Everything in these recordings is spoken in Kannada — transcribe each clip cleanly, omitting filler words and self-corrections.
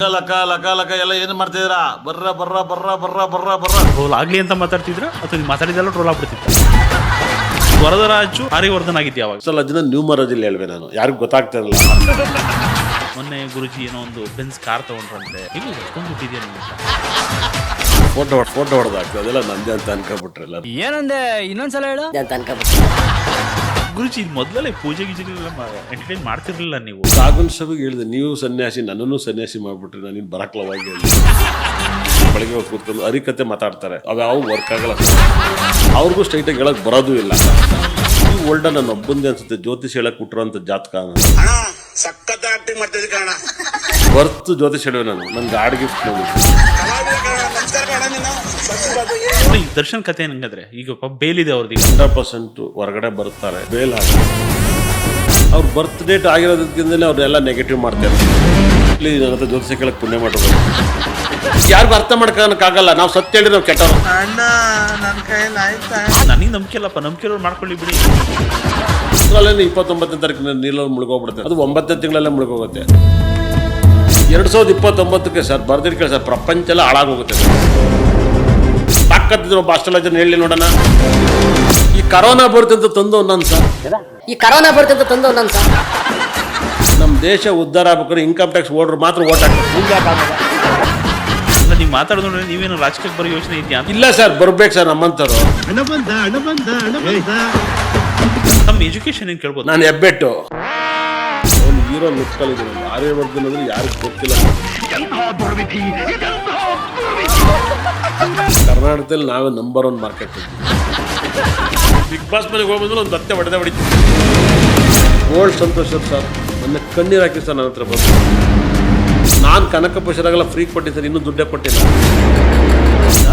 ಲಕ ಲಕ ಲಕ ಎಲ್ಲ ಏನು ಮಾಡ್ತಿದ್ದೀರಾ? ಬರ್ರ ಬರ್ರ ಬರ್ರ ಬರ್ರ ಬರ್ರ ಬರ್ರ ಟ್ರೋಲ್ ಆಗ್ಲಿ ಅಂತ ಮಾತಾಡ್ತಿದ್ರ ಅಥವಾ ನೀವು ಮಾತಾಡಿದೆಲ್ಲ ಟ್ರೋಲ್ ಆಗ್ಬಿಡ್ತಿತ್ತು? ವರದರಾಜು ಆರ್ಯವರ್ಧನ್ ಆಗಿತ್ತು ಯಾವಾಗ? ಸಲ ದಿನ ನ್ಯೂ ಮರದಲ್ಲಿ ಹೇಳ್ವೆ ನಾನು, ಯಾರಿಗೂ ಗೊತ್ತಾಗ್ತಾ ಇರಲಿಲ್ಲ. ಮೊನ್ನೆ ಗುರುಜಿ ಏನೋ ಒಂದು ಬೆನ್ಸ್ ಕಾರ್ ತಗೊಂಡ್ರಂತೆ, ಈಗ ಎಷ್ಟೊಂದು ದುಡ್ಡಿದೆಯಾ ನಿಮ್ಗೆ? ಫೋಟೋ ಹೊಡೆದಾಗ್ತದೆ, ಅದೆಲ್ಲ ನಂದೇ ಅಂತ ಅನ್ಕೊಬಿಟ್ರಲ್ಲ. ಏನಂದೆ ಇನ್ನೊಂದ್ಸಲ ಹೇಳು ಅಂತ ಅನ್ಕೊಬಿಟ್ರೆ. ಗುರುಜಿ ಮೊದಲೇ ಪೂಜೆ ಗೀಜೆಗಳೆಲ್ಲ ಎಂಟರ್ಟೈನ್ ಮಾಡ್ತಿರ್ಲಿಲ್ಲ ನೀವು? ರಾಘವನ್ ಸಭೆಗೆ ಹೇಳಿದೆ, ನೀವು ಸನ್ಯಾಸಿ, ನನ್ನನ್ನು ಸನ್ಯಾಸಿ ಮಾಡ್ಬಿಟ್ರಿ, ನಾನು ಇನ್ನು ಬರಕ್ಲವಾಗಿ ಹೇಳಿ. ಬೆಳಗ್ಗೆ ಹೊತ್ತು ಕೂತ್ಕೊಂಡು ಹರಿಕತೆ ಮಾತಾಡ್ತಾರೆ, ಅವ್ಯಾವ ವರ್ಕ್ ಆಗಲ್ಲ, ಅವ್ರಿಗೂ ಸ್ಟ್ರೈಟಾಗಿ ಹೇಳಕ್ ಬರೋದು ಇಲ್ಲ. ನೀವು ಓಲ್ಡ ನನ್ನ ಒಬ್ಬಂದೇ ಅನ್ಸುತ್ತೆ ಜ್ಯೋತಿಷ್ ಹೇಳಕ್ ಕೊಟ್ರು ಅಂತ ಜಾತಕ ಸಖತ್ ಆಕ್ಟಿಂಗ್ ಮಾಡ್ತಿದ್ದೆ ಕಾರಣ ಬರ್ತು ಜ್ಯೋತಿಷ್ ಹೇಳುವೆ ನಾನು, ನನ್ನ ಗಾಡ್ ಗಿಫ್ಟ್ ನೋಡಿ. ಈ ದರ್ಶನ್ ಕತೆ ಏನಂಗಾದ್ರೆ ಈಗ ಬೇಲ್ ಇದೆ ಅವ್ರದ್ದು, 100% ಹೊರಗಡೆ ಬರ್ತಾರೆ, ಬೇಲ್ ಹಾಕಿ ಅವ್ರ ಬರ್ತ್ ಡೇಟ್ ಆಗಿರೋದಕ್ಕಿಂತಲೇ ಅವ್ರನ್ನೆಲ್ಲ ನೆಗೆಟಿವ್ ಮಾಡ್ತಾರೆ. ಇಲ್ಲಿ ನನ್ನ ಹತ್ರ ಜ್ಯೋತಿಷ ಕೇಳಕ್ಕೆ ಪುಣ್ಯ ಮಾಡೋದು ಯಾರಿಗೂ ಅರ್ಥ ಮಾಡ್ಕೊಳಕ್ಕಾಗಲ್ಲ. ನಾವು ಸತ್ಯ ಹೇಳಿ ನಾವು ಕೆಟ್ಟವರು. ನನಗೆ ನಂಬಿಕೆ ಇಲ್ಲಪ್ಪ, ನಂಬಿಕೆ ಮಾಡ್ಕೊಳ್ಳಿ ಬಿಡಿ. ಅದ್ರಲ್ಲೇನು 29ನೇ ತಾರೀಕು ನೀರಲ್ಲಿ ಮುಳುಗೋಗ್ಬಿಡುತ್ತೆ, ಅದು 9ನೇ ತಿಂಗಳಲ್ಲೇ ಮುಳುಗೋಗುತ್ತೆ. 2029ಕ್ಕೆ ಸರ್ ಬರ್ದಿರ್ಕೇಳಿ ಸರ್, ಪ್ರಪಂಚ ಎಲ್ಲ ಹಾಳಾಗೋಗುತ್ತೆ. ತಾಕತ್ತಿದ್ರು ಒಬ್ಬ ಅಸ್ಟ್ರಾಲಜರ್ ಹೇಳಿ ನೋಡೋಣ. ಈ ಕರೋನಾ ಬರುತ್ತೆ ಅಂತ ತಂದು ಒಂದೊಂದು ಸರ್, ನಮ್ಮ ದೇಶ ಉದ್ಧಾರ ಆಗ್ಬೇಕಾದ್ರೆ ಇನ್ಕಮ್ ಟ್ಯಾಕ್ಸ್ ಓಡ್ರು ಮಾತ್ರ ಓಟ್ ಹಾಕ್ತಾರೆ. ನೀವು ಮಾತಾಡೋದು ನೀವೇನು ರಾಜಕೀಯಕ್ಕೆ ಬರೋ ಯೋಚನೆ ಇದೆಯಾ? ಇಲ್ಲ ಸರ್, ಬರ್ಬೇಕು ಸರ್ ನಮ್ಮಂತರು. ನಮ್ಮ ಎಜುಕೇಶನ್ ಏನು ಕೇಳ್ಬೋದು? ನಾನು ಹೆಬ್ಬೆಟ್ಟು ಒಂದು ಹೀರೋ ಲುಕ್ಕಲ್ಲಿದ್ದೀನಿ. ಆರ್ಯವರ್ಧನ್ ಅಂದ್ರೆ ಯಾರಿಗೂ ಗೊತ್ತಿಲ್ಲ. ಕರ್ನಾಟಕದಲ್ಲಿ ನಾವೇ ನಂಬರ್ 1 ಮಾರ್ಕೆಟ್. ಬಿಗ್ ಬಾಸ್ ಮನೆಗೆ ಹೋಗ್ಬಂದ್ರೆ ಒಂದು ದತ್ತೆ ಹೊಡೆದೇ ಹೊಡಿತೀವಿ. ಗೋಲ್ಡ್ ಸಂತೋಷ್ ಸರ್ ನನ್ನ ಕಣ್ಣೀರು ಹಾಕಿ ಸರ್, ನನ್ನ ಹತ್ರ ಬಂದು ನಾನು ಕನಕ ಪುಷರಾಗೆಲ್ಲ ಫ್ರೀ ಕೊಟ್ಟಿದ್ದೆ ಸರ್, ಇನ್ನೂ ದುಡ್ಡೇ ಕೊಟ್ಟಿಲ್ಲ.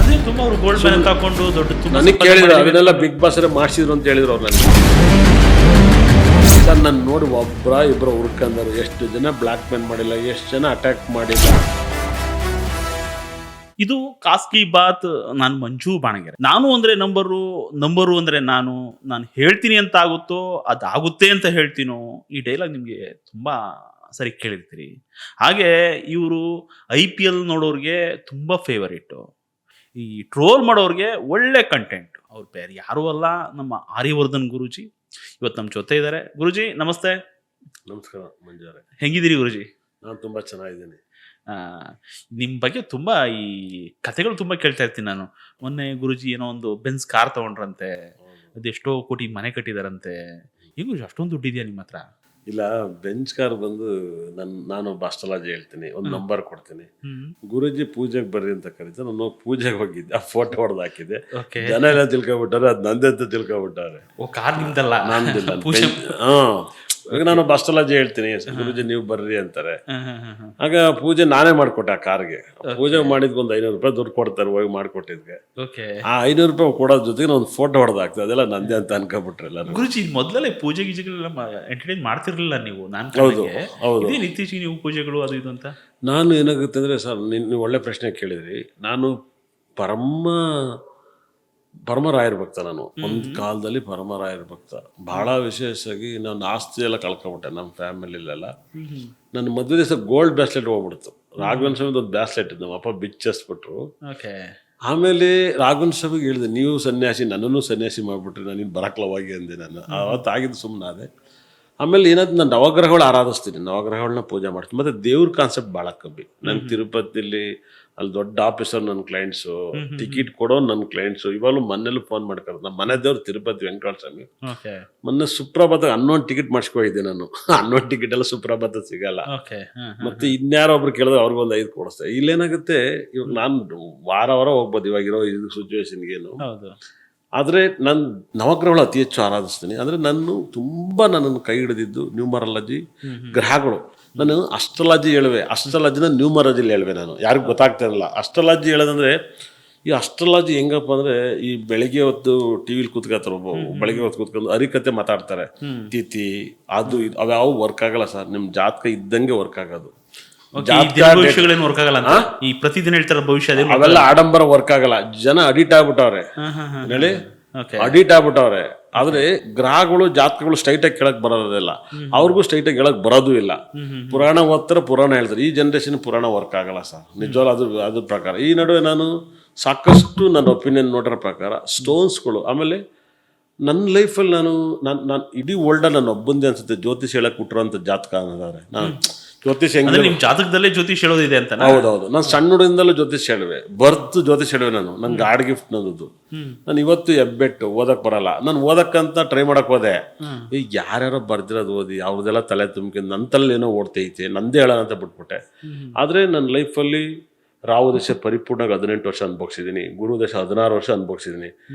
ಅದೇ ತುಂಬ ಅವರು ಗೋಲ್ಡ್ ಮೆಡಲ್ ಹಾಕೊಂಡು ದೊಡ್ಡ ನನಗೆ ಕೇಳಿದ್ರು, ಅದನ್ನೆಲ್ಲ ಬಿಗ್ ಬಾಸ್ ಮಾಡಿಸಿದ್ರು ಅಂತ ಹೇಳಿದ್ರು ಅವ್ರು ನನಗೆ. ಸರ್ ನನ್ನ ನೋಡಿ ಇಬ್ಬರು ಹುಡ್ಕಂದರು, ಎಷ್ಟು ಜನ ಬ್ಲ್ಯಾಕ್ ಮೇಲ್ ಮಾಡಿಲ್ಲ, ಎಷ್ಟು ಜನ ಅಟ್ಯಾಕ್ ಮಾಡಿಲ್ಲ. ಇದು ಖಾಸಗಿ ಬಾತ್. ನಾನು ಮಂಜು ಬಾಣಗೆರೆ. ನಾನು ಅಂದ್ರೆ ನಂಬರು ಅಂದ್ರೆ ನಾನು ಹೇಳ್ತೀನಿ ಅಂತ ಆಗುತ್ತೋ ಅದಾಗುತ್ತೆ ಅಂತ ಹೇಳ್ತೀನೋ, ಈ ಡೈಲಾಗ್ ನಿಮಗೆ ತುಂಬಾ ಸರಿ ಕೇಳಿರ್ತೀರಿ. ಹಾಗೆ ಇವರು IPL ನೋಡೋರಿಗೆ ತುಂಬಾ ಫೇವರೇಟು, ಈ ಟ್ರೋಲ್ ಮಾಡೋರಿಗೆ ಒಳ್ಳೆ ಕಂಟೆಂಟ್. ಅವ್ರು ಬೇರೆ ಯಾರೂ ಅಲ್ಲ, ನಮ್ಮ ಆರ್ಯವರ್ಧನ್ ಗುರುಜಿ ಇವತ್ತು ನಮ್ಮ ಜೊತೆ ಇದ್ದಾರೆ. ಗುರುಜಿ ನಮಸ್ತೆ. ನಮಸ್ಕಾರ ಮಂಜಾರೆ, ಹೆಂಗಿದ್ದೀರಿ ಗುರುಜಿ? ನಾನು ತುಂಬಾ ಚೆನ್ನಾಗಿದ್ದೀನಿ. ನಿಮ್ಮ ಬಗ್ಗೆ ತುಂಬ ಈ ಕಥೆಗಳು ತುಂಬ ಕೇಳ್ತಾ ಇರ್ತೀನಿ ನಾನು. ಮೊನ್ನೆ ಗುರುಜಿ ಏನೋ ಒಂದು ಬೆನ್ಸ್ ಕಾರ್ ತಗೊಂಡ್ರಂತೆ, ಅದೆಷ್ಟೋ ಕೋಟಿ ಮನೆ ಕಟ್ಟಿದಾರಂತೆ. ಈಗ ಅಷ್ಟೊಂದು ದುಡ್ಡಿದೆಯಾ ನಿಮ್ಮ ಹತ್ರ? ಇಲ್ಲ, ಬೆಂಚ್ ಕಾರ್ ಬಂದು ನಾನೊಬ್ಬ ಅಸ್ಟ್ರಾಲಜಿ ಹೇಳ್ತೀನಿ, ಒಂದು ನಂಬರ್ ಕೊಡ್ತೀನಿ. ಗುರುಜಿ ಪೂಜೆಗೆ ಬರ್ರಿ ಅಂತ ಕರೀತಾರೆ. ನಾನು ಪೂಜೆಗೆ ಹೋಗಿದ್ದೆ, ಆ ಫೋಟೋ ಹೊಡೆದು ಹಾಕಿದ್ದೆ. ಜನ ಎಲ್ಲ ತಿಳ್ಕೊಬಿಟ್ಟಾರೆ, ಅದು ನಂದೇ ಅಂತ ತಿಳ್ಕೊಬಿಟ್ಟಾರೆ. ಓ, ಕಾರ್ ನಿಮ್ದಲ್ಲ? ನಂದಿಲ್ಲ. ಈಗ ನಾನೊಬ್ಬ ಅಸ್ಟ್ರಾಲಜಿ ಹೇಳ್ತೀನಿ, ಗುರುಜಿ ನೀವು ಬರ್ರಿ ಅಂತಾರೆ. ಆಗ ಪೂಜೆ ನಾನೇ ಮಾಡ್ಕೊಟ್ಟೆ ಆ ಕಾರ್ಗೆ. ಪೂಜೆ ಮಾಡಿದ್ಗೆ ಒಂದು 500 ರೂಪಾಯಿ ದುಡ್ಡು ಕೊಡ್ತಾರೆ, ಹೋಗಿ ಮಾಡ್ಕೊಟ್ಟಿದ್ಗೆ. ಆ 500 ರೂಪಾಯಿ ಕೊಡೋದ್ರ ಜೊತೆಗೆ ಒಂದು ಫೋಟೋ ಹೊಡೆದಾಗ್ತದೆ, ಅದೆಲ್ಲ ನಂದೇ ಅಂತ ಅನ್ಕೊಬಿಟ್ರಲ್ಲ. ಗುರುಜಿ ಮೊದಲೇ ಪೂಜೆ ಗೀಜೆಗಳೆಲ್ಲ ಎಂಟರ್ಟೈನ್ ಮಾಡ್ತಿರ್ಲಿಲ್ಲ ನೀವು? ನಾನು ಹೌದು, ಇತ್ತೀಚೆಗೆ ನೀವು ಪೂಜೆಗಳು ಅದು ಇದು ಅಂತ. ನಾನು ಏನಾಗುತ್ತೆ ಅಂದ್ರೆ ಸರ್, ನೀವು ಒಳ್ಳೆ ಪ್ರಶ್ನೆ ಕೇಳಿದ್ರಿ. ನಾನು ಪರಮರಾಯರ ಭಕ್ತ. ನಾನು ಒಂದು ಕಾಲದಲ್ಲಿ ಪರಮರಾಯರ ಭಕ್ತ. ಬಹಳ ವಿಶೇಷವಾಗಿ ನಾನು ಆಸ್ತಿ ಎಲ್ಲ ಕಳ್ಕೊಂಬಿಟ್ಟೆ ನಮ್ಮ ಫ್ಯಾಮಿಲಿಲೆಲ್ಲ. ನನ್ನ ಮದುವೆ ದಿವಸ ಗೋಲ್ಡ್ ಬ್ರಾಸ್ಲೆಟ್ ಹೋಗ್ಬಿಡ್ತು. ರಾಘವನ್ ಸ್ವಾಮಿ ಒಂದು ಬ್ರಾಸ್ಲೆಟ್ ಇದ್ದು ನಮ್ಮ ಅಪ್ಪ ಬಿಚ್ಚಿಸ್ಬಿಟ್ರು. ಆಮೇಲೆ ರಾಘವನ್ ಸ್ವಾಮಿಗೆ ಹೇಳಿದೆ, ನೀವು ಸನ್ಯಾಸಿ, ನನ್ನನ್ನು ಸನ್ಯಾಸಿ ಮಾಡ್ಬಿಟ್ರಿ, ನಾನು ಇನ್ನು ಬರಕ್ಲವಾಗಿ ಅಂದೆ. ನಾನು ಅವತ್ತಾಗಿದ್ದು ಸುಮ್ಮನೆ ಅದೇ. ಆಮೇಲೆ ಏನಾದ್ರು ನಾನು ನವಗ್ರಹಗಳು ಆರಾಧಿಸ್ತೀನಿ, ನವಗ್ರಹಗಳನ್ನ ಪೂಜೆ ಮಾಡ್ತೀನಿ. ಮತ್ತೆ ದೇವ್ರ ಕಾನ್ಸೆಪ್ಟ್ ಭಾಳ ಕಮ್ಮಿ. ನಾನು ತಿರುಪತಿಲಿ ಅಲ್ಲಿ ದೊಡ್ಡ ಆಫೀಸರ್ ನನ್ನ ಕ್ಲೈಂಟ್ಸು, ಟಿಕೆಟ್ ಕೊಡೋ ನನ್ನ ಕ್ಲೈಂಟ್ಸು. ಇವಾಗಲೂ ಮನೇಲಿ ಫೋನ್ ಮಾಡ್ಕೊಂಡು, ನಮ್ಮ ಮನೆ ದೇವ್ರು ತಿರುಪತಿ ವೆಂಕಟೇಶ್ವರ ಸ್ವಾಮಿ. ಮೊನ್ನೆ ಸುಪ್ರಭಾತ 11 ಟಿಕೆಟ್ ಮಾಡಿಸ್ಕೊಂಡಿದ್ದೆ ನಾನು. 11 ಟಿಕೆಟ್ ಎಲ್ಲ ಸುಪ್ರಭಾತ ಸಿಗಲ್ಲ. ಮತ್ತೆ ಇನ್ಯಾರೋ ಒಬ್ರು ಕೇಳಿದ್ರೆ ಅವ್ರಿಗೊಂದು 5 ಕೊಡಿಸ್ತಾರೆ. ಇಲ್ಲೇನಾಗುತ್ತೆ, ಇವಾಗ ನಾನು ವಾರ ಹೋಗ್ಬೋದು ಇವಾಗಿರೋ ಇದು ಸಿಚುವೇಶನ್ಗೇನು. ಆದರೆ ನಾನು ನವಗ್ರಹಗಳು ಅತಿ ಹೆಚ್ಚು ಆರಾಧಿಸ್ತೀನಿ. ಅಂದರೆ ನನ್ನನ್ನು ಕೈ ಹಿಡಿದಿದ್ದು ನ್ಯೂಮರಾಲಜಿ, ಗ್ರಹಗಳು. ನಾನು ಅಸ್ಟ್ರಾಲಜಿ ಅಸ್ಟ್ರಾಲಜಿನ ನ್ಯೂಮರಾಲಜಿಲಿ ಹೇಳ್ವೆ ನಾನು, ಯಾರಿಗೂ ಗೊತ್ತಾಗ್ತಾ ಇರಲಿಲ್ಲ. ಅಸ್ಟ್ರಾಲಜಿ ಹೇಳೋದಂದ್ರೆ, ಈ ಅಸ್ಟ್ರಾಲಜಿ ಹೆಂಗಪ್ಪ ಅಂದರೆ, ಈ ಬೆಳಿಗ್ಗೆ ಹೊತ್ತು ಟಿವಿಲಿ ಕೂತ್ಕೊತಾರೆ, ಬೆಳಿಗ್ಗೆ ಹೊತ್ತು ಕೂತ್ಕೊಂಡು ಹರಿಕತೆ ಮಾತಾಡ್ತಾರೆ, ತಿಥಿ ಅದು ಇದು, ಅವ್ಯಾವ ವರ್ಕ್ ಆಗಲ್ಲ ಸರ್. ನಿಮ್ಮ ಜಾತಕ ಇದ್ದಂಗೆ ವರ್ಕ್ ಆಗೋದು. ವರ್ಕ್ ಆಗಲ್ಲ, ಈ ಪ್ರತಿದಿನ ಹೇಳ್ತಾರೆ ಭವಿಷ್ಯ, ಅವೆಲ್ಲ ಆಡಂಬರ ವರ್ಕ್ ಆಗಲ್ಲ. ಜನ ಅಡಿಟ್ ಆಗ್ಬಿಟ್ಟವ್ರೆ, ಹೇಳಿ ಅಡಿಟ್ ಆಗ್ಬಿಟ್ಟವ್ರೆ. ಆದ್ರೆ ಗ್ರಹಗಳು ಜಾತಕಗಳು ಸ್ಟ್ರೈಟಾಗಿ ಕೇಳಕ್ ಬರೋದಿಲ್ಲ, ಅವ್ರಿಗೂ ಸ್ಟ್ರೈಟಾಗಿ ಹೇಳಕ್ ಬರೋದು ಇಲ್ಲ. ಪುರಾಣ ಓದ್ತಾರೆ, ಪುರಾಣ ಹೇಳ್ತಾರೆ. ಈ ಜನರೇಷನ್ ಪುರಾಣ ವರ್ಕ್ ಆಗಲ್ಲ ಸರ್, ನಿಜವಾಗ್ಲೂ ಅದ್ರ ಪ್ರಕಾರ. ಈ ನಡುವೆ ನಾನು ಸಾಕಷ್ಟು ನನ್ನ ಒಪಿನಿಯನ್ ನೋಡಿರೋ ಪ್ರಕಾರ ಸ್ಟೋನ್ಸ್ಗಳು, ಆಮೇಲೆ ನನ್ನ ಲೈಫಲ್ಲಿ ನಾನು ಇಡೀ ವರ್ಲ್ಡಲ್ಲಿ ನಾನು ಒಬ್ಬಂದೇ ಅನ್ಸುತ್ತೆ ಜ್ಯೋತಿಷ್ ಹೇಳಕ್ ಬಿಟ್ಟಿರೋಂಥ ಜಾತಕ ಅನ್ನೋದಾದ್ರೆ. ನಾನು ಜ್ಯೋತಿಷ್ ಹೆಂಗೆ ನಿಮ್ ಜಾತಕದಲ್ಲೇ ಜ್ಯೋತಿಷ್ ಹೇಳೋದಿದೆ ಅಂತ. ಹೌದೌದು, ನಾನು ಸಣ್ಣ ಹುಡುಗಿಂದಲೂ ಜ್ಯೋತಿಷ್ ಹೇಳುವೆ, ಬರ್ತು ಜ್ಯೋತಿಷ್ ಹೇಳುವೆ. ನಾನು ಗಾಡ್ ಗಿಫ್ಟ್ ನನ್ನದು. ನಾನು ಇವತ್ತು ಎಬ್ಬೆಟ್ಟು ಓದಕ್ ಬರಲ್ಲ, ನಾನು ಓದಕ್ಕಂತ ಟ್ರೈ ಮಾಡಕ್ ಹೋದೆ. ಈಗ ಯಾರ್ಯಾರೋ ಬರ್ದಿರೋದು ಓದಿ ಅವ್ರದೆಲ್ಲ ತಲೆ ತುಂಬ್ಕೊಂಡು ನನ್ನ ತಲೆ ಏನೋ ಓಡ್ತೈತೆ, ನಂದೇ ಹೇಳೋಣ ಅಂತ ಬಿಟ್ಬಿಟ್ಟೆ. ಆದ್ರೆ ನನ್ನ ಲೈಫಲ್ಲಿ ರಾಹು ದಶೆ ಪರಿಪೂರ್ಣವಾಗಿ 18 ವರ್ಷ ಅನುಭವಿಸಿದ್ದೀನಿ, ಗುರು ದಶೆ 16 ವರ್ಷ ಅನುಭವಿಸಿದ್ದೀನಿ,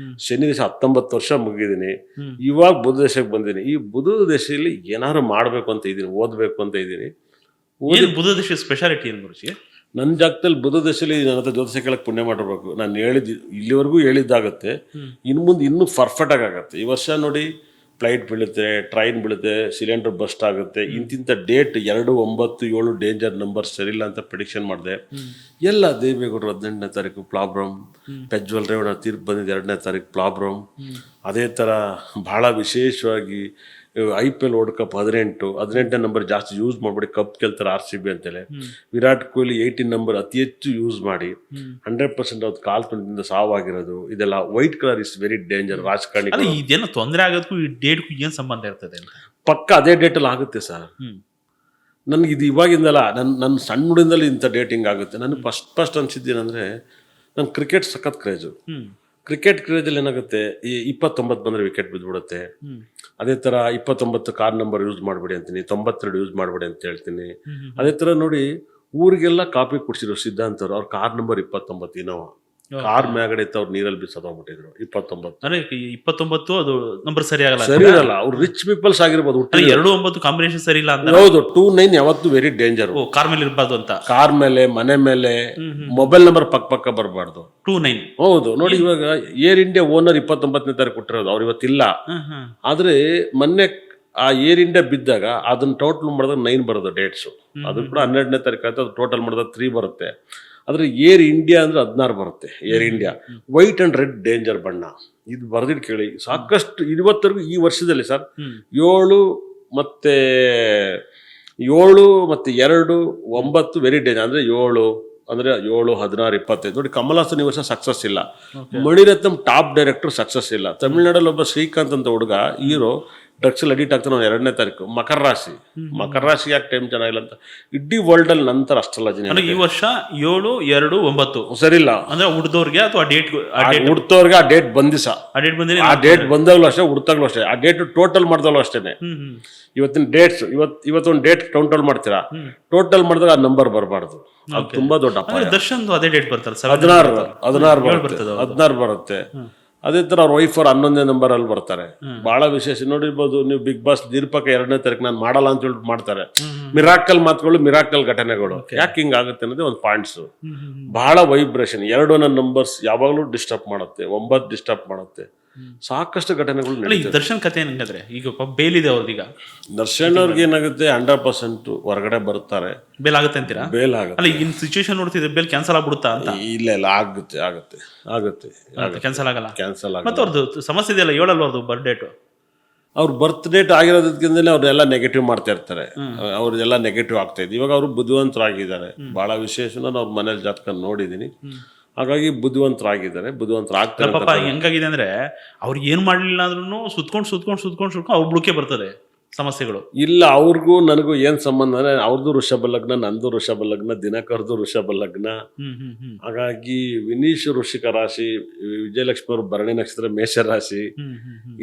ಶನಿ ದಶೆ 19 ವರ್ಷ ಮುಗಿದೀನಿ, ಇವಾಗ ಬುಧ ದಶೆಗೆ ಬಂದಿದ್ದೀನಿ. ಈ ಬುಧ ದಶೆಯಲ್ಲಿ ಏನಾದ್ರು ಮಾಡ್ಬೇಕು ಅಂತ ಇದ್ದೀನಿ, ಓದ್ಬೇಕು ಅಂತ ಇದ್ದೀನಿ. ಬುಧ ದಶೆ ಸ್ಪೆಷಾಲಿಟಿ ಏನು ಗುರುಜಿ? ನನ್ನ ಜಾಗದಲ್ಲಿ ಬುಧ ದಶೆಯಲ್ಲಿ ನನ್ನ ಹತ್ರ ಜ್ಯೋತಿಷ ಕೇಳಕ್ಕೆ ಪುಣ್ಯ ಮಾಡಿರ್ಬೇಕು. ನಾನು ಇಲ್ಲಿವರೆಗೂ ಹೇಳಿದ್ದಾಗತ್ತೆ, ಇನ್ನು ಮುಂದೆ ಇನ್ನೂ ಪರ್ಫೆಕ್ಟ್ ಆಗತ್ತೆ. ಈ ವರ್ಷ ನೋಡಿ ಫ್ಲೈಟ್ ಬೀಳುತ್ತೆ, ಟ್ರೈನ್ ಬೀಳುತ್ತೆ, ಸಿಲಿಂಡರ್ ಬಸ್ಟ್ ಆಗುತ್ತೆ, ಇಂತಿಂಥ ಡೇಟ್ 2, 9, 7 ಡೇಂಜರ್ ನಂಬರ್ ಸರಿಯಿಲ್ಲ ಅಂತ ಪ್ರಿಡಿಕ್ಷನ್ ಮಾಡಿದೆ. ಎಲ್ಲ ದೇವೇಗೌಡರು 18ನೇ ತಾರೀಕು ಪ್ರಾಬ್ಲಮ್, ಪ್ರಜ್ವಲ್ ರೇವಣ್ಣ ತೀರ್ಪು ಬಂದಿದ್ದು 2ನೇ ತಾರೀಕು ಪ್ರಾಬ್ಲಮ್. ಅದೇ ಥರ ಭಾಳ ವಿಶೇಷವಾಗಿ IPL ವರ್ಲ್ಡ್ ಕಪ್ 18ನೇ ನಂಬರ್ ಜಾಸ್ತಿ ಯೂಸ್ ಮಾಡ್ಬಿಡಿ, ಕಪ್ ಗೆಲ್ತಾರೆ RCB ಅಂತೇಳಿ. ವಿರಾಟ್ ಕೊಹ್ಲಿ 18 ನಂಬರ್ ಅತಿ ಹೆಚ್ಚು ಯೂಸ್ ಮಾಡಿ 100% ಅವ್ರು ಕಾಲ್ ತುಂಡಿಂದ ಸಾವಾಗಿರೋದು. ಇದೆಲ್ಲ white colour is very danger. ರಾಜಕಾರಣಿ ಇದೇನೋ ತೊಂದರೆ ಆಗೋದಕ್ಕೂ ಈ ಡೇಟ್ಗೂ ಏನ್ ಸಂಬಂಧ ಇರ್ತದೆ ಅಂತ ಪಕ್ಕ ಅದೇ ಡೇಟಲ್ಲಿ ಆಗುತ್ತೆ ಸರ್. ನನ್ಗೆ ಇದು ಇವಾಗಿಂದಲ್ಲ, ನನ್ನ ಸಣ್ಣ ಹುಡಿಂದಲ್ಲಿ ಇಂಥ ಡೇಟಿಂಗ್ ಆಗುತ್ತೆ. ನನಗೆ ಫಸ್ಟ್ ಅನ್ಸಿದ್ದೇನೆಂದ್ರೆ, ನನ್ನ ಕ್ರಿಕೆಟ್ ಸಖತ್ ಕ್ರೇಜು. ಕ್ರಿಕೆಟ್ ಕ್ರೇಜಲ್ಲಿ ಏನಾಗುತ್ತೆ, ಈ 29 ಬಂದರೆ ವಿಕೆಟ್ ಬಿದ್ದುಬಿಡುತ್ತೆ. ಅದೇ ಥರ 29 ಕಾರ್ ನಂಬರ್ ಯೂಸ್ ಮಾಡಬೇಡಿ ಅಂತೀನಿ, 92 ಯೂಸ್ ಮಾಡಬೇಡಿ ಅಂತ ಹೇಳ್ತೀನಿ. ಅದೇ ಥರ ನೋಡಿ, ಊರಿಗೆಲ್ಲ ಕಾಪಿ ಕುಡಿಸಿರೋ ಸಿದ್ಧಾಂತವ್ರು, ಅವ್ರ ಕಾರ್ ನಂಬರ್ 29 ಇನೋವಾ, ಕಾರ್ ಮ್ಯಾಗಡೆ ಇತ್ತು, ಅವ್ರು ನೀರಲ್ಲಿ ಬಿಸೋಗ್ಬಿಟ್ಟಿದ್ರು. 29 ಅದು ನಂಬರ್ ಸರಿ ಆಗಲ್ಲ, ಸರಿ ಇರಲ್ಲ. ಅವ್ರು ರಿಚ್ ಪೀಪಲ್ಸ್ ಆಗಿರ್ಬೋದು, 2-9 ಕಾಂಬಿನೇಷನ್ ಸರಿ ಇಲ್ಲ ಅಂತ. ಹೌದು, 2-9 ಯಾವತ್ತು ವೆರಿ ಡೇಂಜರ್. ಕಾರ್ ಮೇಲೆ ಇರಬಾರ್ದು ಅಂತ, ಕಾರ್ ಮೇಲೆ, ಮನೆ ಮೇಲೆ, ಮೊಬೈಲ್ ನಂಬರ್ ಪಕ್ಕ ಬರಬಾರ್ದು. 2-9 ಹೌದು. ನೋಡಿ, ಇವಾಗ ಏರ್ ಇಂಡಿಯಾ ಓನರ್ 29ನೇ ತಾರೀಕು ಕೊಟ್ಟಿರೋದು, ಅವ್ರು ಇವತ್ತಿಲ್ಲ. ಆದ್ರೆ ಮೊನ್ನೆ ಆ ಏರ್ ಇಂಡಿಯಾ ಬಿದ್ದಾಗ ಅದನ್ನ ಟೋಟಲ್ ಮಾಡಿದಾಗ 9 ಬರೋದು ಡೇಟ್ಸ್. ಅದು ಕೂಡ 12ನೇ ತಾರೀಕು ಆಯ್ತು, ಅದು ಟೋಟಲ್ ಮಾಡಿದಾಗ 3 ಬರುತ್ತೆ. ಆದ್ರೆ ಏರ್ ಇಂಡಿಯಾ ಅಂದ್ರೆ 16 ಬರುತ್ತೆ. Air India white and red danger ಬಣ್ಣ. ಇದು ಬರೆದಿಟ್ಟು ಕೇಳಿ, ಸಾಕಷ್ಟು ಇವತ್ತರೆಗೂ ಈ ವರ್ಷದಲ್ಲಿ ಸರ್ 7 ಮತ್ತೆ 2, 9 ವೆರಿ ಡೇಂಜರ್. ಅಂದ್ರೆ 7 ಅಂದ್ರೆ 7, 16, 25. ನೋಡಿ, ಕಮಲ್ ಹಾಸನ್ ಈ ವರ್ಷ ಸಕ್ಸಸ್ ಇಲ್ಲ. ಮಣಿರತ್ನಂ ಟಾಪ್ ಡೈರೆಕ್ಟರ್ ಸಕ್ಸಸ್ ಇಲ್ಲ. ತಮಿಳ್ನಾಡಲ್ಲಿ ಒಬ್ಬ ಶ್ರೀಕಾಂತ್ ಅಂತ ಹುಡುಗ ಹೀರೋ ಡ್ರಗ್ಸ್ ಅಲ್ಲಿ ಅಡಿಕ್ಟ್ ಆಗ್ತಾನೆ. 2ನೇ ತಾರೀಕು ಮಕರ ರಾಶಿ ಯಾಕೆ ಟೈಮ್ ಚೆನ್ನಾಗಿಲ್ಲ ಅಂತ ಇಡೀ ವರ್ಲ್ಡ್ ಅಲ್ಲಿ ನಂತರ ಅಸ್ಟ್ರಾಲಜಿ. ಈ ವರ್ಷ 7, 2, 9 ಸರಿಲ್ಲ ಅಂದ್ರೆ ಹುಡ್ದವ್ರಿಗೆ ಅಥವಾ ಹುಡ್ತವ್ರಿಗೆ ಆ ಡೇಟ್ ಬಂದಿಸ, ಆ ಡೇಟ್ ಬಂದಾಗ್ಲೂ ಅಷ್ಟೇ, ಹುಡ್ತಾಗ್ಲೂ ಅಷ್ಟೇ. ಆ ಡೇಟ್ ಟೋಟಲ್ ಮಾಡ್ದಾಗ್ಲೂ ಅಷ್ಟೇನೆ. ಇವತ್ತಿನ ಡೇಟ್ಸ್ ಇವತ್ತೊಂದು ಡೇಟ್ ಟೋಟಲ್ ಮಾಡ್ತೀರಾ, ಟೋಟಲ್ ಮಾಡಿದಾಗ ಆ ನಂಬರ್ ಬರಬಾರ್ದು. ಅದು ತುಂಬಾ ದೊಡ್ಡ ಅಪಾಯ. ದರ್ಶನ್ ಅದೇ ಡೇಟ್ ಬರ್ತಾರೆ, 16 ಬರುತ್ತೆ. ಅದೇ ತರ ಅವ್ರ ವೈಫ್ ಅವ್ರ 11ನೇ ನಂಬರ್ ಅಲ್ಲಿ ಬರ್ತಾರೆ. ಬಹಳ ವಿಶೇಷ ನೋಡಿರ್ಬೋದು ನೀವು, ಬಿಗ್ ಬಾಸ್ ದೀರ್ಪಕ 2ನೇ ತಾರೀಕು ನಾನು ಮಾಡಲ್ಲ ಅಂತ ಹೇಳಿ ಮಾಡ್ತಾರೆ. ಮಿರಾಕಲ್ ಮಾತುಗಳು, ಮಿರಾಕಲ್ ಘಟನೆಗಳು. ಯಾಕೆ ಹಿಂಗ ಆಗುತ್ತೆ ಅನ್ನೋದೇ ಒಂದು ಪಾಯಿಂಟ್ಸ್. ಬಹಳ ವೈಬ್ರೇಷನ್. 2 ನಂಬರ್ಸ್ ಯಾವಾಗಲೂ ಡಿಸ್ಟರ್ಬ್ ಮಾಡುತ್ತೆ, 9 ಡಿಸ್ಟರ್ಬ್ ಮಾಡುತ್ತೆ. ಸಾಕಷ್ಟು ಘಟನೆಗಳು ನಡೀತವೆ. ದರ್ಶನ್ ಕಥೆ ಏನಂದ್ರೆ, ಈಗ ಬೇಲ್ ಇದೆ ಅವ್ರಿಗೆ, ದರ್ಶನ್ ಅವ್ರಿಗೆ ಏನಾಗುತ್ತೆ 100% ಹೊರಗಡೆ ಬರ್ತಾರೆ. ಬೇಲ್ ಆಗುತ್ತೆ ಅಂತೀರಾ? ಬೇಲ್ ಆಗುತ್ತೆ. ಅಲ್ಲ, ಇನ್ ಸಿಚುವೇಶನ್ ನೋಡ್ತಿದ್ರೆ ಬೇಲ್ ಕ್ಯಾನ್ಸಲ್ ಆಗ್ಬಿಡುತ್ತಾ ಅಂತ? ಇಲ್ಲ ಆಗುತ್ತೆ ಕ್ಯಾನ್ಸಲ್ ಆಗಲ್ಲ. ಕ್ಯಾನ್ಸಲ್ ಆಗುತ್ತೆ. ಮತ್ತೆ ಅವ್ರದ್ದು ಸಮಸ್ಯೆ ಇದೆಯಲ್ಲ, 7 ಅವ್ರದ್ದು ಬರ್ತ್ ಡೇಟ್. ಅವ್ರ ಬರ್ತ್ ಡೇಟ್ ಆಗಿರೋದಕ್ಕಿಂತಲೇ ಅವ್ರೆಲ್ಲ ನೆಗೆಟಿವ್ ಮಾಡ್ತಾ ಇರ್ತಾರೆ. ಅವ್ರದ್ದೆಲ್ಲ ನೆಗೆಟಿವ್ ಆಗ್ತಾ ಇದೆ. ಇವಾಗ ಅವರು ಬುದ್ಧಿವಂತರಾಗಿದ್ದಾರೆ. ಬಹಳ ವಿಶೇಷ. ನಾನು ಅವ್ರ ಮನೇಲಿ ಜಾತಕ ನೋಡಿದ್ದೀನಿ. ಹಾಗಾಗಿ ಬುದ್ಧಿವಂತರಾಗಿದ್ದಾರೆ. ಬುದ್ಧಿವಂತರಾಗ್ತಾರೆ. ಪಾಪ ಹೆಂಗಾಗಿದೆ ಅಂದ್ರೆ, ಅವ್ರಿಗೆ ಏನ್ ಮಾಡ್ಲಿಲ್ಲ ಅಂದ್ರೂ ಸುತ್ಕೊಂಡು ಅವ್ರ ಬುಡಕೆ ಬರ್ತದೆ ಸಮಸ್ಯೆಗಳು. ಇಲ್ಲ, ಅವ್ರಿಗೂ ನನಗೂ ಏನ್ ಸಂಬಂಧ ಅಂದ್ರೆ, ಅವ್ರದ್ದು ವೃಷಭ ಲಗ್ನ, ನಂದು ವೃಷಭ ಲಗ್ನ, ದಿನಕರ್ದು ವೃಷಭ ಲಗ್ನ. ಹಾಗಾಗಿ ವಿನೀಶ್ ವೃಶ್ಚಿಕ ರಾಶಿ, ವಿಜಯಲಕ್ಷ್ಮಿ ಅವರು ಭರಣಿ ನಕ್ಷತ್ರ ಮೇಷ ರಾಶಿ.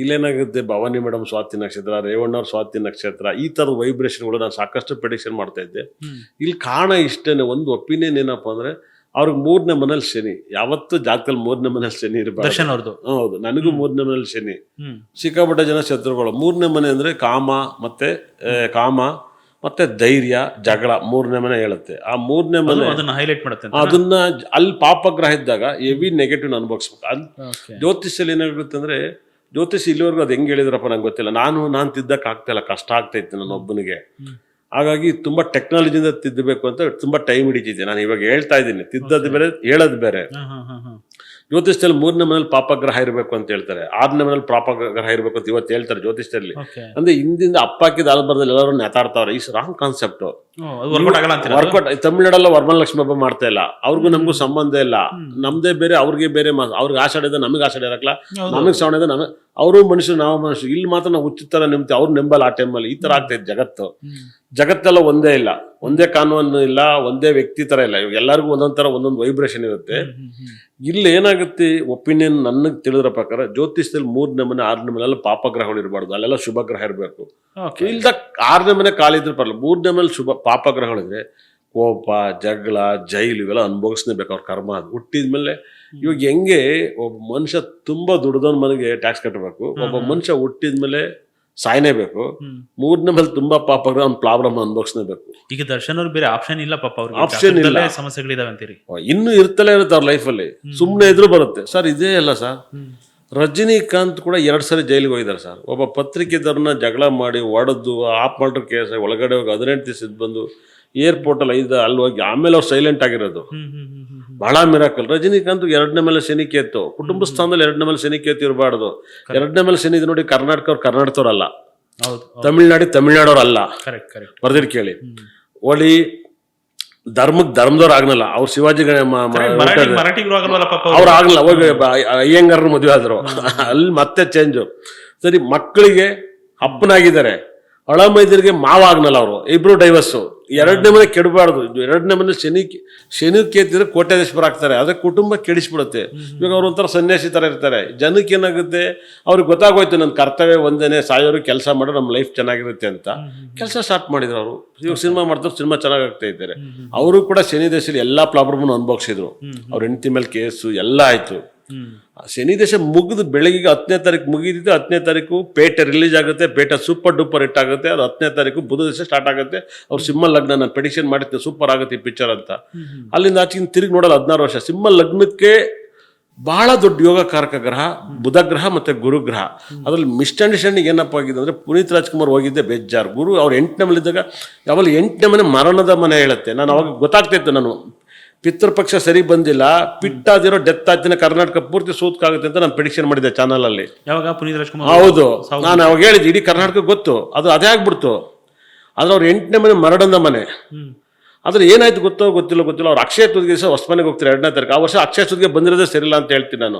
ಇಲ್ಲೇನಾಗುತ್ತೆ, ಭವಾನಿ ಮೇಡಮ್ ಸ್ವಾತಿ ನಕ್ಷತ್ರ, ರೇವಣ್ಣ ಅವ್ರ ಸ್ವಾತಿ ನಕ್ಷತ್ರ. ಈ ತರದ ವೈಬ್ರೇಷನ್ಗಳು ನಾನು ಸಾಕಷ್ಟು ಪ್ರೆಡಿಕ್ಷನ್ ಮಾಡ್ತಾ ಇದ್ದೆ. ಇಲ್ಲಿ ಕಾರಣ ಇಷ್ಟೇನೆ. ಒಂದು ಒಪಿನಿಯನ್ ಏನಪ್ಪಾ ಅಂದ್ರೆ, ಅವ್ರಿಗೆ 3ನೇ ಮನೇಲಿ ಶನಿ. ಯಾವತ್ತು ಜಾತಕದಲ್ಲಿ 3ನೇ ಮನೇಲಿ ಶನಿ ಇರಬಾರ್ದು. ಹೌದು, ನನಗೂ 3ನೇ ಮನೇಲಿ ಶನಿ. ಸಿಕ್ಕಾಪಟ್ಟೆ ಜನ ಶತ್ರುಗಳು. 3ನೇ ಮನೆ ಅಂದ್ರೆ ಕಾಮ ಮತ್ತೆ ಧೈರ್ಯ, ಜಗಳ. 3ನೇ ಮನೆ ಹೇಳುತ್ತೆ. ಆ 3ನೇ ಮನೆ ಹೈಲೈಟ್ ಮಾಡುತ್ತೆ. ಅದನ್ನ ಅಲ್ಲಿ ಪಾಪಗ್ರಹ ಇದ್ದಾಗ ಹೆವಿ ನೆಗೆಟಿವ್ ಅನುಭವಿಸ್ಬೇಕು. ಜ್ಯೋತಿಷಲ್ಲಿ ಏನಾಗುತ್ತೆ ಅಂದ್ರೆ, ಜ್ಯೋತಿಷ್ ಇಲ್ಲಿವರೆಗೂ ಅದು ಹೆಂಗೆ ಹೇಳಿದ್ರಪ್ಪ ನಂಗೆ ಗೊತ್ತಿಲ್ಲ. ನಾನು ತಿದ್ದಕ್ಕೆ ಆಗ್ತಾ ಇಲ್ಲ, ಕಷ್ಟ ಆಗ್ತೈತೆ ನನ್ನೊಬ್ಬನಿಗೆ. ಹಾಗಾಗಿ ತುಂಬಾ ಟೆಕ್ನಾಲಜಿಯಿಂದ ತಿದ್ದಬೇಕು ಅಂತ ತುಂಬಾ ಟೈಮ್ ಹಿಡಿತಿದ್ದೆ. ನಾನು ಇವಾಗ ಹೇಳ್ತಾ ಇದ್ದೀನಿ, ತಿದ್ದದ್ದು ಬೇರೆ ಹೇಳೋದು ಬೇರೆ. ಜ್ಯೋತಿಷ್ಯದಲ್ಲಿ 3ನೇ ಮನೇಲಿ ಪಾಪಗ್ರಹ ಇರಬೇಕು ಅಂತ ಹೇಳ್ತಾರೆ, 6ನೇ ಮನೇಲಿ ಪಾಪಗ್ರಹ ಇರಬೇಕು ಅಂತ ಇವತ್ತು ಹೇಳ್ತಾರೆ ಜ್ಯೋತಿಷ್ಯದಲ್ಲಿ. ಅಂದ್ರೆ ಹಿಂದಿಂದ ಅಪ್ಪ ಹಾಕಿದ ಆಲ್ಬರ್ದಲ್ಲಿ ಎಲ್ಲರೂ ನೆತಾಡ್ತಾವ್ರೆ. ಈ ರಾಂಗ್ ಕಾನ್ಸೆಪ್ಟ್. ವರ್ಕೌಟ್ ತಮಿಳ್ನಾಡಲ್ಲ ವರಮಹಾಲಕ್ಷ್ಮಿ ಹಬ್ಬ ಮಾಡ್ತಾ ಇಲ್ಲ, ಅವ್ರಿಗೂ ನಮಗೂ ಸಂಬಂಧ ಇಲ್ಲ. ನಮ್ದೇ ಬೇರೆ ಅವ್ರಿಗೆ ಬೇರೆ. ಅವ್ರಿಗೆ ಆಷಾಢ ಇದೆ, ನಮಗೆ ಆಷಾಢ ಇರಕ್ಲ, ನಮಗೆ ಶ್ರಾವಣ ಇದೆ, ನಮಗೆ ಅವರು ಮನುಷ್ಯರು ನಾವು ಮನುಷ್ಯರು. ಇಲ್ಲಿ ಮಾತ್ರ ನಾವು ಹುಚ್ಚುತ್ತರ ನಿಮ್ತಿ, ಅವ್ರು ನೆಂಬಲ್ಲ. ಆ ಟೈಮಲ್ಲಿ ಈ ತರ ಆಗ್ತೈತೆ ಜಗತ್ತು. ಜಗತ್ತೆಲ್ಲ ಒಂದೇ ಇಲ್ಲ, ಒಂದೇ ಕಾನೂನು ಇಲ್ಲ, ಒಂದೇ ವ್ಯಕ್ತಿ ತರ ಇಲ್ಲ. ಇವಾಗ ಎಲ್ಲರಿಗೂ ಒಂದೊಂದ್ ತರ ಒಂದೊಂದು ವೈಬ್ರೇಷನ್ ಇರುತ್ತೆ. ಇಲ್ಲಿ ಏನಾಗುತ್ತೆ ಒಪಿನಿಯನ್ ನನಗೆ ತಿಳಿದ್ರ ಪ್ರಕಾರ, ಜ್ಯೋತಿಷದಲ್ಲಿ 3ನೇ ಮನೆ 6ನೇ ಮನೆಲ್ಲ ಪಾಪಗ್ರಹಗಳು ಇರಬಾರ್ದು, ಅಲ್ಲೆಲ್ಲ ಶುಭ ಗ್ರಹ ಇರಬೇಕು. ಇಲ್ದ 6ನೇ ಮನೆ ಕಾಲಿದ್ರೆ ಪರಲ್ಲ, 3ನೇ ಮನೇಲಿ ಶುಭ ಪಾಪಗ್ರಹಗಳಿದ್ರೆ ಕೋಪ, ಜಗಳ, ಜೈಲು ಇವೆಲ್ಲ ಅನುಭವಿಸ್ಲೇಬೇಕು ಅವ್ರ ಕರ್ಮ. ಅದು ಹುಟ್ಟಿದ್ಮೇಲೆ ಇವಾಗ ಹೆಂಗೆ ಒಬ್ಬ ಮನುಷ್ಯ ತುಂಬಾ ದುಡ್ದವನ ಮನೆಗೆ ಟ್ಯಾಕ್ಸ್ ಕಟ್ಟಬೇಕು, ಒಬ್ಬ ಮನುಷ್ಯ ಹುಟ್ಟಿದ್ಮೇಲೆ ಸಾಯ್ನೇಬೇಕು. 3ನೇ ಮೇಲೆ ತುಂಬಾ ಪಾಪಗ್ರಹ ಅವ್ನ ಪ್ರಾಬ್ಲಮ್ ಅನುಭವಿಸ್ಲೇಬೇಕು. ಈಗ ದರ್ಶನ್ ಅವ್ರು ಬೇರೆ ಆಪ್ಷನ್ ಇಲ್ಲ ಪಾಪ, ಅವ್ರಿಗೆ ಆಪ್ಷನ್ ಇಲ್ಲ, ಸಮಸ್ಯೆಗಳಿದಾವೆ ಅಂತೀರಿ. ಇನ್ನು ಇರ್ತಲೇ ಇರುತ್ತೆ ಅವ್ರ ಲೈಫಲ್ಲಿ, ಸುಮ್ಮನೆ ಎದುರು ಬರುತ್ತೆ ಸರ್. ಇದೇ ಅಲ್ಲ ಸರ್, ರಜನಿಕಾಂತ್ ಕೂಡ 2 ಸರಿ ಜೈಲಿಗೆ ಹೋಗಿದ್ದಾರೆ ಸರ್. ಒಬ್ಬ ಪತ್ರಿಕೆದಾರನ ಜಗಳ ಮಾಡಿ ಹೊಡೆದು ಆಫ್ ಮಾಡ್ರ ಕೇಸ್ ಒಳಗಡೆ ಹೋಗಿ 18 ದಿವಸ ಬಂದು ಏರ್ಪೋರ್ಟ್ ಅಲ್ಲಿ ಅಲ್ಲಿ ಹೋಗಿ ಆಮೇಲೆ ಅವ್ರು ಸೈಲೆಂಟ್ ಆಗಿರೋದು ಬಹಳ ಮಿರಾಕಲ್. ರಜನಿಕಾಂತ್ 2ನೇ ಮೇಲೆ ಶನಿ ಕೇತು, ಕುಟುಂಬ ಸ್ಥಾನದಲ್ಲಿ 2ನೇ ಮೇಲೆ ಶನಿ ಕೇತು ಇರಬಾರ್ದು. 2ನೇ ಮೇಲೆ ಶನಿ ನೋಡಿ, ಕರ್ನಾಟಕವ್ರು ಕರ್ನಾಟಕದವ್ರಲ್ಲ, ತಮಿಳ್ನಾಡವ್ರಲ್ಲ. ಬರ್ದಿರ್ ಕೇಳಿ. ಒಳಿ ಧರ್ಮದವ್ರು ಆಗ್ನಲ್ಲ, ಅವ್ರು ಶಿವಾಜಿ ಅವ್ರು ಆಗ್ನಲ್ಲ, ಹೋಗಿ ಅಯ್ಯಂಗಾರ ಮದುವೆ ಆದ್ರು ಅಲ್ಲಿ ಮತ್ತೆ ಚೇಂಜ್. ಸರಿ, ಮಕ್ಕಳಿಗೆ ಅಪ್ಪನಾಗಿದ್ದಾರೆ, ಹಳಮೈದರಿಗೆ ಮಾವ ಆಗ್ನಲ್ಲ, ಅವರು ಇಬ್ರು ಡೈವರ್ಸು. 2ನೇ ಮನೆ ಕೆಡಬಾರ್ದು. 2ನೇ ಮನೆ ಶನಿ ಕೇತಿದ್ರೆ ಕೋಟ್ಯಾಧೀಶ್ವರ ಆಗ್ತಾರೆ, ಅದೇ ಕುಟುಂಬ ಕೆಡಿಸ್ಬಿಡುತ್ತೆ. ಇವಾಗ ಅವ್ರು ಒಂಥರ ಸನ್ಯಾಸಿ ತರ ಇರ್ತಾರೆ. ಜನಕ್ಕೆ ಏನಾಗುತ್ತೆ, ಅವ್ರಿಗೆ ಗೊತ್ತಾಗೋಯ್ತು ನನ್ನ ಕರ್ತವ್ಯ ಒಂದೇನೆ, ಸಾಯೋರು ಕೆಲಸ ಮಾಡೋ ನಮ್ಮ ಲೈಫ್ ಚೆನ್ನಾಗಿರುತ್ತೆ ಅಂತ ಕೆಲಸ ಸ್ಟಾರ್ಟ್ ಮಾಡಿದ್ರು ಅವರು. ಇವಾಗ ಸಿನಿಮಾ ಮಾಡ್ತಾರೆ, ಸಿನಿಮಾ ಚೆನ್ನಾಗಾಗ್ತಾ ಇದ್ದಾರೆ. ಅವರು ಕೂಡ ಶನಿ ದೇಶದಲ್ಲಿ ಎಲ್ಲಾ ಪ್ರಾಬ್ಲಮ್ ಅನುಭವಿಸಿದ್ರು. ಅವ್ರ ಹೆಂಡತಿ ಮೇಲೆ ಕೇಸು ಎಲ್ಲ ಆಯ್ತು. ಶನಿ ದೇಶ ಮುಗಿದು ಬೆಳಗ್ಗೆ 10ನೇ ತಾರೀಕು ಮುಗಿದಿದ್ದು, 10ನೇ ತಾರೀಕು ಪೇಟೆ ರಿಲೀಸ್ ಆಗುತ್ತೆ, ಪೇಟೆ ಸೂಪರ್ ಡೂಪರ್ ಹಿಟ್ ಆಗುತ್ತೆ. ಅದು 10ನೇ ತಾರೀಕು ಬುಧ ದೇಶ ಸ್ಟಾರ್ಟ್ ಆಗುತ್ತೆ. ಅವ್ರು ಸಿಂಹ ಲಗ್ನ ನಾನು ಪ್ರೆಡಿಕ್ಷನ್ ಮಾಡಿದ್ದೆ, ಸೂಪರ್ ಆಗುತ್ತೆ ಈ ಪಿಕ್ಚರ್ ಅಂತ. ಅಲ್ಲಿಂದ ಆಚೆಗಿನ ತಿರುಗಿ ನೋಡಲ್ಲ 16 ವರ್ಷ. ಸಿಂಹ ಲಗ್ನಕ್ಕೆ ಬಹಳ ದೊಡ್ಡ ಯೋಗಕಾರಕ ಗ್ರಹ ಬುಧ ಗ್ರಹ ಮತ್ತೆ ಗುರುಗ್ರಹ. ಅದ್ರಲ್ಲಿ ಮಿಸ್ಅಂಡರ್ಸ್ಟ್ಯಾಂಡಿಂಗ್ ಏನಪ್ಪ ಆಗಿದೆ ಅಂದ್ರೆ, ಪುನೀತ್ ರಾಜ್ಕುಮಾರ್ ಹೋಗಿದ್ದೆ ಬೇಜಾರು. ಗುರು ಅವ್ರು 8ನೇ ಮನೆ ಇದ್ದಾಗ, ಯಾವಾಗ 8ನೇ ಮನೆ ಮರಣದ ಮನೆ ಹೇಳುತ್ತೆ. ನಾನು ಅವಾಗ ಗೊತ್ತಾಗ್ತಾ ನಾನು ಪಿತೃಪಕ್ಷ ಸರಿ ಬಂದಿಲ್ಲ, ಪಿಟ್ಟಾದಿರೋ ಡೆತ್ ಆಯ್ತಿನ ಕರ್ನಾಟಕ ಪೂರ್ತಿ ಸೂತ್ಕಾಗುತ್ತೆ ಅಂತ ನಾನು ಪ್ರೆಡಿಕ್ಷನ್ ಮಾಡಿದ್ದೆ ಚಾನಲ್ ಅಲ್ಲಿ. ಯಾವಾಗ ಪುನೀತ್ ರಾಜ್ಕುಮಾರ್? ಹೌದು, ನಾನು ಅವಾಗ ಹೇಳಿದ್ದೆ ಇಡೀ ಕರ್ನಾಟಕ ಗೊತ್ತು, ಅದು ಅದೇ ಆಗ್ಬಿಡ್ತು. ಆದ್ರೆ ಅವ್ರ 8ನೇ ಮನೆ ಮರಣದ ಮನೆ. ಆದ್ರೆ ಏನಾಯ್ತು ಗೊತ್ತಿಲ್ಲ. ಅವ್ರು ಅಕ್ಷಯ ತುದಿಗೆ ದಿವಸ ಹೊಸಮನೆಗೆ ಹೋಗ್ತಾರೆ 2ನೇ ತಾರೀಕು. ಆ ವರ್ಷ ಅಕ್ಷಯ ತುದಿಗೆ ಬಂದಿರೋದೇ ಸರಿಯಿಲ್ಲ ಅಂತ ಹೇಳ್ತೀನಿ ನಾನು.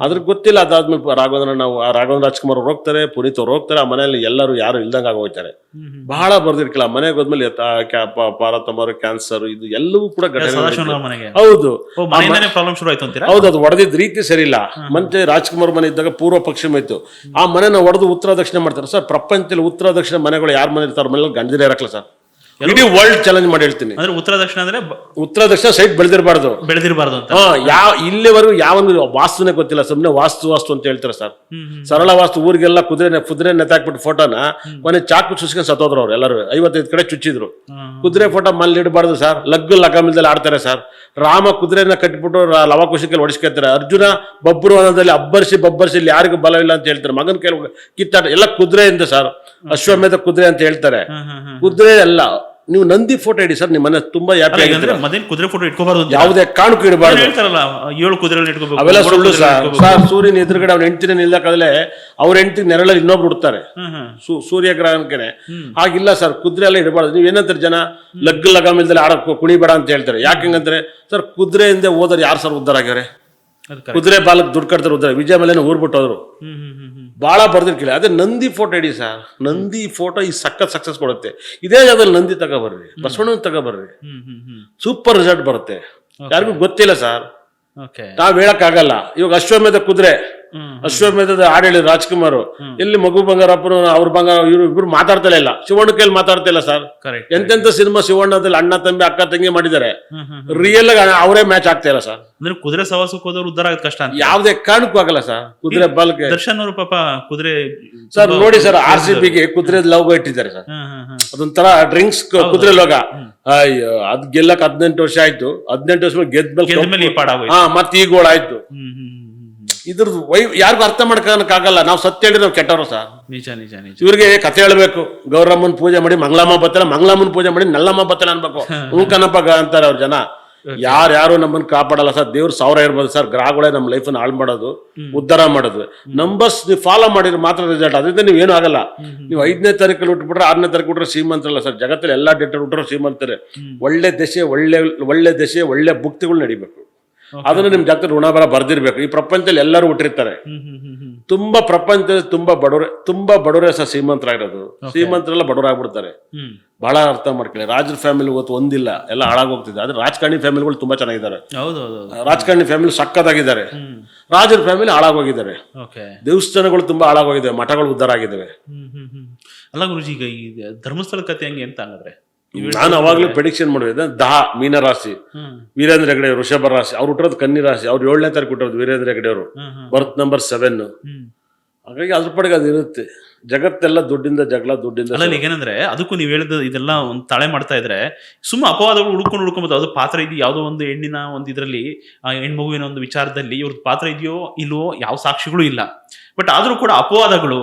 ಅದ್ರ ಗೊತ್ತಿಲ್ಲ. ಅದಾದ್ಮೇಲೆ ರಾಘವೇಂದ್ರ ರಾಜ್ಕುಮಾರ್ ಅವ್ರು ಹೋಗ್ತಾರೆ, ಪುನೀತ್ ಅವ್ರು ಹೋಗ್ತಾರೆ. ಆ ಮನೆಯಲ್ಲಿ ಎಲ್ಲರೂ ಯಾರು ಇಲ್ದಂಗ ಹೋಗ್ತಾರೆ. ಬಹಳ ಬರ್ದಿರ್ಕಿಲ್ಲ. ಮನೆಗೆ ಹೋದ್ಮೇಲೆ ಪಾರ್ವತಮ್ಮರು ಕ್ಯಾನ್ಸರ್, ಇದು ಎಲ್ಲವೂ ಕೂಡ ಹೌದು. ಹೌದು, ಅದು ಹೊಡೆದಿದ್ದ ರೀತಿ ಸರಿ ಇಲ್ಲ. ಮತ್ತೆ ರಾಜ್ಕುಮಾರ್ ಮನೆ ಇದ್ದಾಗ ಪೂರ್ವ ಪಶ್ಚಿಮ ಇತ್ತು. ಆ ಮನೆನ ಹೊಡೆದು ಉತ್ತರ ದಕ್ಷಿಣ ಮಾಡ್ತಾರೆ ಸರ್. ಪ್ರಪಂಚದಲ್ಲಿ ಉತ್ತರ ದಕ್ಷಿಣ ಮನೆಗಳು ಯಾರ ಮನೆ ಇರ್ತಾರೆ ಮನೇಲಿ ಗಂಡದಿರೇ ಇರಕ್ಲ ಸರ್. ಇಡೀ ವರ್ಲ್ಡ್ ಚಾಲೆಂಜ್ ಮಾಡಿ ಹೇಳ್ತೀನಿ. ಅಂದ್ರೆ ಉತ್ತರ ದಕ್ಷಿಣ ಅಂದ್ರೆ ಉತ್ತರ ದಕ್ಷಿಣ ಸೈಡ್ ಬೆಳೆದಿರಬಾರ್ದು ಅಂತ. ಇಲ್ಲಿವರೆಗೂ ಯಾವೊಂದು ವಾಸ್ತುನೇ ಗೊತ್ತಿಲ್ಲ, ಸುಮ್ಮನೆ ವಾಸ್ತು ಅಂತ ಹೇಳ್ತಾರೆ ಸರ್. ಸರಳ ವಾಸ್ತು. ಊರಿಗೆಲ್ಲ ಕುದುರೆ ನೆತಾಕ್ಬಿಟ್ಟು ಫೋಟೋನ ಕೊನೆ ಚಾಕು ಚುಚ್ಕೊಂಡು ಸತ್ತೋದ್ರು ಅವ್ರು ಎಲ್ಲರೂ. 55 ಕಡೆ ಚುಚ್ಚಿದ್ರು. ಕುದುರೆ ಫೋಟೋ ಮಲ್ಲಿ ಇಡಬಾರ್ದು ಸರ್. ಲಗಾಮಿಲ್ದಲ್ಲಿ ಆಡ್ತಾರೆ ಸರ್. ರಾಮ ಕುದುರೆನ ಕಟ್ಬಿಟ್ಟು ಲವಕುಶಿಕಲ್ಲಿ ಹೊಡಿಸ್ಕೊತಾರೆ. ಅರ್ಜುನ ಬಬ್ಬರು ಅನ್ನೋದಲ್ಲಿ ಬಬ್ಬರ್ಸಿ ಇಲ್ಲಿ ಯಾರಿಗೂ ಬಲ ಇಲ್ಲ ಅಂತ ಹೇಳ್ತಾರೆ. ಮಗನ ಕೈ ಕಿತ್ತಾಟ ಎಲ್ಲ ಕುದುರೆಯಿಂದ ಸರ್. ಅಶ್ವಮೇಧ ಕುದುರೆ ಅಂತ ಹೇಳ್ತಾರೆ. ಕುದುರೆ ಅಲ್ಲ. ನೀವು ನಂದಿ ಫೋಟೋ ಇಡಿ ಸರ್, ನಿಮ್ಮ ಮನೆ ತುಂಬಾ ಹ್ಯಾಪಿ ಆಗಿದ್ರೆ. ಕುದುರೆ ಫೋಟೋ ಇಟ್ಕೋಬಾರ್ದು, ಯಾವುದೇ ಕಾರಣಕ್ಕೂ ಇಡಬಾರ್ದು. 7 ಕುದುರೆ ಇಟ್ಕೋಬೇಕು, ಅವೆಲ್ಲ ಸುಳ್ಳು ಸರ್. ಸೂರ್ಯನ ಎದುರುಗಡೆ ಅವ್ನ ಹೆಂಡತಿನ ನಿಲ್ದಾಕದಲ್ಲೇ ಅವ್ರ ಹೆಂಡತಿ ನೆರಳಲ್ಲಿ ಇನ್ನೊಬ್ರು ಬಿಡ್ತಾರೆ ಸೂರ್ಯ ಗ್ರಹಣಕ್ಕೆ. ಹಾಗಿಲ್ಲ ಸರ್, ಕುದುರೆ ಎಲ್ಲ ಇಡಬಾರ್ದು. ನೀವ್ ಏನಂತಾರೆ ಜನ ಲಗಾಮಿಲ್ದಲ್ಲಿ ಆಡಕ್ ಕುಣಿಬೇಡ ಅಂತ ಹೇಳ್ತಾರೆ. ಯಾಕೆಂಗಂದ್ರೆ ಸರ್, ಕುದುರೆಯಿಂದ ಹೋದ್ರೆ ಯಾರು ಸರ್ ಉದ್ದಾರ ಆಗ್ಯಾರೆ? ಕುದುರೆ ಬಾಲಕ್ ದುಡ್ಡು ಕಟ್ತಾರೆ ಉದ್ದಾರ. ವಿಜಯ ಮೇಲೆ ಊರ್ ಬಿಟ್ಟೋದ್ರು. ಬಹಳ ಬರ್ದಿರ್ಕಿಲ್ಲ. ಅದೇ ನಂದಿ ಫೋಟೋ ಇಡಿ ಸರ್. ನಂದಿ ಫೋಟೋ ಈ ಸಕ್ಸಸ್ ಕೊಡುತ್ತೆ. ಇದೇ ಜಾಗದಲ್ಲಿ ನಂದಿ ತಗೋಬರ್ರಿ, ಬಸವಣ್ಣನ ತಗೋಬರ್ರಿ, ಸೂಪರ್ ರಿಸಲ್ಟ್ ಬರುತ್ತೆ. ಯಾರಿಗೂ ಗೊತ್ತಿಲ್ಲ ಸರ್, ನಾವ್ ಹೇಳಕ್ ಆಗಲ್ಲ. ಇವಾಗ ಅಶ್ವಮೇಧ ಕುದುರೆ, ಅಶ್ವಮೇಧದ ಹಾಡು ಹೇಳಿದ್ರು ರಾಜ್ಕುಮಾರ್. ಎಲ್ಲಿ ಮಗು ಬಂಗಾರಪ್ಪನ ಅವ್ರ ಇವ್ರು ಇಬ್ರು ಮಾತಾಡ್ತಾ ಇಲ್ಲ. ಶಿವಣ್ಣ ಕೈಲಿ ಮಾತಾಡ್ತಾ ಇಲ್ಲ ಸರ್. ಎಂತೆಂತ ಸಿನಿಮಾ ಶಿವಣ್ಣದಲ್ಲಿ ಅಣ್ಣ ತಂಬಿ ಅಕ್ಕ ತಂಗಿ ಮಾಡಿದ್ದಾರೆ. ರಿಯಲ್ ಆಗಿ ಅವರೇ ಮ್ಯಾಚ್ ಆಗ್ತಾ ಇಲ್ಲ ಸರ್. ಅಂದ್ರೆ ಕುದುರೆ ಸವಾಸಕ್ಕೆ ಹೋದವ್ರು ಉದ್ದಾರ ಆಗೋದು ಕಷ್ಟ ಅಂತ ಯಾವ್ದೇ ಕಾರಣಕ್ಕೂ ಆಗಲ್ಲ ಸರ್. ಕುದುರೆ ಬಾಲ್ಗೆ ದರ್ಶನ್ ಅವರು ಪಾಪ ಕುದುರೆ ಸರ್ ನೋಡಿ ಸರ್, RCBಗೆ ಕುದುರೆ ಲೋಗೋ ಇಟ್ಟಿದ್ದಾರೆ ಸರ್. ಅದೊಂಥರ ಡ್ರಿಂಕ್ಸ್ ಕುದುರೆ ಲೋಗ. ಅಯ್ಯೋ, ಅದ್ ಗೆಲ್ಲಕ್ 18 ವರ್ಷ ಆಯ್ತು. 18 ವರ್ಷ ಗೆದ್ಮೇಲೆ ಮತ್ತೆ ಈಗ ಆಯ್ತು. ಇದ್ರದ್ದು ಯಾರಿಗೂ ಅರ್ಥ ಮಾಡ್ಕೊಳಕ್ ಆಗಲ್ಲ. ನಾವು ಸತ್ಯ ಹೇಳಿದ್ರೆ ನಾವು ಕೆಟ್ಟವರು ಸರ್. ನಿಜ ನಿಜ ನಿಜ. ಇವ್ರಿಗೆ ಕತೆ ಹೇಳ್ಬೇಕು, ಗೌರಮ್ಮನ ಪೂಜೆ ಮಾಡಿ ಮಂಗಳಮ್ಮ ಬತ್ತಲ್ಲ, ಮಂಗಳಮ್ಮನ ಪೂಜೆ ಮಾಡಿ ನಲ್ಲಮ್ಮ ಬತ್ತಲ್ಲ ಅನ್ಬೇಕು. ಕನಪ್ಪ ಅಂತಾರೆ ಅವ್ರ ಜನ. ಯಾರು ನಮ್ಮನ್ನ ಕಾಪಾಡಲ್ಲ ಸರ್. ದೇವ್ರು 1000 ಇರ್ಬೋದು ಸರ್, ಗ್ರಹಗಳೇ ನಮ್ಮ ಲೈಫನ್ನ ಹಾಳು ಮಾಡೋದು, ಉದ್ಧಾರ ಮಾಡೋದು. ನಂಬರ್ಸ್ ನೀವು ಫಾಲೋ ಮಾಡಿದ್ರೆ ಮಾತ್ರ ರಿಸಲ್ಟ್. ಅದರಿಂದ ನೀವೇನು ಆಗಲ್ಲ. ನೀವು 5ನೇ ತಾರೀಕಲ್ಲಿ ಹುಟ್ಬಿಟ್ರೆ 6ನೇ ತಾರೀಕು ಹುಟ್ರೆ ಶ್ರೀಮಂತರಲ್ಲ ಸರ್. ಜಗತ್ತಲ್ಲಿ ಎಲ್ಲಾ ಡೇಟ್ ಹುಟ್ರೆ ಶ್ರೀಮಂತರೇ. ಒಳ್ಳೆ ದಶೆ, ಒಳ್ಳೆ ದಶೆ, ಒಳ್ಳೆ ಭುಕ್ತಿಗಳು ನಡಿಬೇಕು. ಅದನ್ನ ನಿಮ್ ಜಾಗದಲ್ಲಿ ಋಣಭಾರ ಬರ್ದಿರ್ಬೇಕು. ಈ ಪ್ರಪಂಚದಲ್ಲಿ ಎಲ್ಲರೂ ಹುಟ್ಟಿರ್ತಾರೆ. ತುಂಬಾ ಪ್ರಪಂಚದಲ್ಲಿ ತುಂಬಾ ಬಡವರೇ ಸರ್ ಶ್ರೀಮಂತರಾಗಿರೋದು. ಶ್ರೀಮಂತರೆಲ್ಲ ಬಡವರಾಗ್ಬಿಡ್ತಾರೆ. ಬಹಳ ಅರ್ಥ ಮಾಡ್ಕೊಳ್ಳಿ. ರಾಜರ ಫ್ಯಾಮಿಲಿ ಗೊತ್ತು ಒಂದಿಲ್ಲ, ಎಲ್ಲ ಹಾಳಾಗೋಗ್ತಿದೆ. ಆದ್ರೆ ರಾಜಕಾರಣಿ ಫ್ಯಾಮಿಲಿಗಳು ತುಂಬಾ ಚೆನ್ನಾಗಿದ್ದಾರೆ. ರಾಜಕಾರಣಿ ಫ್ಯಾಮಿಲಿ ಸಕ್ಕತ್ತಾಗಿದ್ದಾರೆ. ರಾಜರ ಫ್ಯಾಮಿಲಿ ಹಾಳಾಗೋಗಿದ್ದಾರೆ. ದೇವಸ್ಥಾನಗಳು ತುಂಬಾ ಹಾಳಾಗೋಗಿದ್ದಾವೆ, ಮಠಗಳು ಉದ್ಧಾರ ಆಗಿದ್ದಾವೆ. ಅಲ್ಲ ಗುರುಜಿ, ಈಗ ಈ ಧರ್ಮಸ್ಥಳ ಕಥೆ ಹೆಂಗೆ ಅಂತ ಹಂಗಾದ್ರೆ? ನಾನು ಅವಾಗ್ಲೂ ಪ್ರೆಡಿಕ್ಷನ್ ಮಾಡಿದೆ. ಮೀನ ರಾಶಿ, ವೀರೇಂದ್ರ ಹೆಗಡೆ ವೃಷಭ ರಾಶಿ, ಅವ್ರು ಹುಟ್ಟಿರೋದು ಕನ್ನಿ ರಾಶಿ. ಅವ್ರು 7ನೇ ತಾರೀಕು ಹುಟ್ಟಿರೋದು ವೀರೇಂದ್ರ ಹೆಗಡೆ ಅವರು, ಬರ್ತ್ ನಂಬರ್ 7. ಹಾಗಾಗಿ ಅದ್ರ ಪಡೆಗೆ ಅದು ಇರುತ್ತೆ. ಜಗತ್ತೆಲ್ಲ ದುಡ್ಡಿಂದ ಜಗಳ, ದುಡ್ಡಿಂದ. ಅಲ್ಲ ಏನಂದ್ರೆ ಅದಕ್ಕೂ ನೀವು ಹೇಳಿದ ಇದೆಲ್ಲ ಒಂದು ತಾಳೆ ಮಾಡ್ತಾ ಇದ್ರೆ ಸುಮ್ಮ ಅಪವಾದಗಳು ಹುಡ್ಕೊಂಡು ಅದು ಪಾತ್ರ ಇದೆಯೋ ಯಾವುದೋ ಒಂದು ಹೆಣ್ಣಿನ ಒಂದು ಇದರಲ್ಲಿ, ಆ ಹೆಣ್ಮಗುವಿನ ಒಂದು ವಿಚಾರದಲ್ಲಿ ಇವ್ರದ್ದು ಪಾತ್ರ ಇದೆಯೋ ಇಲ್ವೋ ಯಾವ ಸಾಕ್ಷಿಗಳು ಇಲ್ಲ. ಬಟ್ ಆದ್ರೂ ಕೂಡ ಅಪವಾದಗಳು,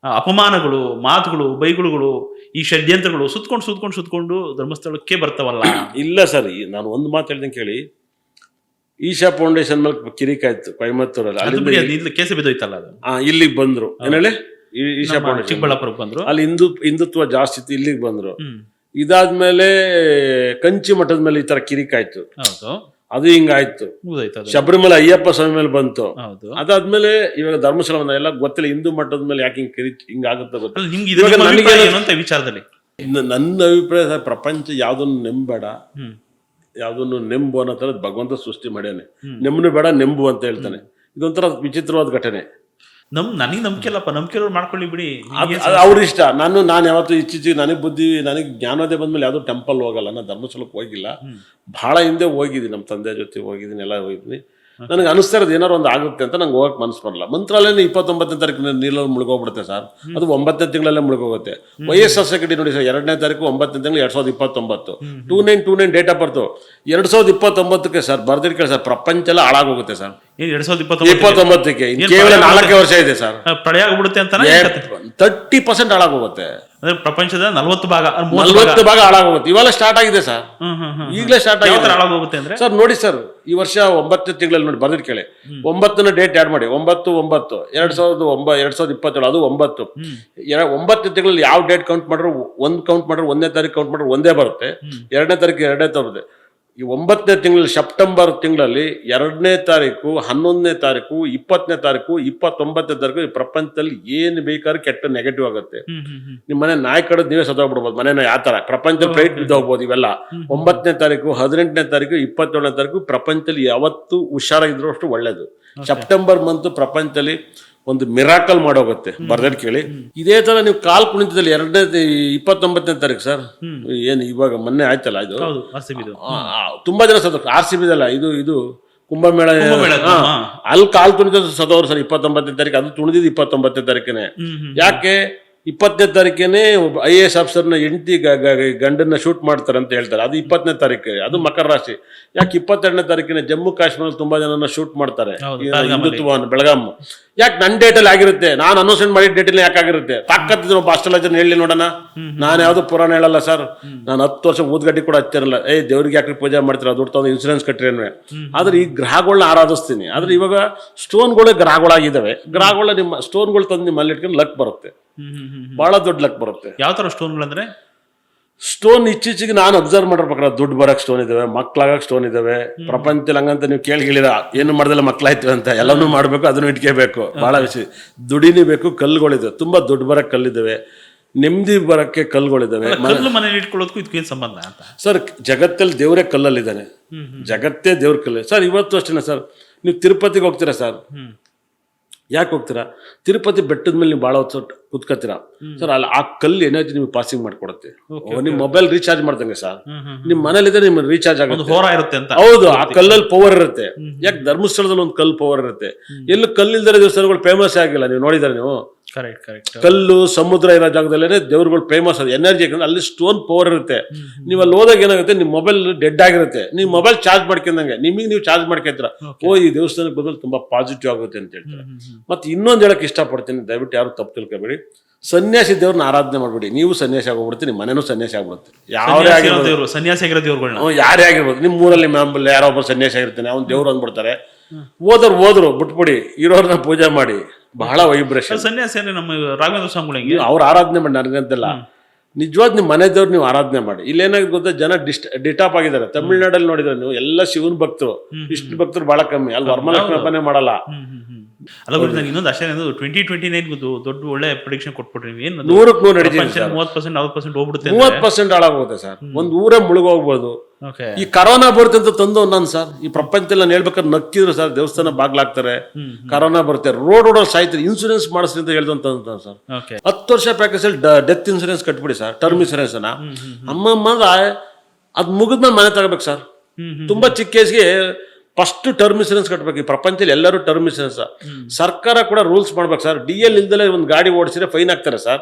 ಅಪಮಾನಗಳು, ಮಾತುಗಳು, ಬೈಗುಳುಗಳು, ಈ ಷಡ್ಯಂತ್ರಗಳು ಸುತ್ಕೊಂಡು ಧರ್ಮಸ್ಥಳಕ್ಕೆ ಬರ್ತಾವಲ್ಲ. ಇಲ್ಲ ಸರ್, ನಾನು ಒಂದು ಮಾತು ಹೇಳ್ದಂಗೆ ಕೇಳಿ. ಈಶಾ ಫೌಂಡೇಶನ್ ಮೇಲೆ ಕಿರಿಕಾಯ್ತು ಕೊಯಮತ್ತೂರಲ್ಲಿ, ಕೇಸ ಬಿದ್ದೋಯ್ತಲ್ಲ ಅದು. ಇಲ್ಲಿಗೆ ಬಂದ್ರು. ಏನ್ ಹೇಳಿ, ಈಶಾ ಫೌಂಡೇಶನ್ ಚಿಕ್ಕಬಳ್ಳಾಪುರಕ್ಕೆ ಬಂದ್ರು. ಅಲ್ಲಿ ಹಿಂದುತ್ವ ಜಾಸ್ತಿ ಇತ್ತು, ಇಲ್ಲಿಗೆ ಬಂದ್ರು. ಇದಾದ್ಮೇಲೆ ಕಂಚಿ ಮಠದ ಮೇಲೆ ಈ ತರ ಕಿರಿಕಾಯ್ತು. ಅದು ಹಿಂಗಾಯ್ತು. ಶಬರಿಮಲೆ ಅಯ್ಯಪ್ಪ ಸ್ವಾಮಿ ಮೇಲೆ ಬಂತು. ಅದಾದ್ಮೇಲೆ ಇವಾಗ ಧರ್ಮಸ್ಥಳ ಎಲ್ಲ ಗೊತ್ತಿಲ್ಲ. ಹಿಂದೂ ಮಠದ ಮೇಲೆ ಯಾಕೆ ಹಿಂಗಾಗುತ್ತೆ ಗೊತ್ತಿಲ್ಲ. ವಿಚಾರದಲ್ಲಿ ನನ್ನ ಅಭಿಪ್ರಾಯ, ಪ್ರಪಂಚ ಯಾವ್ದನ್ನು ನಂಬೇಡ, ಯಾವ್ದನ್ನು ನೆಂಬು ಅನ್ನೋ ತರ ಭಗವಂತ ಸೃಷ್ಟಿ ಮಾಡ್ಯಾನೆ. ನೆಮ್ಮನು ಬೇಡ, ನೆಂಬು ಅಂತ ಹೇಳ್ತಾನೆ. ಇದೊಂಥರ ವಿಚಿತ್ರವಾದ ಘಟನೆ. ನನಗೆ ನಂಬಿಕೆ ಇಲ್ಲಪ್ಪ, ನಂಬಿಕೆ ಮಾಡ್ಕೊಳ್ಳಿ ಬಿಡಿ, ಅವ್ರ ಇಷ್ಟ. ನಾನು ಯಾವತ್ತು ಇತ್ತೀಚೆಗೆ ನನಗೆ ಜ್ಞಾನೋದಯ ಬಂದ್ಮೇಲೆ ಯಾವ್ದು ಟೆಂಪಲ್ ಹೋಗಲ್ಲ. ನಾನು ಧರ್ಮಸ್ಥಳಕ್ಕೆ ಹೋಗಿಲ್ಲ. ಬಹಳ ಹಿಂದೆ ಹೋಗಿದ್ದೀನಿ, ನಮ್ಮ ತಂದೆ ಜೊತೆ ಹೋಗಿದ್ದೀನಿ, ಎಲ್ಲ ಹೋಗಿದ್ದೀನಿ. ನನಗೆ ಅನಿಸ್ತಾ ಇರೋದು ಏನಾರು ಒಂದು ಆಗುತ್ತೆ ಅಂತ ನಂಗೆ ಹೋಗಕ್ಕೆ ಮನಸ್ಸು ಬರಲ್ಲ. ಮಂತ್ರಾಲಯನ 29ನೇ ತಾರೀಕು ನೀರಲ್ಲಿ ಮುಳುಗೋಗ್ಬಿಡುತ್ತೆ ಸರ್. ಅದು 9ನೇ ತಿಂಗಳಲ್ಲೇ ಮುಳುಗೋಗುತ್ತೆ. ವಯಸ್ಸು ನೋಡಿ ಸರ್, 2ನೇ ತಾರೀಕು 9ನೇ ತಿಂಗಳು 2029, 2929 ಡೇಟ್ ಆಫ್ ಬರ್ತು. 2029ಕ್ಕೆ ಸರ್ ಬರ್ದಿರ್ಕೇಳಿ ಸರ್, ಪ್ರಪಂಚ ಎಲ್ಲ ಹಾಳಾಗೋಗುತ್ತೆ ಸರ್. 2029ಕ್ಕೆ ಕೇವಲ 4 ವರ್ಷ ಇದೆ ಸರ್. ಪ್ರಳಯ ಆಗ್ಬಿಡುತ್ತೆ ಅಂತ 30% ಹಾಳಾಗೋಗುತ್ತೆ. ಪ್ರಪಂಚದ 40 ಭಾಗ ಹಾಳಾಗೋಗುತ್ತೆ. ಇವೆಲ್ಲ ಸ್ಟಾರ್ಟ್ ಆಗಿದೆ ಸರ್, ಈಗಲೇ ಸ್ಟಾರ್ಟ್ ಆಗಿದೆ. ಹಾಳಾಗೋಗುತ್ತೆ ಅಂದ್ರೆ ಸರ್ ನೋಡಿ ಸರ್, ಈ ವರ್ಷ 9ನೇ ತಿಂಗಳಲ್ಲಿ ನೋಡಿ ಬರ್ದಿಟ್ ಕೇಳಿ. 9ನೇ ಡೇಟ್ ಆಡ್ ಮಾಡಿ, 9/9/2027, ಅದು 9. 9ನೇ ತಿಂಗಳಲ್ಲಿ ಯಾವ ಡೇಟ್ ಕೌಂಟ್ ಮಾಡ್ರು, ಕೌಂಟ್ ಮಾಡ್ರು, 1ನೇ ತಾರೀಕು ಕೌಂಟ್ ಮಾಡ್ರು ಒಂದೇ ಬರುತ್ತೆ. 2ನೇ ತಾರೀಕು 2ನೇ ಬರುತ್ತೆ. ಈ 9ನೇ ತಿಂಗಳಲ್ಲಿ, ಸೆಪ್ಟೆಂಬರ್ ತಿಂಗಳಲ್ಲಿ 2ನೇ ತಾರೀಕು, 11ನೇ ತಾರೀಕು, 20ನೇ ತಾರೀಕು, 29ನೇ ತಾರೀಕು ಈ ಪ್ರಪಂಚದಲ್ಲಿ ಏನು ಬೇಕಾದ್ರೂ ಕೆಟ್ಟ ನೆಗೆಟಿವ್ ಆಗುತ್ತೆ. ನಿಮ್ಮ ಮನೆ ನಾಯಿ ಕಡದ್ ನೀವೇ ಸತ್ತೋಗ್ಬಿಡ್ಬೋದು. ಮನೇನ ಯಾವ ತರ ಪ್ರಪಂಚ ಫೈಟ್ ಬಿದ್ದೋಗ್ಬೋದು. ಇವೆಲ್ಲ 9ನೇ ತಾರೀಕು, 18ನೇ ತಾರೀಕು, 27ನೇ ತಾರೀಕು ಪ್ರಪಂಚದಲ್ಲಿ ಯಾವತ್ತು ಹುಷಾರಾಗಿದ್ರು ಅಷ್ಟು ಒಳ್ಳೇದು. ಸೆಪ್ಟೆಂಬರ್ ಮಂತ್ ಪ್ರಪಂಚದಲ್ಲಿ ಒಂದು ಮಿರಾಕಲ್ ಮಾಡೋಗುತ್ತೆ. ಬರ್ದೇಟ್ ಕೇಳಿ. ಇದೇ ತರ ನೀವು ಕಾಲ್ ಕುಣಿತದಲ್ಲಿ 29ನೇ ತಾರೀಕು ಸರ್, ಏನು ಇವಾಗ ಮೊನ್ನೆ ಆಯ್ತಲ್ಲ, ಇದು ತುಂಬಾ ಜನ ಸತ್ತು. RCB ಇದು ಕುಂಭಮೇಳ, ಅಲ್ಲಿ ಕಾಲ್ ತುಣಿತ ಸದೋರು ಸರ್ 29ನೇ ತಾರೀಕು. ಅದು ತುಣಿದಿದ್ದು 29ನೇ ತಾರೀಕನೇ. ಯಾಕೆ 20ನೇ ತಾರೀಕೇನೆ IAS ಆಫೀಸರ್ನ ಹೆಂಡತಿ ಗಂಡನ್ನ ಶೂಟ್ ಮಾಡ್ತಾರೆ ಅಂತ ಹೇಳ್ತಾರೆ. ಅದು 20ನೇ ತಾರೀಕು, ಅದು ಮಕರ ರಾಶಿ. ಯಾಕೆ 22ನೇ ತಾರೀಕಿನ ಜಮ್ಮು ಕಾಶ್ಮೀರ ತುಂಬಾ ಜನನ ಶೂಟ್ ಮಾಡ್ತಾರೆ, ಹಿಂದುತ್ವವನ್ನು. ಬೆಳಗಾಂ ಯಾಕೆ ನನ್ನ ಡೇಟಲ್ಲಿ ಆಗಿರುತ್ತೆ, ನಾನು ಅನೌನ್ಸ್ಮೆಂಟ್ ಮಾಡಿದ ಡೇಟಲ್ಲಿ ಯಾಕೆ ಆಗಿರುತ್ತೆ? ತಾಕತ್ತಿದ್ರು ಒಬ್ಬ ಅಸ್ಟ್ರಾಲಜರ್ ಹೇಳಿ ನೋಡೋಣ. ನಾನು ಯಾವ್ದು ಪುರಾಣ ಹೇಳಲ್ಲ ಸರ್. ನಾನು 10 ವರ್ಷ ಊದ್ಗಡ್ಡಿ ಕೂಡ ಹಚ್ಚಿರಲ್ಲ. ದೇವ್ರಿಗೆ ಯಾಕೆ ಪೂಜೆ ಮಾಡ್ತೀರ, ದುಡ್ಡು ತಗೊಂಡು ಇನ್ಸೂರೆನ್ಸ್ ಕಟ್ಟಿರೇನ್ವೆ. ಆದ್ರೆ ಈ ಗ್ರಹಗಳನ್ನ ಆರಾಧಿಸ್ತೀನಿ. ಆದ್ರೆ ಇವಾಗ ಸ್ಟೋನ್ಗಳು ಗ್ರಹಗಳಾಗಿದ್ದಾವೆ. ಗ್ರಹಗಳ ನಿಮ್ಮ ಸ್ಟೋನ್ಗಳು ತಂದು ನಿಮ್ಮಲ್ಲಿ ಇಟ್ಕೊಂಡು ಲಕ್ ಬರುತ್ತೆ, ಬಹಳ ದೊಡ್ಡ ಲಕ್ ಬರುತ್ತೆ. ಯಾವ ತರ ಸ್ಟೋನ್ಗಳು ಅಂದ್ರೆ? ಸ್ಟೋನ್ ಇತ್ತೀಚೆಗೆ ನಾನು ಅಬ್ಸರ್ವ್ ಮಾಡಿರೋ ಪ್ರಕಾರ ದುಡ್ಡು ಬರಕ್ ಸ್ಟೋನ್ ಇದಾವೆ, ಮಕ್ಳಾಗಕ್ ಸ್ಟೋನ್ ಇದಾವೆ. ಪ್ರಪಂಚದಲ್ಲಿ ಹಂಗಂತ ನೀವು ಕೇಳಿರ ಏನು ಮಾಡ್ದಲ್ಲ ಮಕ್ಳಾಯ್ತು ಅಂತ. ಎಲ್ಲನೂ ಮಾಡ್ಬೇಕು, ಅದನ್ನು ಇಟ್ಕೋಬೇಕು. ಬಹಳ ವಿಷಯ ದುಡಿನಿ ಬೇಕು. ಕಲ್ಲುಗಳಿದೆ, ತುಂಬಾ ದುಡ್ಡು ಬರಕ್ ಕಲ್ಲಿದ್ದಾವೆ. ನೆಮ್ಮದಿ ಬರಕ್ಕೆ ಕಲ್ಲುಗಳಿದಾವೆ. ಮನೇಲಿ ಇಟ್ಕೊಳ್ಳೋದಕ್ಕೂ ಇದಕ್ಕೇನು ಸಂಬಂಧ ಅಂತ ಸರ್? ಜಗತ್ತಲ್ಲಿ ದೇವರೇ ಕಲ್ಲಲ್ಲಿದ್ದಾನೆ. ಜಗತ್ತೇ ದೇವ್ರ ಕಲ್ಲು ಸರ್. ಇವತ್ತು ಅಷ್ಟೇನ ಸರ್, ನೀವು ತಿರುಪತಿಗೆ ಹೋಗ್ತೀರಾ ಸರ್, ಯಾಕೆ ಹೋಗ್ತೀರಾ? ತಿರುಪತಿ ಬೆಟ್ಟದ ಮೇಲೆ ನೀವು ಭಾಳ ಹೊತ್ತು ಕುತ್ಕೋತೀರಾ ಸರ್. ಅಲ್ಲಿ ಆ ಕಲ್ಲು ಎನರ್ಜಿ ನಿಮ್ಗೆ ಪಾಸಿಂಗ್ ಮಾಡ್ಕೊಡುತ್ತೆ. ನಿಮ್ ಮೊಬೈಲ್ ರೀಚಾರ್ಜ್ ಮಾಡ್ದಂಗೆ ಸರ್. ನಿಮ್ ಮನೇಲಿದ್ರೆ ನಿಮ್ ರೀಚಾರ್ಜ್ ಆಗುತ್ತೆ. ಹೌದು, ಆ ಕಲ್ಲಲ್ಲಿ ಪವರ್ ಇರುತ್ತೆ. ಯಾಕೆ ಧರ್ಮಸ್ಥಳದಲ್ಲಿ ಒಂದು ಕಲ್ಲು ಪವರ್ ಇರುತ್ತೆ. ಎಲ್ಲೂ ಕಲ್ಲಿಲ್ದರೆ ದೇವಸ್ಥಾನಗಳು ಫೇಮಸ್ ಆಗಿಲ್ಲ. ನೀವು ನೋಡಿದ್ರೆ ನೀವು ಕಲ್ಲು ಸಮುದ್ರ ಇರೋ ಜಾಗದಲ್ಲೇ ದೇವ್ರುಗಳು ಫೇಮಸ್. ಅದು ಎನರ್ಜಿ, ಅಲ್ಲಿ ಸ್ಟೋನ್ ಪವರ್ ಇರುತ್ತೆ. ನೀವು ಅಲ್ಲಿ ಹೋದಾಗ ಏನಾಗುತ್ತೆ, ನಿಮ್ ಮೊಬೈಲ್ ಡೆಡ್ ಆಗಿರುತ್ತೆ. ನೀವು ಮೊಬೈಲ್ ಚಾರ್ಜ್ ಮಾಡ್ಕೊಂಡಂಗೆ ನಿಮಗೆ ನೀವು ಚಾರ್ಜ್ ಮಾಡ್ಕೊತೀರ. ಈ ದೇವಸ್ಥಾನಕ್ಕೆ ಬಂದ್ರೆ ತುಂಬಾ ಪಾಸಿಟಿವ್ ಆಗುತ್ತೆ ಅಂತ ಹೇಳ್ತಾರೆ. ಮತ್ತೆ ಇನ್ನೊಂದು ಹೇಳಕ್ ಇಷ್ಟಪಡ್ತೀನಿ, ದಯವಿಟ್ಟು ಯಾರು ತಪ್ಪು ತಿಳ್ಕೊಬೇಡಿ. ಸನ್ಯಾಸಿ ದೇವ್ರನ್ನ ಆರಾಧನೆ ಮಾಡ್ಬಿಡಿ, ನೀವು ಸನ್ಯಾಸಿ ಆಗೋಗ್ಬಿಡ್ತೀವಿ, ನಿಮ್ಮ ಮನೇನೂ ಸನ್ಯಾಸಿ ಆಗ್ಬಿಡುತ್ತೆ. ಯಾರೇ ಆಗಿರ್ಬೋದು, ದೇವರು ಸನ್ಯಾಸಿ ಆಗಿರೋ ದೇವ್ರುಗಳನ್ನ ಯಾರೇ ಆಗಿರ್ಬೋದು, ನಿಮ್ಮ ಊರಲ್ಲಿ ಮೆಂಬಲ್ಲಿ ಯಾರೋ ಒಬ್ಬರು ಸನ್ಯಾಸಿ ಆಗಿರ್ತಾನೆ, ಅವ್ನು ದೇವ್ರು ಅಂದ್ಬಿಡ್ತಾರೆ. ಹೋದ್ರು ಬಿಟ್ಬಿಡಿ, ಇರೋರನ್ನ ಪೂಜೆ ಮಾಡಿ, ಬಹಳ ವೈಬ್ರೇಷನ್. ಸನ್ಯಾಸಿ ಅಂದ್ರೆ ನಮ್ಮ ರಾಘವೇಂದ್ರ ಸ್ವಾಮಿಗಳು ಹೆಂಗೆ ಅವ್ರು ಆರಾಧನೆ ಮಾಡಿ, ನನಗಂತೆಲ್ಲ ನಿಜವಾದ ನಿಮ್ಮ ಮನೆ ದೇವ್ರು ನೀವು ಆರಾಧನೆ ಮಾಡಿ. ಇಲ್ಲೇನಾಗಿದೆ ಗೊತ್ತಾ, ಜನ ಡಿಟಾಪ್ ಆಗಿದ್ದಾರೆ. ತಮಿಳ್ನಾಡಲ್ಲಿ ನೋಡಿದ್ರೆ ನೀವು ಎಲ್ಲ ಶಿವನ್ ಭಕ್ತರು, ವಿಷ್ಣು ಭಕ್ತರು ಬಹಳ ಕಮ್ಮಿ. ಅಲ್ಲಿ ವರಮಲಕ್ಷ್ಮಿ ಹಬ್ಬನೇ ಮಾಡಲ್ಲ. ಅಲ್ಲ ಗುರು, ನಾನು ಇನ್ನೊಂದು ಅಷ್ಟೇ, 2029 ದೊಡ್ಡ ಒಳ್ಳೆ ಪ್ರಿಡಿಕ್ಷನ್ ಕೊಟ್ಬಿಟ್ರಿ. ಏನು 100ಕ್ಕೆ 100 ನಡೀತಿದೆ. 30% 40% ಹೋಗ್ಬಿಡುತ್ತೆ, 30% ಹಾಳಾಗೋಗುತ್ತೆ ಸರ್. ಒಂದು ಊರೇ ಮುಳುಗೋಗ್ಬೋದು. ಈ ಕರೋನಾ ಬರುತ್ತೆ ಅಂತ ತಂದು ನಾನು ಸರ್, ಈ ಪ್ರಪಂಚದಲ್ಲಿ ನಾನು ಹೇಳ್ಬೇಕಾದ್ರೆ ನಕ್ಕಿದ್ರು ಸರ್, ದೇವಸ್ಥಾನ ಬಾಗ್ಲಾಗ್ತಾರೆ, ಕರೋನಾ ಬರುತ್ತೆ, ರೋಡ್ ಸಾಯ್ತಾರೆ, ಇನ್ಸೂರೆನ್ಸ್ ಮಾಡಿಸ್ರಿ ಅಂತ ಹೇಳ್ದಂತ ಸರ್. 10 ವರ್ಷ ಪ್ಯಾಕೇಜ್ ಅಲ್ಲಿ ಡೆತ್ ಇನ್ಸೂರೆನ್ಸ್ ಕಟ್ಬಿಡಿ ಸರ್, ಟರ್ಮ್ ಇನ್ಸೂರೆನ್ಸ್ ಅಮ್ಮ ಅದ್ ಮುಗಿದ್ಮೇಲೆ ಮನೆ ತಗೋಬೇಕು ಸರ್. ತುಂಬಾ ಚಿಕ್ಕ ಕೇಸ್ಗೆ ಫಸ್ಟ್ ಟರ್ಮ್ ಇನ್ಸೂರೆನ್ಸ್ ಕಟ್ಬೇಕು. ಈ ಪ್ರಪಂಚದಲ್ಲಿ ಎಲ್ಲರೂ ಟರ್ಮ್ ಇನ್ಸೂರೆನ್ಸ್. ಸರ್ಕಾರ ಕೂಡ ರೂಲ್ಸ್ ಮಾಡ್ಬೇಕು ಸರ್. DL ಇಲ್ದಲೆ ಒಂದು ಗಾಡಿ ಓಡಿಸಿದ್ರೆ ಫೈನ್ ಹಾಕ್ತಾರೆ ಸರ್.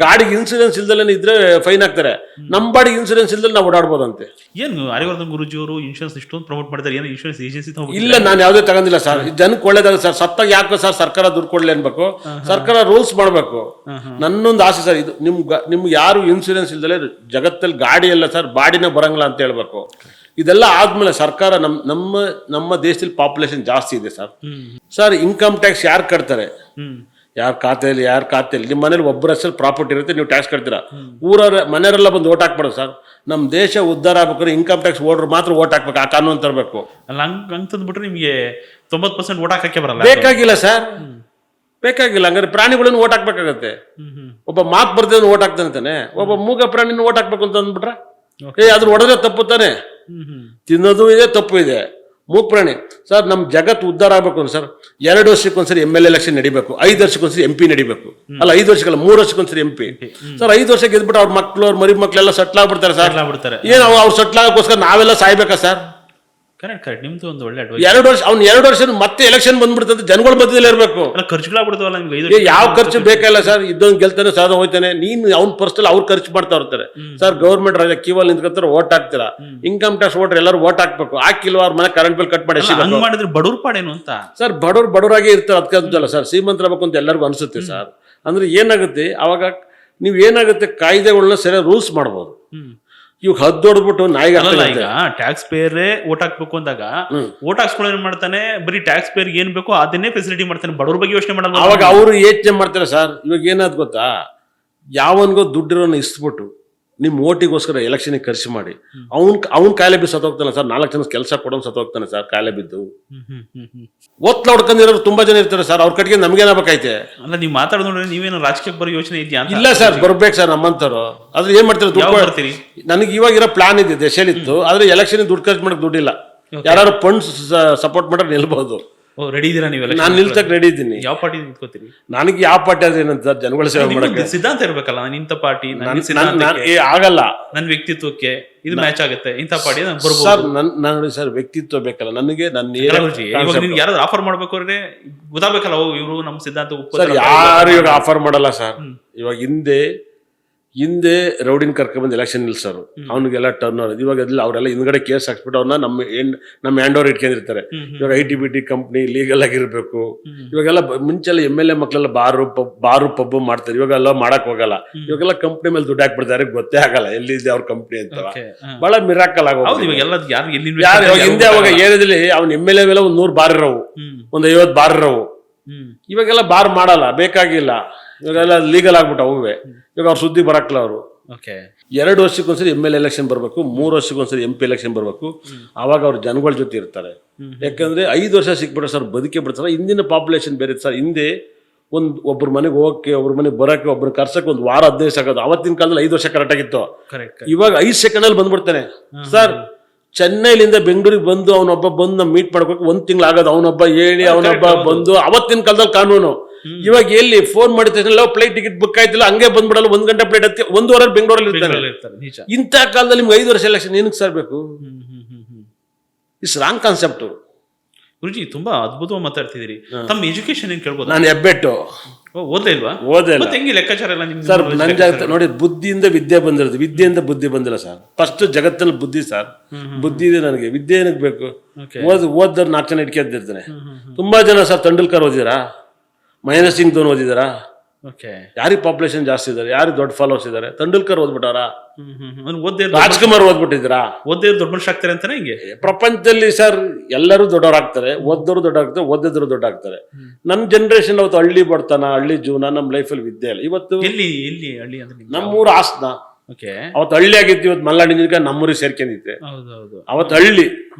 ಗಾಡಿಗೆ ಇನ್ಸೂರೆನ್ಸ್ ಇಲ್ದಲೆ ಇದ್ರೆ ಫೈನ್ ಹಾಕ್ತಾರೆ. ನಮ್ಮ ಬಾಡಿಗೆ ಇನ್ಸೂರೆನ್ಸ್ ಇಲ್ದಲೆ ನಾವು ಓಡಾಡ್ಬೋದಂತೆ. ಏನು ಹರಿವರ್ಧನ್ ಗುರುಜಿ ಅವರು ಇನ್ಶೂರೆನ್ಸ್ ಇಷ್ಟೊಂದು ಪ್ರಮೋಟ್ ಮಾಡ್ತಾರೆ, ಏನು ಇನ್ಶೂರೆನ್ಸ್ ಏಜೆನ್ಸಿ ಇಲ್ಲ, ನಾನು ಯಾವುದೇ ತಗೊಂಡಿಲ್ಲ ಸರ್. ಜನಕ್ಕೆ ಒಳ್ಳೇದಾಗ ಸರ್, ಸತ್ತಾಗ ಯಾಕೆ ಸರ್ ಸರ್ಕಾರ ದುಡ್ಡು ಕೊಡ್ಲಿ ಅನ್ಬೇಕು, ಸರ್ಕಾರ ರೂಲ್ಸ್ ಮಾಡ್ಬೇಕು. ನನ್ನೊಂದು ಆಸೆ ಸರ್, ಇದು ನಿಮ್ಗೆ ಯಾರು ಇನ್ಸೂರೆನ್ಸ್ ಇಲ್ದಲೆ ಜಗತ್ತಲ್ಲಿ ಗಾಡಿ ಎಲ್ಲ ಸರ್ ಬಾಡಿನ ಬರಂಗಿಲ್ಲ ಅಂತ ಹೇಳ್ಬೇಕು. ಇದೆಲ್ಲ ಆದ್ಮೇಲೆ ಸರ್ಕಾರ ನಮ್ಮ ದೇಶದಲ್ಲಿ ಪಾಪ್ಯುಲೇಷನ್ ಜಾಸ್ತಿ ಇದೆ ಸರ್. ಸರ್ ಇನ್ಕಮ್ ಟ್ಯಾಕ್ಸ್ ಯಾರು ಕಟ್ತಾರೆ, ಯಾರ ಖಾತೆಯಲ್ಲಿ ನಿಮ್ಮ ಮನೇಲಿ ಒಬ್ಬರ ಹೆಸರು ಪ್ರಾಪರ್ಟಿ ಇರುತ್ತೆ, ನೀವು ಟ್ಯಾಕ್ಸ್ ಕಟ್ತೀರಾ. ಮನೆಯವರೆಲ್ಲ ಬಂದು ಓಟ್ ಹಾಕ್ಬಾರ್ದು ಸರ್. ನಮ್ಮ ದೇಶ ಉದ್ಧಾರ ಆಗ್ಬೇಕಾದ್ರೆ ಇನ್ಕಮ್ ಟ್ಯಾಕ್ಸ್ ಓಡ್ರು ಮಾತ್ರ ಓಟ್ ಹಾಕ್ಬೇಕು, ಆ ಕಾನೂನು ತರಬೇಕು. ಅಲ್ಲ, ಹಂಗ್ ತಂದ್ಬಿಟ್ರೆ ನಿಮಗೆ 90% ಓಟ್ ಹಾಕಕ್ಕೆ ಬರಲ್ಲ. ಬೇಕಾಗಿಲ್ಲ ಸರ್, ಬೇಕಾಗಿಲ್ಲ. ಹಂಗಾರೆ ಪ್ರಾಣಿಗಳನ್ನು ಓಟ್ ಹಾಕ್ಬೇಕಾಗತ್ತೆ. ಒಬ್ಬ ಮಾತು ಬರ್ದೇ ಓಟ್ ಹಾಕ್ತಾನೆ, ಒಬ್ಬ ಮೂಗ ಪ್ರಾಣಿನ ಓಟ್ ಹಾಕ್ಬೇಕು ಅಂತ ಅಂದ್ಬಿಟ್ರೆ ಅದ್ರ ಹೊಡೆದ್ರೆ ತಪ್ಪು ತಾನೆ. ತಿನ್ನೋದು ಇದೆ, ತಪ್ಪು ಇದೆ. ಮೂಕ್ ಪ್ರಾಣಿ ಸರ್. ನಮ್ ಜಗತ್ತು ಉದ್ಧಾರ ಆಗ್ಬೇಕು ಸರ್. 2 ವರ್ಷಕ್ಕೊಂದ್ಸರಿ MLA ಎಲೆಕ್ಷನ್ ನಡಿಬೇಕು, 5 ವರ್ಷಕ್ಕೊಂದ್ಸರಿ MP ನಡಿಬೇಕು. ಅಲ್ಲ 5 ವರ್ಷಕ್ಕಲ್ಲ, 3 ವರ್ಷಕ್ಕೊಂದ್ಸರಿ MP ಸರ್. 5 ವರ್ಷಕ್ಕೆ ಗೆದ್ಬಿಟ್ಟು ಅವ್ರ ಮಕ್ಳು, ಅವ್ರ ಮರಿ ಮಕ್ಳೆಲ್ಲ ಸೆಟ್ಲ್ ಆಗ್ಬಿಡ್ತಾರೆ ಸರ್. ಏನು ಅವ್ರು ಸೆಟ್ಲ್ ಆಗೋಸ್ಕರ ನಾವೆಲ್ಲ ಸಾಯ್ಬೇಕಾ ಸರ್? ಕರೆಕ್ಟ್. ನಿಮ್ದು ಒಂದು ಒಳ್ಳೆ 2 ವರ್ಷ, ಅವ್ನು 2 ವರ್ಷ ಮತ್ತೆ ಎಲೆಕ್ಷನ್ ಬಂದ್ಬಿಡ್ತಂತೆ, ಜನಗಳ ಮಧ್ಯದಲ್ಲಿ ಇರಬೇಕು. ಖರ್ಚುಗಳಾಗ್ಬಿಡ್ತಾವಲ್ಲ ನಿಮ್ಗೆ. ಯಾವ ಖರ್ಚು ಬೇಕಲ್ಲ ಸರ್. ಇದ್ದೊಂದು ಗೆಲ್ತಾನೆ, ಸಾಧ ಹೋಯ್ತಾನೆ. ನೀನು ಅವ್ನ ಪರ್ಸನಲ್ ಅವ್ರು ಖರ್ಚು ಮಾಡ್ತಾ ಇರ್ತಾರೆ ಸರ್. ಗೌರ್ಮೆಂಟ್ ರಾಜ ಕ್ಯೂವಲ್ ನಿಂತ್ಕೊತಾರೆ, ಓಟ್ ಹಾಕ್ತೀರಾ. ಇನ್ಕಮ್ ಟ್ಯಾಕ್ಸ್ ಓಟ್ರಿ ಎಲ್ಲರೂ ಓಟ್ ಹಾಕ್ಬೇಕು. ಹಾಕಿಲ್ವ ಅವ್ರ ಮನೆ ಕರೆಂಟ್ ಬಿಲ್ ಕಟ್ ಮಾಡಿ ಮಾಡಿದ್ರೆ ಬಡವ್ರ ಪಾಡೇನು ಅಂತ ಸರ್. ಬಡವರಾಗಿ ಇರ್ತಾರೆ, ಅದಕ್ಕೆ ಅಂತಲ್ಲ ಸರ್. ಶ್ರೀಮಂತರಾಗಬೇಕು ಅಂತ ಎಲ್ಲರಿಗೂ ಅನ್ಸುತ್ತೆ ಸರ್. ಅಂದ್ರೆ ಏನಾಗುತ್ತೆ ಅವಾಗ, ನೀವು ಏನಾಗುತ್ತೆ ಕಾಯ್ದೆಗಳನ್ನ ಸರಿಯಾಗಿ ರೂಲ್ಸ್ ಮಾಡ್ಬೋದು. ಇವಾಗ ಹದ್ದೊಡ್ಬಿಟ್ಟು ನಾಯಿಗೆ ಈಗ ಟ್ಯಾಕ್ಸ್ ಪೇಯರ್ ಓಟ್ ಹಾಕ್ಬೇಕು ಅಂದಾಗ ಓಟ್ ಹಾಕ್ಸ್ಕೊಳ್ಳೋ ಏನ್ ಮಾಡ್ತಾನೆ, ಬರೀ ಟ್ಯಾಕ್ಸ್ ಪೇಯರ್ ಏನ್ ಬೇಕೋ ಅದನ್ನೇ ಫೆಸಿಲಿಟಿ ಮಾಡ್ತಾನೆ, ಬಡವ್ರ ಬಗ್ಗೆ ಯೋಚನೆ ಮಾಡಲ್ಲ. ಅವಾಗ ಅವರು ಯೋಚನೆ ಮಾಡ್ತಾರೆ ಸರ್. ಇವಾಗ ಏನಾದ್ ಗೊತ್ತಾ, ಯಾವನ್ಗೋ ದುಡ್ಡಿರೋನ್ನ ಇಸ್ಬಿಟ್ಟು ನಿಮ್ ಓಟಿಗೋಸ್ಕರ ಎಲೆಕ್ಷನ್ ಖರ್ಚು ಮಾಡಿ ಅವ್ನ್ ಕಾಯಿಲೆ ಬಿದ್ದು ಸತ್ತೋಗ್ತಾನೆ ಸರ್. 4 ಜನ ಕೆಲಸ ಕೊಡೋನ್ ಸತ್ತೋಗ್ತಾನೆ ಸರ್, ಕಾಯಿಲೆ ಬಿದ್ದು. ಒತ್ಲ ಹೊಡ್ಕೊಂಡಿರೋರು ತುಂಬಾ ಜನ ಇರ್ತಾರೆ ಸರ್. ಅವ್ರ ಕಡೆಗೆ ನಮ್ಗೇನಾಗಬೇಕೈತೆ? ಅಲ್ಲ, ನೀವು ಮಾತಾಡೋದು ನೋಡಿದ್ರೆ ನೀವೇನು ರಾಜಕೀಯಕ್ಕೆ ಬರೋ ಯೋಚನೆ ಇದೆಯಾ? ಇಲ್ಲ ಸರ್, ಬರ್ಬೇಕು ಸರ್ ನಮ್ಮಂತವ್ರು. ಆದ್ರೆ ಏನ್ ಮಾಡ್ತಾರೆ, ದುಡ್ಡು ಬರ್ತೀರಿ. ನನಗೆ ಇವಾಗ ಇರೋ ಪ್ಲಾನ್ ಇದೆ, ದೆಸೆಲಿತ್ತು. ಆದ್ರೆ ಎಲೆಕ್ಷನ್ ದುಡ್ಡು ಖರ್ಚು ಮಾಡಕ್ ದುಡ್ಡಿಲ್ಲ. ಯಾರು ಫಂಡ್ಸ್ ಸಪೋರ್ಟ್ ಮಾಡ್ರೆ ನಿಲ್ಬಹುದು. ರೆಡಿ ಇದೀರಾ ನೀವು? ನಾನು ನಿಲ್ಸಕ್ ರೆಡಿ ಇದ್ದೀನಿ. ಯಾವ ಪಾರ್ಟಿ ನಿಂತ್ಕೋತೀರಿ? ನನಗೆ ಯಾವ ಪಾರ್ಟಿ ಆದ್ರೆ ಏನಂತ ಜನಗಳ ಸೇವೆ ಮಾಡಕ್ಕೆ ಸಿದ್ಧಾಂತ ಇರ್ಬೇಕಲ್ಲ. ನಾನು ಇಂಥ ಪಾರ್ಟಿ ಆಗಲ್ಲ, ನನ್ನ ವ್ಯಕ್ತಿತ್ವಕ್ಕೆ ಇದು ಮ್ಯಾಚ್ ಆಗುತ್ತೆ, ಇಂಥ ಪಾರ್ಟಿ ಸರ್. ನೋಡಿ ಸರ್, ವ್ಯಕ್ತಿತ್ವ ಬೇಕಲ್ಲ ನನಗೆ. ನನ್ನ ಯಾರಾದ್ರೂ ಆಫರ್ ಮಾಡ್ಬೇಕು ಅಂದ್ರೆ ಗೊತ್ತಾಗಬೇಕಲ್ಲ, ಇವರು ನಮ್ಮ ಸಿದ್ಧಾಂತ. ಯಾರು ಇವಾಗ ಆಫರ್ ಮಾಡಲ್ಲ ಸರ್. ಇವಾಗ ಹಿಂದೆ ರೌಡಿನ ಕರ್ಕೊಂಡ್ಬಂದು ಎಲೆಕ್ಷನ್ ನಿಲ್ಸರು, ಅವ್ನಿಗೆಲ್ಲ ಟರ್ನ್ ಓವರ್. ಇವಾಗ ಅವರೆಲ್ಲ ಹಿಂದ್ಗಡೆ ಕೇಸ್ ಹಾಕ್ಸ್ಬಿಟ್ಟು ಅವ್ರನ್ನ ನಮ್ಮ ಹ್ಯಾಂಡ್ ಓವರ್ ಇಟ್ಕೊಂಡಿರ್ತಾರೆ. ಇವಾಗ IT-BT ಕಂಪ್ನಿ ಲೀಗಲ್ ಆಗಿರ್ಬೇಕು. ಇವಾಗೆಲ್ಲ ಮುಂಚೆಲ್ಲ MLA ಮಕ್ಳೆಲ್ಲ ಬಾರು ಪಬ್ಬು ಮಾಡ್ತಾರೆ. ಇವಾಗೆಲ್ಲ ಮಾಡಕ್ ಹೋಗಲ್ಲ. ಇವಾಗೆಲ್ಲ ಕಂಪ್ನಿ ಮೇಲೆ ದುಡ್ಡು ಹಾಕ್ಬಿಡ್ತಾರೆ, ಗೊತ್ತೇ ಆಗಲ್ಲ ಎಲ್ಲಿದೆ ಅವ್ರ ಕಂಪ್ನಿ ಅಂತ. ಬಹಳ ಮಿರಾಕಲ್ ಆಗೋದು. ಹಿಂದೆ ಅವಾಗ ಏರಿಯಾದಲ್ಲಿ ಅವ್ನ MLA ಮೇಲೆ 100 ಬಾರ್ ಇರೋವು, 50 ಬಾರ್ ಇರೋವು. ಇವಾಗೆಲ್ಲ ಬಾರ್ ಮಾಡಲ್ಲ, ಬೇಕಾಗಿಲ್ಲ. ಇವಾಗೆಲ್ಲ ಲೀಗಲ್ ಆಗ್ಬಿಟ್ಟು ಅವೇ. ಇವಾಗ ಅವ್ರ ಸುದ್ದಿ ಬರಕ್ಲ. ಅವರು 2 ವರ್ಷಕ್ಕೊಂದ್ಸರಿ MLA ಎಲೆಕ್ಷನ್ ಬರ್ಬೇಕು, 3 ವರ್ಷಕ್ಕೊಂದ್ಸರಿ MP ಎಲೆಕ್ಷನ್ ಬರ್ಬೇಕು. ಅವಾಗ ಅವ್ರ ಜನಗಳ ಜೊತೆ ಇರ್ತಾರೆ. ಯಾಕಂದ್ರೆ 5 ವರ್ಷ ಸಿಕ್ಬಿಟ್ರೆ ಸರ್ ಬದುಕೇ ಬಿಡ್ತಾರೆ. ಹಿಂದಿನ ಪಾಪ್ಯುಲೇಷನ್ ಬೇರೆ ಸರ್. ಹಿಂದೆ ಒಬ್ಬರ ಮನೆಗೆ ಹೋಗಕ್ಕೆ, ಒಬ್ಬರ ಮನೆಗೆ ಬರಕ್ಕೆ, ಒಬ್ಬರು ಕರ್ಸಕ್ಕೆ 1 ವಾರ 15 ಸಾಕೋದು. ಅವತ್ತಿನ ಕಾಲದಲ್ಲಿ 5 ವರ್ಷ ಕರೆಕ್ಟ್ ಆಗಿತ್ತು. ಇವಾಗ 5 ಸೆಕೆಂಡ್ ಅಲ್ಲಿ ಬಂದ್ಬಿಡ್ತಾನೆ ಸರ್. ಚೆನ್ನೈಲಿಂದ ಬೆಂಗಳೂರಿಗೆ ಬಂದು ಅವನೊಬ್ಬ ಬಂದು ಮೀಟ್ ಮಾಡ್ಬೇಕು, 1 ತಿಂಗಳು ಆಗೋದು. ಅವನೊಬ್ಬ ಹೇಳಿ ಅವನೊಬ್ಬ ಬಂದು. ಅವತ್ತಿನ ಕಾಲದಲ್ಲಿ ಕಾನೂನು. ಇವಾಗ ಎಲ್ಲಿ ಫೋನ್ ಮಾಡಿದ ತಕ್ಷಣ ಫ್ಲೈಟ್ ಟಿಕೆಟ್ ಬುಕ್ ಆಯ್ತಿಲ್ಲ, ಹಂಗೆ ಬಂದ್ಬಿಡಲ್ಲ. 1 ಗಂಟೆ ಫ್ಲೈಟ್ ಹತ್ತಿ 1 ವಾರ ಬೆಂಗಳೂರಲ್ಲಿ ಇರ್ತಾರೆ. ಇಂಥ ಕಾಲದಲ್ಲಿ ನಿಮ್ಗೆ 5 ವರ್ಷ ಎಲೆಕ್ಷನ್ ಏನಕ್ಕೆ ಸರ್ ಬೇಕು? It's wrong concept. ಗುರುಜಿ ತುಂಬಾ ಅದ್ಭುತವಾಗಿ ಮಾತಾಡ್ತಿದ್ದೀರಿ. ತಮ್ಮ ಎಜುಕೇಶನ್ ಏನ್ ಕೇಳ್ಬೋದು? ನಾನು ಹೆಬ್ಬೆಟ್ಟು ಓದೇ ಇಲ್ವಾ? ಹೆಂಗೆ ಲೆಕ್ಕಾಚಾರ ಎಲ್ಲ ಸರ್? ನನ್ ಜಾಗ ನೋಡಿ, ಬುದ್ಧಿಯಿಂದ ವಿದ್ಯೆ ಬಂದಿರೋದು, ವಿದ್ಯೆಯಿಂದ ಬುದ್ಧಿ ಬಂದಿಲ್ಲ ಸರ್. ಫಸ್ಟ್ ಜಗತ್ತಲ್ಲಿ ಬುದ್ಧಿ ಸರ್. ಬುದ್ಧಿ ಇದೆ ನನಗೆ, ವಿದ್ಯೆ ಏನಕ್ಕೆ ಬೇಕು? ಓದ್ದವ್ರು 4 ಜನ ಇಟ್ಕೊಂಡಿರ್ತಾನೆ. ತುಂಬಾ ಜನ ಸರ್ ತೆಂಡೂಲ್ಕರ್ ಓದಿದಾರಾ, ಮಹೇಂದ್ರ ಸಿಂಗ್ ಧೋನಿ ಓದಿದಾರಾ, ಓಕೆ. ಯಾರಿಗೆ ಪಾಪ್ಯುಲೇಷನ್ ಜಾಸ್ತಿ ಇದ್ದಾರೆ, ಯಾರಿಗೆ ದೊಡ್ಡ ಫಾಲೋವರ್ಸ್ ಇದ್ದಾರೆ? ತೆಂಡೂಲ್ಕರ್ ಓದ್ಬಿಟ್ಟಾರ, ಓದ್ದೇ ರಾಜ್ಕುಮಾರ್ ಓದ್ಬಿಟ್ಟಿದ್ದೀರಾ? ದೊಡ್ಡ ಮನುಷ್ಯ ಆಗ್ತಾರೆ ಅಂತಾನೆ ಹಿಂಗೆ ಪ್ರಪಂಚದಲ್ಲಿ ಸರ್ ಎಲ್ಲರೂ ದೊಡ್ಡವರಾಗ್ತಾರೆ, ಓದ್ದವರು ದೊಡ್ಡಾಗ್ತಾರೆ, ಓದಿದ್ರು ದೊಡ್ಡಾಗ್ತಾರೆ. ನನ್ನ ಜನರೇಷನ್ ಅವತ್ತು ಹಳ್ಳಿ ಬಡ್ತಾನ, ಹಳ್ಳಿ ಜೀವನ ನಮ್ಮ ಲೈಫಲ್ಲಿ ವಿದ್ಯೆ ಇಲ್ಲ. ಇವತ್ತು ಎಲ್ಲಿ ಹಳ್ಳಿ ಅಂದ್ರೆ ನಮ್ಮೂರು ಹಾಸನ, ಓಕೆ, ಅವತ್ತು ಹಳ್ಳಿ ಆಗಿತ್ತು, ಇವತ್ತು ಮಲ್ನಾಡಿನ ನಮ್ಮೂರಿಗೆ ಸೇರ್ಕೊಂಡಿದ್ದೆ. ಹೌದೌದು. ಅವತ್ತು ಹಳ್ಳಿ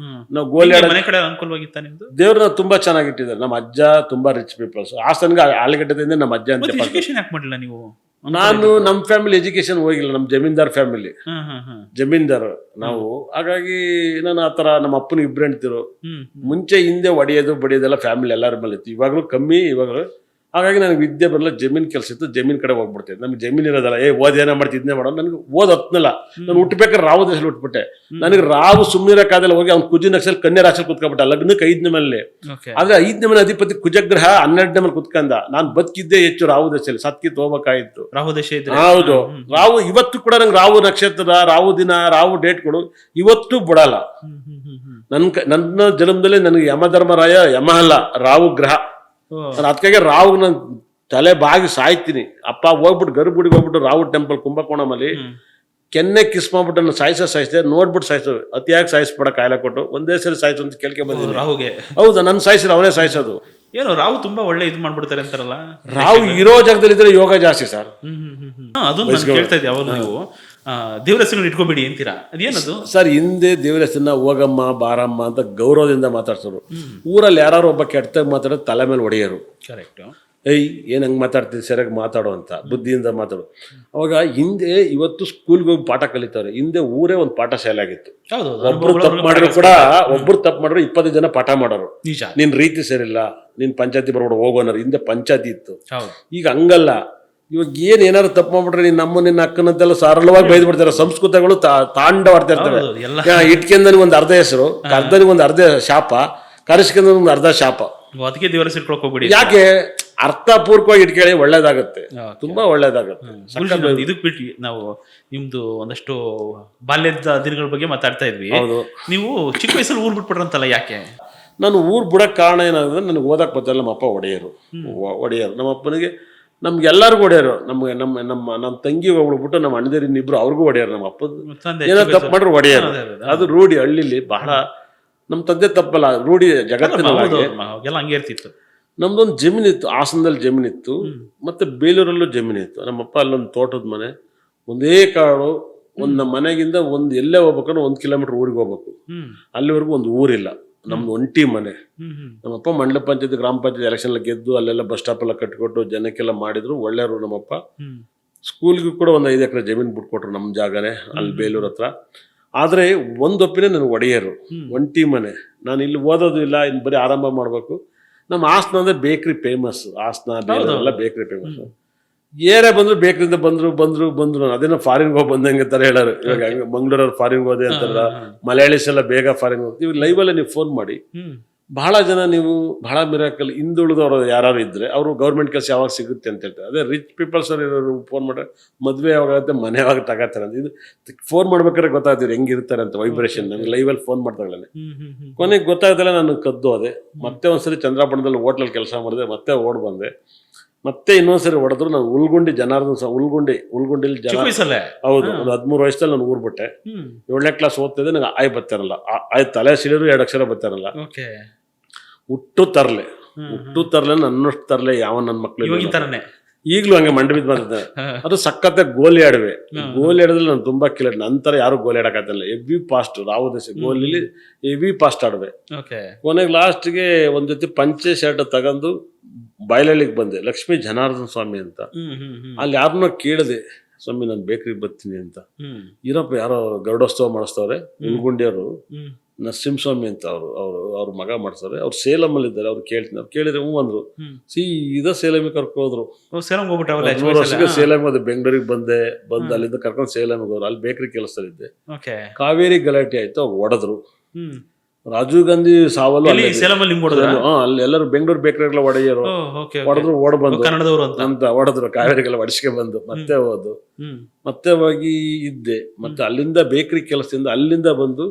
ನಾವು ಗೋಲಿ ಮನೆ ಕಡೆ ಅನುಕೂಲವಾಗಿತ್ತ ನಿಮ್ದು? ದೇವ್ರನ್ನ ತುಂಬಾ ಚೆನ್ನಾಗಿಟ್ಟಿದ್ದಾರೆ. ನಮ್ಮ ಅಜ್ಜ ತುಂಬಾ ರಿಚ್ ಪೀಪಲ್ಸ್. ಹಾಸನ್ಗೆ ಆಲೂಗಡ್ಡೆದಿಂದ ನಮ್ಮ ಅಜ್ಜ ಅಂತ ಎಜುಕೇಶನ್ ಯಾಕೆ ಮಾಡಿಲ್ಲ ನೀವು? ನಾನು ನಮ್ಮ ಫ್ಯಾಮಿಲಿ ಎಜುಕೇಶನ್ ಹೋಗಿಲ್ಲ, ನಮ್ಮ ಜಮೀನ್ದಾರ್ ಫ್ಯಾಮಿಲಿ, ಜಮೀನ್ದಾರ್ ನಾವು. ಹಾಗಾಗಿ ನಾನು ಆತರ ನಮ್ಮ ಅಪ್ಪನ ಇಬ್ರು ಹೆಣ್ತಿರು. ಮುಂಚೆ ಹಿಂದೆ ಹೊಡೆಯೋದು ಬಡಿಯೋದೆಲ್ಲ ಫ್ಯಾಮಿಲಿ ಎಲ್ಲರ ಮೇಲೆ ಇತ್ತು. ಇವಾಗಲೂ ಕಮ್ಮಿ ಇವಾಗಲೂ. ಹಾಗಾಗಿ ನನಗೆ ವಿದ್ಯೆ ಬರಲ್ಲ, ಜಮೀನ್ ಕೆಲಸ ಇತ್ತು, ಜಮೀನ್ ಕಡೆ ಹೋಗ್ಬಿಡ್ತೇನೆ. ನಮ್ಗೆ ಜಮೀನ್ ಇರೋದಲ್ಲ, ಓದೇನ ಮಾಡ್ತಿ ಇದನ್ನೇ ಮಾಡೋ. ನನಗೆ ಓದ್ ಹತ್ನಲ್ಲ. ನಾನು ಹುಟ್ಟಬೇಕಾದ್ರೆ ರಾವು ದೇಶದಲ್ಲಿ ಹುಟ್ಬಿಟ್ಟೆ. ನನಗೆ ರಾವು ಸುಮ್ಮನಿರೋ ಕಾದಲ್ಲಿ ಹೋಗಿ ಅವ್ನು ಕುಜಿ ನಕ್ಷಲ್ ಕನ್ಯಾ ರಾಶಿ ಕುತ್ಕೊಂಡ್ಬಿಟ್ಟ ಲಗ್ನಕ್ಕೆ 5ನೇ ಮೇಲೆ. ಆದ್ರೆ 5ನೇ ಮನೆ ಅಧಿಪತಿ ಕುಜಗ್ರಹ 12ನೇ ಮೇಲೆ ಕುತ್ಕೊಂಡ. ನಾನು ಬದುಕಿದ್ದೆ ಹೆಚ್ಚು ರಾವು ದೇಶದಲ್ಲಿ, ಸತ್ಕಿತ್ ಹೋಗ್ಬೇಕಾಗಿತ್ತು. ರಾಹು ದೇಶ ಹೌದು. ರಾವು ಇವತ್ತು ಕೂಡ ನಂಗೆ ರಾವು ನಕ್ಷತ್ರ, ರಾವು ದಿನ, ರಾವು ಡೇಟ್ಗಳು ಇವತ್ತು ಬಿಡಲ್ಲ. ನನ್ನ ಜನ್ಮದಲ್ಲಿ ನನಗೆ ಯಮಧರ್ಮರಾಯ ಯಮ ಅಲ್ಲ, ರಾವು ಗ್ರಹ. ನಾನು ಅದಕ್ಕಾಗಿ ರಾವು ನಾನು ತಲೆ ಬಾಗಿ ಸಾಯ್ತೀನಿ. ಅಪ್ಪ ಹೋಗ್ಬಿಟ್ಟು ಗರ್ಭಗುಡಿಗೆ ಹೋಗ್ಬಿಟ್ಟು ರಾವು ಟೆಂಪಲ್ ಕುಂಭಕೋಣಮಲ್ಲಿ ಕೆನ್ನೆ ಕಿಸ್ ಮಾಡ್ಬಿಟ್ಟು ನನ್ನ ಸಾಯಿಸಿದೆ. ನೋಡ್ಬಿಟ್ಟು ಸಾಯಿಸೋ, ಅತಿಯಾಗಿ ಸಾಯಿಸ್ಬಿಡ ಕಾಯಿಲೆ ಕೊಟ್ಟು ಒಂದೇ ಸರಿ ಸಾಯಿಸು ಅಂತ ಕೇಳ್ಕೆ ಬಂದಿದ್ದೀನಿ ರಾಹುಗೆ. ಹೌದಾ? ನನ್ನ ಸಾಯಿಸಿದ್ರೆ ಅವನೇ ಸಾಯಿಸೋದು. ಏನೋ ರಾವು ತುಂಬಾ ಒಳ್ಳೆ ಇದು ಮಾಡ್ಬಿಡ್ತಾರೆ ಅಂತಾರಲ್ಲ. ರಾವು ಇರೋ ಜಾಗದಲ್ಲಿ ಇದ್ರೆ ಯೋಗ ಜಾಸ್ತಿ ಸರ್. ಅದನ್ನ ನಾನು ಕೇಳ್ತಾ ಇದ್ದೆ. ಯಾವಾಗ ನೀವು ದೇವ್ರ ಹೆಸರು ಇಟ್ಕೋಬೇಡಿ ಅಂತೀರಾ, ಅದೇನದು ಸರ್? ಹಿಂದೆ ದೇವ್ರ ಹೆಸರನ್ನ ಹೋಗಮ್ಮ ಬಾರಮ್ಮ ಅಂತ ಗೌರವದಿಂದ ಮಾತಾಡ್ಸೋರು. ಊರಲ್ಲಿ ಯಾರು ಒಬ್ಬ ಕೆಟ್ಟದಾಗ ಮಾತಾಡೋದು ತಲೆ ಮೇಲೆ ಹೊಡೆಯೋರು. ಕರೆಕ್ಟ್. ಏಯ್ ಏನ್ ಹಂಗೆ ಮಾತಾಡ್ತೀವಿ, ಸರಿಯಾಗಿ ಮಾತಾಡೋ ಅಂತ ಬುದ್ಧಿಯಿಂದ ಮಾತಾಡು. ಅವಾಗ ಹಿಂದೆ ಇವತ್ತು ಸ್ಕೂಲ್ಗೆ ಹೋಗಿ ಪಾಠ ಕಲಿತಾರೆ. ಹಿಂದೆ ಊರೇ ಒಂದು ಪಾಠ ಶಾಲೆ ಆಗಿತ್ತು. ಒಬ್ರು ತಪ್ಪು ಮಾಡಿದ್ರು ಕೂಡ, ಒಬ್ರು ತಪ್ಪು ಮಾಡಿದ್ರು 20 ಜನ ಪಾಠ ಮಾಡೋರು. ನಿನ್ ರೀತಿ ಸರಿಯಿಲ್ಲ, ನೀನ್ ಪಂಚಾಯತಿ ಬರ್ಬಿಡು ಹೋಗೋನರು. ಹಿಂದೆ ಪಂಚಾಯತಿ ಇತ್ತು. ಈಗ ಹಂಗಲ್ಲ. ಇವಾಗ ಏನಾರು ತಪ್ಪು ಮಾಡ್ಬಿಟ್ರೆ ನಿನ್ನ ಅಮ್ಮ ನಿನ್ನ ಅಕ್ಕನಂತೆಲ್ಲ ಸರಳವಾಗಿ ಬೈದ್ ಬಿಡ್ತಾರೆ. ಸಂಸ್ಕೃತಗಳು ತಾಂಡವಾಡ್ತಾ ಇರ್ತವೆ. ಇಟ್ಕೆಂದನಿಗೆ ಒಂದು ಅರ್ಧ ಹೆಸರು, ಕರ್ದನಿಗೆ ಒಂದು ಅರ್ಧ ಶಾಪ, ಕರೆಸ್ಕೊಂಡ ಒಂದು ಅರ್ಧ ಶಾಪ. ಅದಕ್ಕೆ ದೇವರ ಹೆಸರು ಹೋಗ್ಬಿಡಿ. ಯಾಕೆ? ಅರ್ಥಪೂರ್ವಕವಾಗಿ ಇಟ್ಕೊಳ್ಳಿ, ಒಳ್ಳೇದಾಗತ್ತೆ, ತುಂಬಾ ಒಳ್ಳೇದಾಗತ್ತೆ. ಇದಕ್ ಬಿಟ್ಟು ನಾವು ನಿಮ್ದು ಒಂದಷ್ಟು ಬಾಲ್ಯದ ದಿನಗಳ ಬಗ್ಗೆ ಮಾತಾಡ್ತಾ ಇದ್ವಿ. ನೀವು ಚಿಕ್ಕ ವಯಸ್ಸಲ್ಲಿ ಊರ್ ಬಿಟ್ಬಿಟ್ರಂತಲ್ಲ, ಯಾಕೆ? ನಾನು ಊರ್ ಬಿಡಕ್ ಕಾರಣ ಏನಾದ್ರೆ, ನನಗೆ ಓದಕ್ ಬರ್ತಲ್ಲ. ನಮ್ಮ ಅಪ್ಪ ಒಡೆಯರು. ನಮ್ಮ ಅಪ್ಪನಿಗೆ ನಮ್ಗೆಲ್ಲರಿಗೂ ಹೊಡೆಯರು. ನಮ್ಮ ತಂಗಿ ಹೋಗ್ಬಿಟ್ಟು ನಮ್ಮ ಅಣ್ಣದೇರಿ ಇನ್ನಿಬ್ರು ಅವ್ರಿಗೂ ಹೊಡೆಯರು. ನಮ್ಮ ಅಪ್ಪದ ಏನೋ ತಪ್ಪು ಮಾಡ್ರು ಹೊಡೆಯರು. ಅದು ರೂಢಿ ಹಳ್ಳಿಲಿ ಬಹಳ. ನಮ್ಮ ತಂದೆ ತಪ್ಪಲ್ಲ, ರೂಢಿ ಜಗತ್ತಿನಲ್ಲಿ ಹಂಗೆ ಇರ್ತಿತ್ತು. ನಮ್ದೊಂದು ಜಮೀನಿತ್ತು, ಹಾಸನದಲ್ಲಿ ಜಮೀನಿತ್ತು, ಮತ್ತೆ ಬೇಲೂರಲ್ಲೂ ಜಮೀನಿತ್ತು. ನಮ್ಮಪ್ಪ ಅಲ್ಲೊಂದು ತೋಟದ ಮನೆ, ಒಂದೇ ಕಾಡು. ನಮ್ಮ ಮನೆಗಿಂದ ಎಲ್ಲೇ ಹೋಗ್ಬೇಕಂದ್ರೆ 1 ಕಿಲೋಮೀಟರ್ ಊರಿಗೆ ಹೋಗ್ಬೇಕು. ಅಲ್ಲಿವರೆಗೂ ಒಂದು ಊರಿಲ್ಲ. ನಮ್ದು ಒಂಟಿ ಮನೆ. ನಮ್ಮಪ್ಪ ಮಂಡಲ ಪಂಚಾಯತ್, ಗ್ರಾಮ ಪಂಚಾಯತ್ ಎಲೆಕ್ಷನ್ ಎಲ್ಲ ಗೆದ್ದು ಅಲ್ಲೆಲ್ಲ ಬಸ್ ಸ್ಟಾಪ್ ಎಲ್ಲ ಕಟ್ಟಿಕೊಟ್ಟು ಜನಕ್ಕೆಲ್ಲ ಮಾಡಿದ್ರು. ಒಳ್ಳೆಯವರು ನಮ್ಮಪ್ಪ. ಸ್ಕೂಲ್ಗೂ ಕೂಡ ಒಂದು 5 ಎಕರೆ ಜಮೀನು ಬಿಟ್ಕೊಟ್ರು, ನಮ್ಮ ಜಾಗನೇ, ಅಲ್ಲಿ ಬೇಲೂರ್ ಹತ್ರ. ಆದ್ರೆ ಒಂದೊಪ್ಪಿನೇ ನನಗೆ ಒಡೆಯರು. ಒಂಟಿ ಮನೆ. ನಾನು ಇಲ್ಲಿ ಓದೋದು ಇಲ್ಲ, ಇಲ್ಲಿ ಬರೀ ಆರಂಭ ಮಾಡ್ಬೇಕು. ನಮ್ಮ ಹಾಸನ ಅಂದ್ರೆ ಬೇಕ್ರಿ ಫೇಮಸ್. ಹಾಸನ ಬೇಲೂರೆಲ್ಲ ಬೇಕ್ರಿ ಫೇಮಸ್. ಏರೇ ಬಂದ್ರು ಬೇಕ್ರಿಂದ ಬಂದ್ರು. ಅದೇನೋ ಫಾರಿನ್ ಹೋಗಿ ಬಂದಂಗೆ ತರ ಹೇಳೋರು. ಇವಾಗ ಮಂಗ್ಳೂರವ್ರು ಫಾರಿನ್ ಹೋದೆ ಅಂತಾರ, ಮಲಯಾಳೀಸ್ ಎಲ್ಲ ಬೇಗ ಫಾರಿನ್ ಹೋಗ್ತೀವಿ. ಇವಾಗ ಲೈವಲ್ಲೇ ನೀವು ಫೋನ್ ಮಾಡಿ, ಬಹಳ ಜನ ನೀವು ಬಹಳ ಮಿರಾಕಲ್ ಹಿಂದುಳಿದವರು ಯಾರು ಇದ್ರೆ ಅವರು ಗೌರ್ಮೆಂಟ್ ಕೆಲಸ ಯಾವಾಗ ಸಿಗುತ್ತೆ ಅಂತ ಹೇಳ್ತಾರೆ. ಅದೇ ರಿಚ್ ಪೀಪಲ್ಸ್ ಅವ್ರು ಫೋನ್ ಮಾಡ್ರೆ ಮದುವೆ ಯಾವಾಗುತ್ತೆ, ಮನೆ ಯಾವಾಗ ತಗೋತಾರೆ ಅಂತ. ಇದು ಫೋನ್ ಮಾಡ್ಬೇಕಾದ್ರೆ ಗೊತ್ತಾಗ್ತೀವಿ ಹೆಂಗಿರ್ತಾರೆ ಅಂತ. ವೈಬ್ರೇಷನ್ ನಮ್ಗೆ ಲೈವಲ್ಲಿ ಫೋನ್ ಮಾಡ್ತಾಗಲೇ. ಕೊನೆಗೆ ಗೊತ್ತಾಗ್ದಲ್ಲ ನಾನು ಕದ್ದು ಹೋದೆ. ಮತ್ತೆ ಒಂದ್ಸರಿ ಚಂದ್ರಾಪಟ್ಟಣದಲ್ಲಿ ಹೋಟ್ಲಲ್ಲಿ ಕೆಲಸ ಮಾಡಿದೆ. ಮತ್ತೆ ಓಡ್ ಬಂದೆ. ಮತ್ತೆ ಇನ್ನೊಂದ್ಸರಿ ಹೊಡೆದ್ರು. ನಾನು ಉಲ್ಗುಂಡಿ ಜನಾರ್ದನ್ ಉಲ್ಗುಂಡಿಲಿ ಜನ. ಹೌದು, ಒಂದು 13 ವಯಸ್ಸಲ್ಲಿ ನಾನು ಊರ್ ಬಿಟ್ಟೆ. 7ನೇ ಕ್ಲಾಸ್ ಓದ್ತಿದ್ದೆ. ನಂಗೆ ಆಯ್ ಬರ್ತಾರಲ್ಲ, ಆಯ್ ತಲೆ ಸಿಡಿದ್ರು 2 ಅಕ್ಷರ ಬರ್ತಾರಲ್ಲ. ಹುಟ್ಟು ತರ್ಲೆ ನನ್ನಷ್ಟು ತರ್ಲೆ ಯಾವ ನನ್ನ ಮಕ್ಳು ಈಗ್ಲೂ ಹಂಗೆ ಮಂಡ ಬಿದ್ದು ಬಂದಿದ್ದೆ. ಅದು ಸಖತ್ತ ಗೋಲಿ ಆಡುವೆ. ಗೋಲಿ ಆಡೋದ್ರಲ್ಲಿ ನಾನು ತುಂಬಾ ಕಿಲಟ್. ನಂತರ ಯಾರು ಗೋಲಿ ಆಡಕ್ಕಾಗಲ್ಲ. Heavy fast. ರಾವು ದೇಶ ಗೋಲಿಲಿ ಹೆವಿ ಫಾಸ್ಟ್ ಆಡುವೆ. ಕೊನೆಗೆ ಲಾಸ್ಟ್ಗೆ ಒಂದ್ ಜೊತೆ ಪಂಚೆ ಶರ್ಟ್ ತಗೊಂಡು ಬಾಯ್ಲಳ್ಳಿಗೆ ಬಂದೆ. ಲಕ್ಷ್ಮೀ ಜನಾರ್ದನ್ ಸ್ವಾಮಿ ಅಂತ. ಅಲ್ಲಿ ಯಾರನ್ನೋ ಕೇಳಿದೆ, ಸ್ವಾಮಿ ನಾನು ಬೇಕ್ರಿಗೆ ಬರ್ತೀನಿ ಅಂತ. ಇರಪ್ಪ ಯಾರೋ ಗರುಡೋತ್ಸವ ಮಾಡಿಸ್ತವ್ರೆ ಉಲ್ಗುಂಡಿಯವರು, ನರಸಿಂಹಸ್ವಾಮಿ ಅಂತ ಅವ್ರ ಮಗ ಮಾಡ್ತಾರೆ. ಅವ್ರು ಸೇಲಮಲ್ಲಿ ಇದ್ದಾರೆ. ಅವ್ರು ಕೇಳ್ತೀನಿ. ಅವ್ರು ಕೇಳಿದ್ರೆ ಹ್ಞೂ ಅಂದ್ರು. ಸೀದಾ ಸೇಲಮಿಗೆ ಕರ್ಕೋದ್ರು. ಸೇಲಂ ಹೋದೆ. ಬೆಂಗಳೂರಿಗೆ ಬಂದು ಅಲ್ಲಿಂದ ಕರ್ಕೊಂಡು ಸೇಲಮಿಗೆ ಹೋದ್ರು. ಅಲ್ಲಿ ಬೇಕ್ರಿ ಕೆಲಸದಲ್ಲಿದ್ದೆ. ಕಾವೇರಿ ಗಲಾಟೆ ಆಯ್ತು, ಅವ್ರು ಹೊಡೆದ್ರು. ರಾಜೀವ್ ಗಾಂಧಿ ಸಾವಲು ಅಲ್ಲಿ ಎಲ್ಲರೂ ಬೆಂಗಳೂರು ಬೇಕ್ರಿಗಳ ಒಡೆಯರು ಹೊಡೆದ್ರು. ಓಡ್ ಬಂದು ಅಂತ ಹೊಡೆದ್ರು. ಕಾವೇರಿಗೆಲ್ಲ ಹೊಡಿಸ್ಕೆ ಬಂದು ಮತ್ತೆ ಹೋದು. ಮತ್ತೆ ಹೋಗಿ ಇದ್ದೆ. ಮತ್ತೆ ಅಲ್ಲಿಂದ ಬೇಕ್ರಿ ಕೆಲಸದಿಂದ ಅಲ್ಲಿಂದ ಬಂದು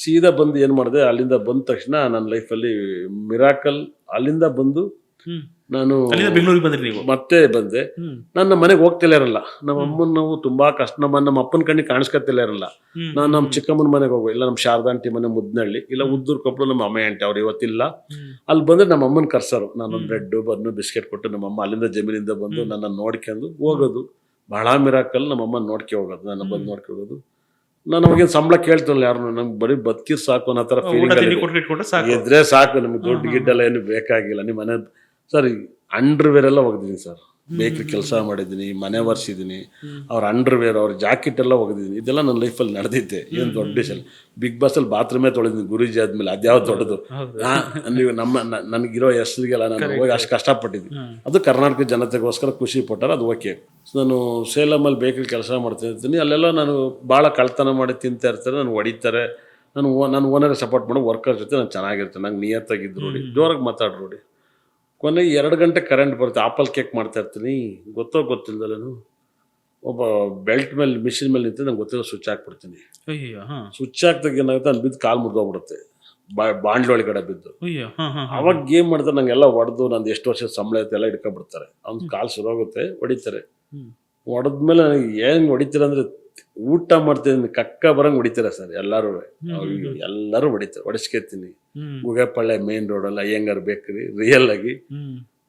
ಸೀದಾ ಬಂದು ಏನ್ ಮಾಡಿದೆ, ಅಲ್ಲಿಂದ ಬಂದ ತಕ್ಷಣ ನನ್ನ ಲೈಫಲ್ಲಿ ಮಿರಾಕಲ್. ಅಲ್ಲಿಂದ ಬಂದು ನಾನು ಅಲ್ಲಿಂದ ಬೆಂಗಳೂರಿಗೆ ಬಂದ್ರಿ ನೀವು? ಮತ್ತೆ ಬಂದೆ. ನಾನು ನಮ್ಮ ಮನೆಗೆ ಹೋಗ್ತಿಲ್ಲ ಇರಲ್ಲ. ನಮ್ಮ ಅಮ್ಮನ ನಾವು ತುಂಬಾ ಕಷ್ಟ, ನಮ್ಮ ಅಪ್ಪನ ಕಣ್ಣಿಗೆ ಕಾಣಿಸ್ಕೊತಿಲ್ಲ ಇರಲ್ಲ. ನಾನು ನಮ್ಮ ಚಿಕ್ಕಮ್ಮನ ಮನೆಗೆ ಹೋಗೋ, ಇಲ್ಲ ನಮ್ಮ ಶಾರದಾ ಆಂಟಿ ಮನೆ ಮುದ್ನಳ್ಳಿ, ಇಲ್ಲ ಉದ್ದೂರು ಕೊಪ್ಪಳು ನಮ್ಮ ಅಮ್ಮ ಆಂಟಿ ಅವ್ರು ಇವತ್ತಿಲ್ಲ. ಅಲ್ಲಿ ಬಂದ್ರೆ ನಮ್ಮ ಅಮ್ಮನ ಕರ್ಸೋರು. ನಾನೊಂದು ಬ್ರೆಡ್ ಬನ್ನು ಬಿಸ್ಕೆಟ್ ಕೊಟ್ಟು ನಮ್ಮ ಅಮ್ಮ ಅಲ್ಲಿಂದ ಜಮೀನಿಂದ ಬಂದು ನನ್ನ ನೋಡ್ಕೊಂಡು ಹೋಗೋದು. ಬಹಳ ಮಿರಾಕಲ್. ನಮ್ಮ ಅಮ್ಮ ನೋಡ್ಕೆ ಹೋಗೋದು, ನನ್ನ ಬಂದು ನೋಡ್ಕೆ ಹೋಗೋದು. ನಾನು ಅವಾಗೇನು ಸಂಬಳ ಕೇಳ್ತಿಲ್ಲ ಯಾರು, ನಮ್ಗೆ ಬರೀ ಬದುಕಿರ್ ಸಾಕು ಅನ್ನೋ ಥರ ಫೀಲಿಂಗ್ ಇದ್ರೆ ಸಾಕು, ನಮ್ಗೆ ದುಡ್ಡು ಗಿಡ್ಡೆಲ್ಲ ಏನು ಬೇಕಾಗಿಲ್ಲ. ನಿಮ್ಮ ಮನೆ ಸರ್ ಅಂಡರ್ವೇರ್ ಎಲ್ಲ ಒಗ್ದಿದ್ದೀನಿ ಸರ್, ಬೇಕ್ರಿ ಕೆಲಸ ಮಾಡಿದ್ದೀನಿ, ಮನೆ ಒರೆಸಿದ್ದೀನಿ, ಅವ್ರ ಅಂಡರ್ವೇರ್ ಅವ್ರ ಜಾಕೆಟ್ ಎಲ್ಲ ಒಗ್ದಿದ್ದೀನಿ. ಇದೆಲ್ಲ ನನ್ನ ಲೈಫಲ್ಲಿ ನಡೆದಿದ್ದೆ. ಏನು ದೊಡ್ಡ ವಿಷಯ. ಬಿಗ್ ಬಾಸ್ ಅಲ್ಲಿ ಬಾತ್ರೂಮೇ ತೊಳೆದಿದ್ದೀನಿ ಗುರೂಜಿ ಆದ್ಮೇಲೆ. ಅದ್ಯಾವ ದೊಡ್ಡದು. ನೀವು ನನಗಿರೋ ಹೆಸರಿಗೆಲ್ಲ ನಾನು ಹೋಗಿ ಅಷ್ಟು ಕಷ್ಟಪಟ್ಟಿದ್ದೀನಿ. ಅದು ಕರ್ನಾಟಕ ಜನತೆಗೋಸ್ಕರ ಖುಷಿ ಪಟ್ಟಾರ, ಅದು ಓಕೆ. ನಾನು ಸೇಲಮಲ್ಲಿ ಬೇಕ್ರಿ ಕೆಲಸ ಮಾಡ್ತಿರ್ತೀನಿ. ಅಲ್ಲೆಲ್ಲ ನಾನು ಭಾಳ ಕಳ್ತನ ಮಾಡಿ ತಿಂತಾ ಇರ್ತಾರೆ, ನಾನು ಹೊಡಿತಾರೆ. ನಾನು ಓನರ್ ಸಪೋರ್ಟ್ ಮಾಡೋ ವರ್ಕರ್ ಜೊತೆ ನಾನು ಚೆನ್ನಾಗಿರ್ತೇನೆ. ನಂಗೆ ನಿಯತ್ತಾಗಿದ್ದು ನೋಡಿ, ಜೋರಾಗಿ ಮಾತಾಡ್ರು ನೋಡಿ. ಕೊನೆಗೆ 2 ಗಂಟೆ ಕರೆಂಟ್ ಬರುತ್ತೆ. ಆಪಲ್ ಕೇಕ್ ಮಾಡ್ತಾ ಇರ್ತೀನಿ, ಗೊತ್ತಿಲ್ಲದಲ್ಲೂ ಒಬ್ಬ ಬೆಲ್ಟ್ ಮೇಲೆ ಮಿಷಿನ್ ಮೇಲೆ ನಿಂತು ನಂಗೆ ಗೊತ್ತಿಲ್ಲ ಸ್ವಿಚ್ ಹಾಕ್ಬಿಡ್ತೀನಿ. ಸ್ವಿಚ್ ಹಾಕ್ದಾಗ ಏನಾಗುತ್ತೆ, ನಾನು ಬಿದ್ದು ಕಾಲು ಮುರಿದೋಗ್ಬಿಡುತ್ತೆ, ಬಾಂಡ್ಲಿ ಒಳಗಡೆ ಬಿದ್ದು. ಅವಾಗ ಏನ್ ಮಾಡ್ತಾರೆ, ನಂಗೆಲ್ಲ ಹೊಡೆದು ನಂದು ಎಷ್ಟು ವರ್ಷದ ಸಂಬಳ ಐತೆ ಎಲ್ಲ ಹಿಡ್ಕೊಂಡ್ಬಿಡ್ತಾರೆ. ಅವ್ನ ಕಾಲು ಶುರುವಾಗುತ್ತೆ, ಹೊಡಿತಾರೆ. ಹೊಡೆದ್ಮೇಲೆ ನನಗೆ ಏನ್ ಹೊಡಿತಾರೆ ಅಂದ್ರೆ, ಊಟ ಮಾಡ್ತಿದ್ದೀನಿ ಕಕ್ಕ ಬರಂಗ್ ಹೊಡಿತಾರೆ ಸರ್ ಎಲ್ಲರೂ. ಎಲ್ಲರೂ ಹೊಡಿತಾರೆ, ಹೊಡಿಸ್ಕೊತೀನಿ. ಮುಗಪಳ್ಳೆ ಮೇನ್ ರೋಡಲ್ಲಿ ಅಯ್ಯಂಗಾರ್ ಬೇಕ್ರಿ ರಿಯಲ್ ಆಗಿ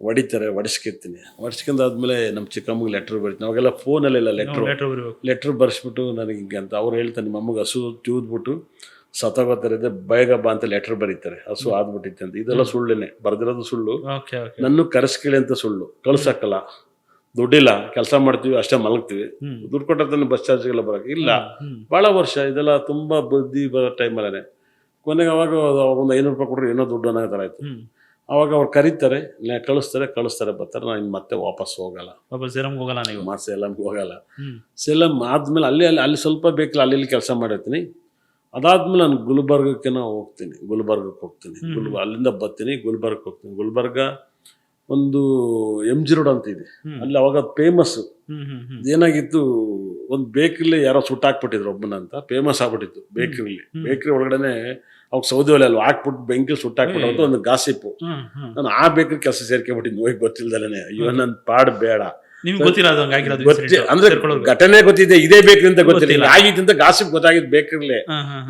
ಹೊಡಿತಾರೆ, ಹೊಡಿಸ್ಕೊತೀನಿ. ಹೊಡಿಸ್ಕೊಂಡಾದ್ಮೇಲೆ ನಮ್ಮ ಚಿಕ್ಕಮ್ಮಗೆ ಲೆಟ್ರ್ ಬರೀತೀನಿ. ಅವಾಗೆಲ್ಲ ಫೋನಲ್ಲೆಲ್ಲ ಲೆಟ್ರ್ ಬರ್ಸ್ಬಿಟ್ಟು ನನಗೆ ಹಿಂಗೆ ಅಂತ ಅವ್ರು ಹೇಳ್ತಾರೆ, ನಿಮ್ಮ ಅಮ್ಮಗೆ ಹಸು ಚೂದ್ಬಿಟ್ಟು ಸತ್ತೋಗೋತಾರೆ, ಬೇಗ ಬಾ ಅಂತ ಲೆಟ್ರ್ ಬರೀತಾರೆ, ಹಸು ಆದ್ಬಿಟ್ಟಿತ್ತೆ ಅಂತ. ಇದೆಲ್ಲ ಸುಳ್ಳೇನೆ, ಬರ್ದಿರೋದು ಸುಳ್ಳು. ನನ್ನ ಕರೆಸ್ಕೇಳಿ ಅಂತ ಸುಳ್ಳು. ಕಳ್ಸಕ್ಕಲ್ಲ, ದುಡ್ಡಿಲ್ಲ, ಕೆಲಸ ಮಾಡ್ತೀವಿ ಅಷ್ಟೇ, ಮಲಗ್ತೀವಿ. ದುಡ್ಡು ಕೊಟ್ಟಿರ್ತಾನೆ ಬಸ್ ಚಾರ್ಜ್ಗೆಲ್ಲ ಬರೋಕೆ ಇಲ್ಲ. ಭಾಳ ವರ್ಷ ಇದೆಲ್ಲ ತುಂಬ ಬುದ್ಧಿ ಬರೋ ಟೈಮಲ್ಲೇ. ಕೊನೆಗೆ ಅವಾಗ ಒಂದು 500 ರೂಪಾಯಿ ಕೊಟ್ಟರೆ ಏನೋ ದುಡ್ಡು ಅನ್ನೋ ಥರ ಆಯಿತು. ಅವಾಗ ಅವ್ರು ಕರೀತಾರೆ, ಕಳಿಸ್ತಾರೆ ಬರ್ತಾರೆ. ನಾನು ಇನ್ನು ಮತ್ತೆ ವಾಪಸ್ ಹೋಗಲ್ಲ, ಸೇಲಂಗೆ ಹೋಗಲ್ಲ ನೀವು? ಸೇಲಂಗೆ ಹೋಗಲ್ಲ. ಸೇಲಂ ಆದ್ಮೇಲೆ ಅಲ್ಲಿ ಸ್ವಲ್ಪ ಬೇಕಿಲ್ಲ, ಅಲ್ಲಿ ಕೆಲಸ ಮಾಡಿರ್ತೀನಿ. ಅದಾದ್ಮೇಲೆ ನಾನು ಗುಲ್ಬರ್ಗಕ್ಕೆ ಹೋಗ್ತೀನಿ. ಅಲ್ಲಿಂದ ಬರ್ತೀನಿ, ಗುಲ್ಬರ್ಗಕ್ಕೆ ಹೋಗ್ತೀನಿ. ಗುಲ್ಬರ್ಗ ಒಂದು MG ರೋಡ್ ಅಂತ ಇದೆ, ಅಲ್ಲಿ ಅವಾಗ ಫೇಮಸ್. ಏನಾಗಿತ್ತು, ಒಂದು ಬೇಕ್ರಿಲಿ ಯಾರೋ ಸುಟ್ಟಾಕ್ಬಿಟ್ಟಿದ್ರು ಒಬ್ಬನ ಅಂತ, ಫೇಮಸ್ ಆಗ್ಬಿಟ್ಟಿತ್ತು ಬೇಕ್ರಿ ಒಳಗಡೆ. ಅವಾಗ ಸೌದಿ ಒಲೆ ಅಲ್ಲಿ ಹಾಕ್ಬಿಟ್ಟು ಬೆಂಕಿ ಸುಟ್ಟಾಕ್ಬಿಟ್ಟು ಒಂದು ಗಾಸಿಪ್ಪು. ನಾನು ಆ ಬೇಕ್ರಿ ಕೆಲಸ ಸೇರ್ಕೊಂಡ್ಬಿಟ್ಟಿದ್ದು, ಹೋಗಿ ಗೊತ್ತಿಲ್ದಲೇ. ಅಯ್ಯೋ ನನ್ನ ಪಾಡ್ ಬೇಡ ಅಂದ್ರೆ ಘಟನೆ ಗೊತ್ತಿದೆ, ಇದೇ ಬೇಕ್ರಿ ಅಂತ ಗೊತ್ತಿಲ್ಲ, ಆಗಿತ್ತು ಗಾಸಿಪ್ ಗೊತ್ತಾಗಿದ್ದು ಬೇಕ್ರಿಲೇ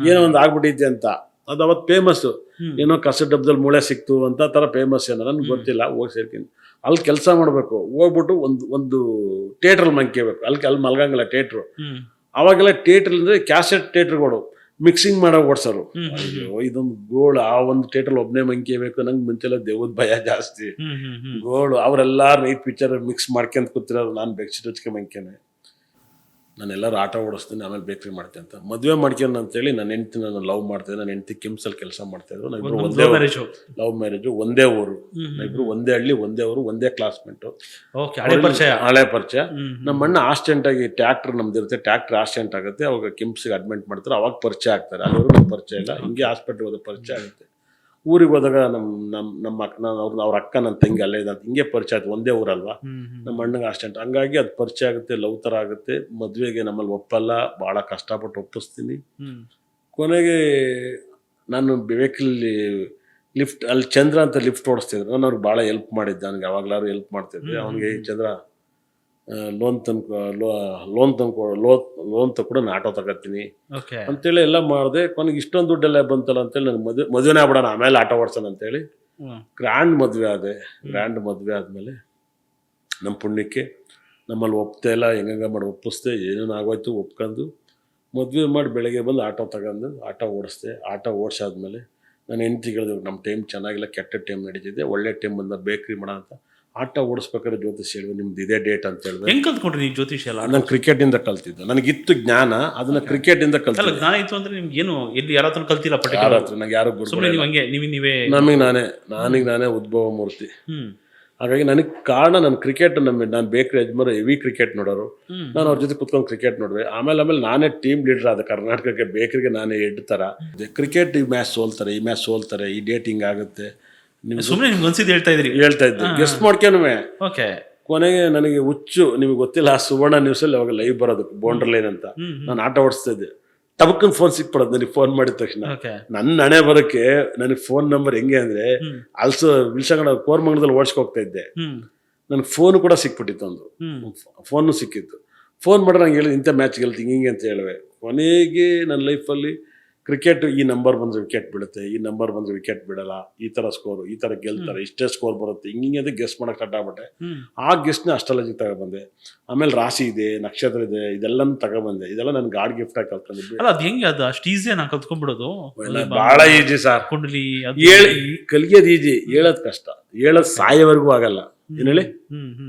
ಏನೋ ಒಂದು ಆಗ್ಬಿಟ್ಟಿದ್ದೆ ಅಂತ. ಅದು ಅವತ್ತು ಫೇಮಸ್. ಏನೋ ಕಸ ಡಬ್ಬದಲ್ಲಿ ಮೂಳೆ ಸಿಕ್ತು ಅಂತ ತರ ಫೇಮಸ್. ಏನೋ ನನ್ಗೆ ಗೊತ್ತಿಲ್ಲ. ಹೋಗಿ ಸೇರ್ಕೊಂಡು ಅಲ್ಲಿ ಕೆಲಸ ಮಾಡ್ಬೇಕು. ಹೋಗ್ಬಿಟ್ಟು ಒಂದು ಥಿಯೇಟ್ರಲ್ಲಿ ಮಂಕೇಬೇಕು. ಅಲ್ಲಿ ಮಲ್ಗಂಗಿಲ್ಲ ಥಿಯೇಟ್ರು. ಅವಾಗೆಲ್ಲ ಥಿಯೇಟ್ರ್ ಅಂದ್ರೆ ಕ್ಯಾಸೆಟ್ ಥಿಯೇಟ್ರ್ಗಳು ಮಿಕ್ಸಿಂಗ್ ಮಾಡೋ ಓಡ್ಸೋರು. ಅಯ್ಯೋ ಇದೊಂದು ಗೋಳು. ಆ ಒಂದು ಥಿಯೇಟ್ರಲ್ಲಿ ಒಬ್ಬನೇ ಮಂಕೇಬೇಕು. ನಂಗೆ ಮುಂಚೆಲ್ಲ ದೇವದ ಭಯ ಜಾಸ್ತಿ. ಗೋಳು ಅವರೆಲ್ಲ ನೈಟ್ ಪಿಕ್ಚರ್ ಮಿಕ್ಸ್ ಮಾಡ್ಕೊಂತ ಕೂತಿರೋರು. ನಾನು ಬೆಡ್ಶೀಟ್ ಹಚ್ಕೆ ಮಂಕೇನೆ. ನಾನು ಎಲ್ಲರೂ ಆಟ ಓಡಿಸ್ತೀನಿ, ಆಮೇಲೆ ಬೇಕ್ರಿ ಮಾಡ್ತೇನೆ ಅಂತ. ಮದುವೆ ಮಾಡ್ಕೊಂಡು ಅಂತೇಳಿ ನನ್ನ ಹೆಂಡತಿ ನಾನು ಲವ್ ಮಾಡ್ತಿದ್ದೆ. ನನ್ನ ಹೆಂಡತಿ ಕಿಮ್ಸಲ್ಲಿ ಕೆಲಸ ಮಾಡ್ತಾಯಿದ್ರು. ನಾವಿಬ್ರು ಒಂದೇ ಲವ್ ಮ್ಯಾರೇಜು, ಒಂದೇ ಊರು. ನಾವಿಬ್ರು ಒಂದೇ ಹಳ್ಳಿ, ಒಂದೇ ಊರು, ಒಂದೇ ಕ್ಲಾಸ್ಮೇಟು, ಹಳೆ ಪರಿಚಯ. ನಮ್ಮ ಅಣ್ಣ ಆಕ್ಸಿಡೆಂಟ್ ಆಗಿ ಟ್ಯಾಕ್ಟರ್ ನಮ್ದಿರುತ್ತೆ, ಟ್ಯಾಕ್ಟರ್ ಆಕ್ಸಿಡೆಂಟ್ ಆಗುತ್ತೆ. ಅವಾಗ ಕಿಮ್ಸ್ಗೆ ಅಡ್ಮಿಟ್ ಮಾಡ್ತಾರೆ. ಅವಾಗ ಪರಿಚಯ ಆಗ್ತಾರೆ. ಅಲ್ಲಿವರೆಗೂ ನಮ್ಮ ಪರಿಚಯ ಇಲ್ಲ. ಹಿಂಗೆ ಹಾಸ್ಪಿಟ್ಲ್ ಹೋದ ಪರಿಚಯ ಆಗುತ್ತೆ. ಊರಿಗೆ ಹೋದಾಗ ನಮ್ಮ ಅವ್ರ ಅಕ್ಕ ನನ್ನ ತಂಗಿ ಅಲ್ಲೇ ಇದಂತ ಹಿಂಗೆ ಪರಿಚಯ ಆಯ್ತು. ಒಂದೇ ಊರಲ್ವಾ. ನಮ್ಮ ಅಣ್ಣಗೆ ಆಕ್ಸಿಡೆಂಟ್, ಹಂಗಾಗಿ ಅದು ಪರಿಚಯ ಆಗುತ್ತೆ, ಲವ್ ಥರ ಆಗುತ್ತೆ. ಮದುವೆಗೆ ನಮ್ಮಲ್ಲಿ ಒಪ್ಪಲ್ಲ, ಭಾಳ ಕಷ್ಟಪಟ್ಟು ಒಪ್ಪಿಸ್ತೀನಿ. ಕೊನೆಗೆ ನಾನು ಬೇಕಲ್ಲಿ ಅಲ್ಲಿ ಚಂದ್ರ ಅಂತ ಲಿಫ್ಟ್ ಓಡಿಸ್ತಿದ್ರು. ನಾನು ಅವ್ರಿಗೆ ಭಾಳ ಹೆಲ್ಪ್ ಮಾಡಿದ್ದೆ. ನನಗೆ ಯಾವಾಗಲಾರು ಹೆಲ್ಪ್ ಮಾಡ್ತಿದ್ದೆ. ಅವನಿಗೆ ಚಂದ್ರ ಲೋನ್ ತಗೊಂಡು ನಾನು ಆಟೋ ತಗೋತೀನಿ ಅಂತೇಳಿ ಎಲ್ಲ ಮಾಡಿದೆ. ಕೊನೆಗೆ ಇಷ್ಟೊಂದು ದುಡ್ಡೆಲ್ಲ ಬಂತಲ್ಲ ಅಂತೇಳಿ ನನಗೆ ಮದುವೆನೇ ಆಗ್ಬಿಡೋಣ, ಆಮೇಲೆ ಆಟೋ ಓಡಿಸೋಣ ಅಂತೇಳಿ ಗ್ರ್ಯಾಂಡ್ ಮದುವೆ ಆದೆ. ಗ್ರ್ಯಾಂಡ್ ಮದುವೆ ಆದಮೇಲೆ ನಮ್ಮ ಪುಣ್ಯಕ್ಕೆ ನಮ್ಮಲ್ಲಿ ಒಪ್ತಾ ಇಲ್ಲ, ಹೆಂಗ ಮಾಡಿ ಒಪ್ಪಿಸ್ದೆ. ಏನೇನು ಆಗೋಯ್ತು ಒಪ್ಕೊಂಡು ಮದುವೆ ಮಾಡಿ ಬೆಳಗ್ಗೆ ಬಂದು ಆಟೋ ತಗೊಂಡು ಆಟೋ ಓಡಿಸ್ದೆ. ಆಟೋ ಓಡಿಸಾದ್ಮೇಲೆ ನಾನು ಹೆಂಡ್ತಿ ಹೇಳಿದ್ರು, ನಮ್ಮ ಟೈಮ್ ಚೆನ್ನಾಗಿಲ್ಲ, ಕೆಟ್ಟ ಟೈಮ್ ನಡೀತಿದೆ, ಒಳ್ಳೆ ಟೈಮ್ ಬಂದ ಬೇಕ್ರಿ ಮಾಡೋಣ ಅಂತ. ಆಟ ಓಡಿಸ್ಬೇಕಾದ್ರೆ ಜ್ಯೋತಿಷ್ ಹೇಳಿದ್ರು, ನಿಮ್ದು ಇದೇ ಡೇಟ್ ಅಂತ ಹೇಳಿದ್ರೆ. ಹೆಂಗ್ ಕಲ್ತ್ಕೊಂಡ್ರಿ ನೀವು ಜ್ಯೋತಿಷ್ ಎಲ್ಲ? ನಾನು ಕ್ರಿಕೆಟಿಂದ ಕಲ್ತಿದ್ದೆ. ನನಗಿತ್ತು ಜ್ಞಾನ, ಅದನ್ನ ಕ್ರಿಕೆಟಿಂದ ಕಲ್ತಿದ್ದೆ. ಜ್ಞಾನ ಇತ್ತು ಅಂದ್ರೆ ನಿಮ್ಗೆ ಏನು ಎಲ್ಲಿ ಯಾರ ಹತ್ರ ಕಲ್ತಿಲ್ಲ? ನಂಗೆ ಯಾರು ನಾನೇ ಉದ್ಭವ ಮೂರ್ತಿ. ಹಾಗಾಗಿ ನನಗೆ ಕಾರಣ ನನ್ನ ಕ್ರಿಕೆಟ್. ನಾನು ಬೇಕ್ರಿ ಯಜಮಾನ ಹೆವಿ ಕ್ರಿಕೆಟ್ ನೋಡೋರು. ನಾನು ಅವ್ರ ಜೊತೆ ಕುತ್ಕೊಂಡು ಕ್ರಿಕೆಟ್ ನೋಡುವೆ. ಆಮೇಲೆ ನಾನೇ ಟೀಮ್ ಲೀಡರ್ ಆದ ಕರ್ನಾಟಕಕ್ಕೆ. ಬೇಕ್ರಿಗೆ ನಾನೇ ಹೆಡ್ ಥರ. ಕ್ರಿಕೆಟ್ ಈ ಮ್ಯಾಚ್ ಸೋಲ್ತಾರೆ, ಈ ಮ್ಯಾಚ್ ಸೋಲ್ತಾರೆ, ಈ ಡೇಟ್ ಹಿಂಗಾಗುತ್ತೆ. ಸುಮ್ಮನೆ ನಿಮ್ಗೆ ಅನ್ಸಿದ್ದು ಹೇಳ್ತಾ ಇದ್ದೆ ಗೆಸ್ಟ್ ಮಾಡ್ಕೊಂಡ್ವೆ. ಕೊನೆಗೆ ನನಗೆ ಹುಚ್ಚು, ನಿಮ್ಗೆ ಗೊತ್ತಿಲ್ಲ, ಸುವರ್ಣ ನ್ಯೂಸಲ್ಲಿ ಅವಾಗ ಲೈವ್ ಬರೋದು ಬೌಂಡ್ರಿ ಲೈನ್ ಅಂತ. ನಾನು ಆಟ ಓಡಿಸ್ತಾ ಇದ್ದೆ. ಟಬಕ್ಕನ್ ಫೋನ್ ಸಿಕ್ಬಿಡೋದು ನನಗೆ ಫೋನ್ ಮಾಡಿದ ತಕ್ಷಣ. ಓಕೆ. ನನ್ನ ಹಣೆ ಬರೋಕ್ಕೆ ನನಗೆ ಫೋನ್ ನಂಬರ್ ಹೆಂಗೆ ಅಂದ್ರೆ ಅಲ್ಸೋ ವಿಲ್ಸಂಗಡ ಕೋರ್ಮಂಗಲದಲ್ಲಿ ಓಡಿಸ್ಕೋಗ್ತಾ ಇದ್ದೆ, ನನಗೆ ಫೋನ್ ಕೂಡ ಸಿಕ್ಬಿಟ್ಟಿತ್ತು, ಒಂದು ಫೋನು ಸಿಕ್ಕಿತ್ತು. ಫೋನ್ ಮಾಡಿದ್ರೆ ನಂಗೆ ಹೇಳಿದ್ ಇಂಥ ಮ್ಯಾಚ್ ಗೆಲ್ತೀನಿ ಹಿಂಗೆ ಅಂತ ಹೇಳುವೆ. ಕೊನೆಗೆ ನನ್ನ ಲೈಫಲ್ಲಿ ಕ್ರಿಕೆಟ್ ಈ ನಂಬರ್ ಬಂದರೆ ವಿಕೆಟ್ ಬೀಳುತ್ತೆ, ಈ ನಂಬರ್ ಬಂದರೆ ವಿಕೆಟ್ ಬಿಡಲ್ಲ, ಈ ಥರ ಸ್ಕೋರು, ಈ ಥರ ಗೆಲ್ತಾರೆ, ಇಷ್ಟೇ ಸ್ಕೋರ್ ಬರುತ್ತೆ, ಹಿಂಗೆ ಅಂತ ಗೆಸ್ ಮಾಡೋಕೆ ಸ್ಟಾರ್ಟ್ ಆಗ್ಬಿಟ್ಟೆ. ಆ ಗೆಸ್ಟ್ನ ಅಸ್ಟ್ರಾಲಜಿ ತಗೊಬಂದೆ. ಆಮೇಲೆ ರಾಶಿ ಇದೆ, ನಕ್ಷತ್ರ ಇದೆ, ಇದೆಲ್ಲನೂ ತಗೊಬಂದೆ. ಇದೆಲ್ಲ ನಾನು ಗಾಡ್ ಗಿಫ್ಟ್ ಆಗಿ ಕಲ್ತ್ಕೊಂಡಿದ್ದೆ. ಅಲ್ಲ ಅದು ಹೆಂಗೆ, ಅದು ಅಷ್ಟು ಈಸಿ ನಾ ಕಲ್ತ್ಕೊಂಡ್ಬಿಡೋದು? ಭಾಳ ಈಜಿ ಸರ್. ಕುಂಡಲಿ ಕಲಿಯೋದು ಈಜಿ, ಹೇಳೋದು ಕಷ್ಟ. ಹೇಳೋದು ಸಾಯೋವರೆಗೂ ಆಗಲ್ಲ. ಏನ್ ಹೇಳಿ,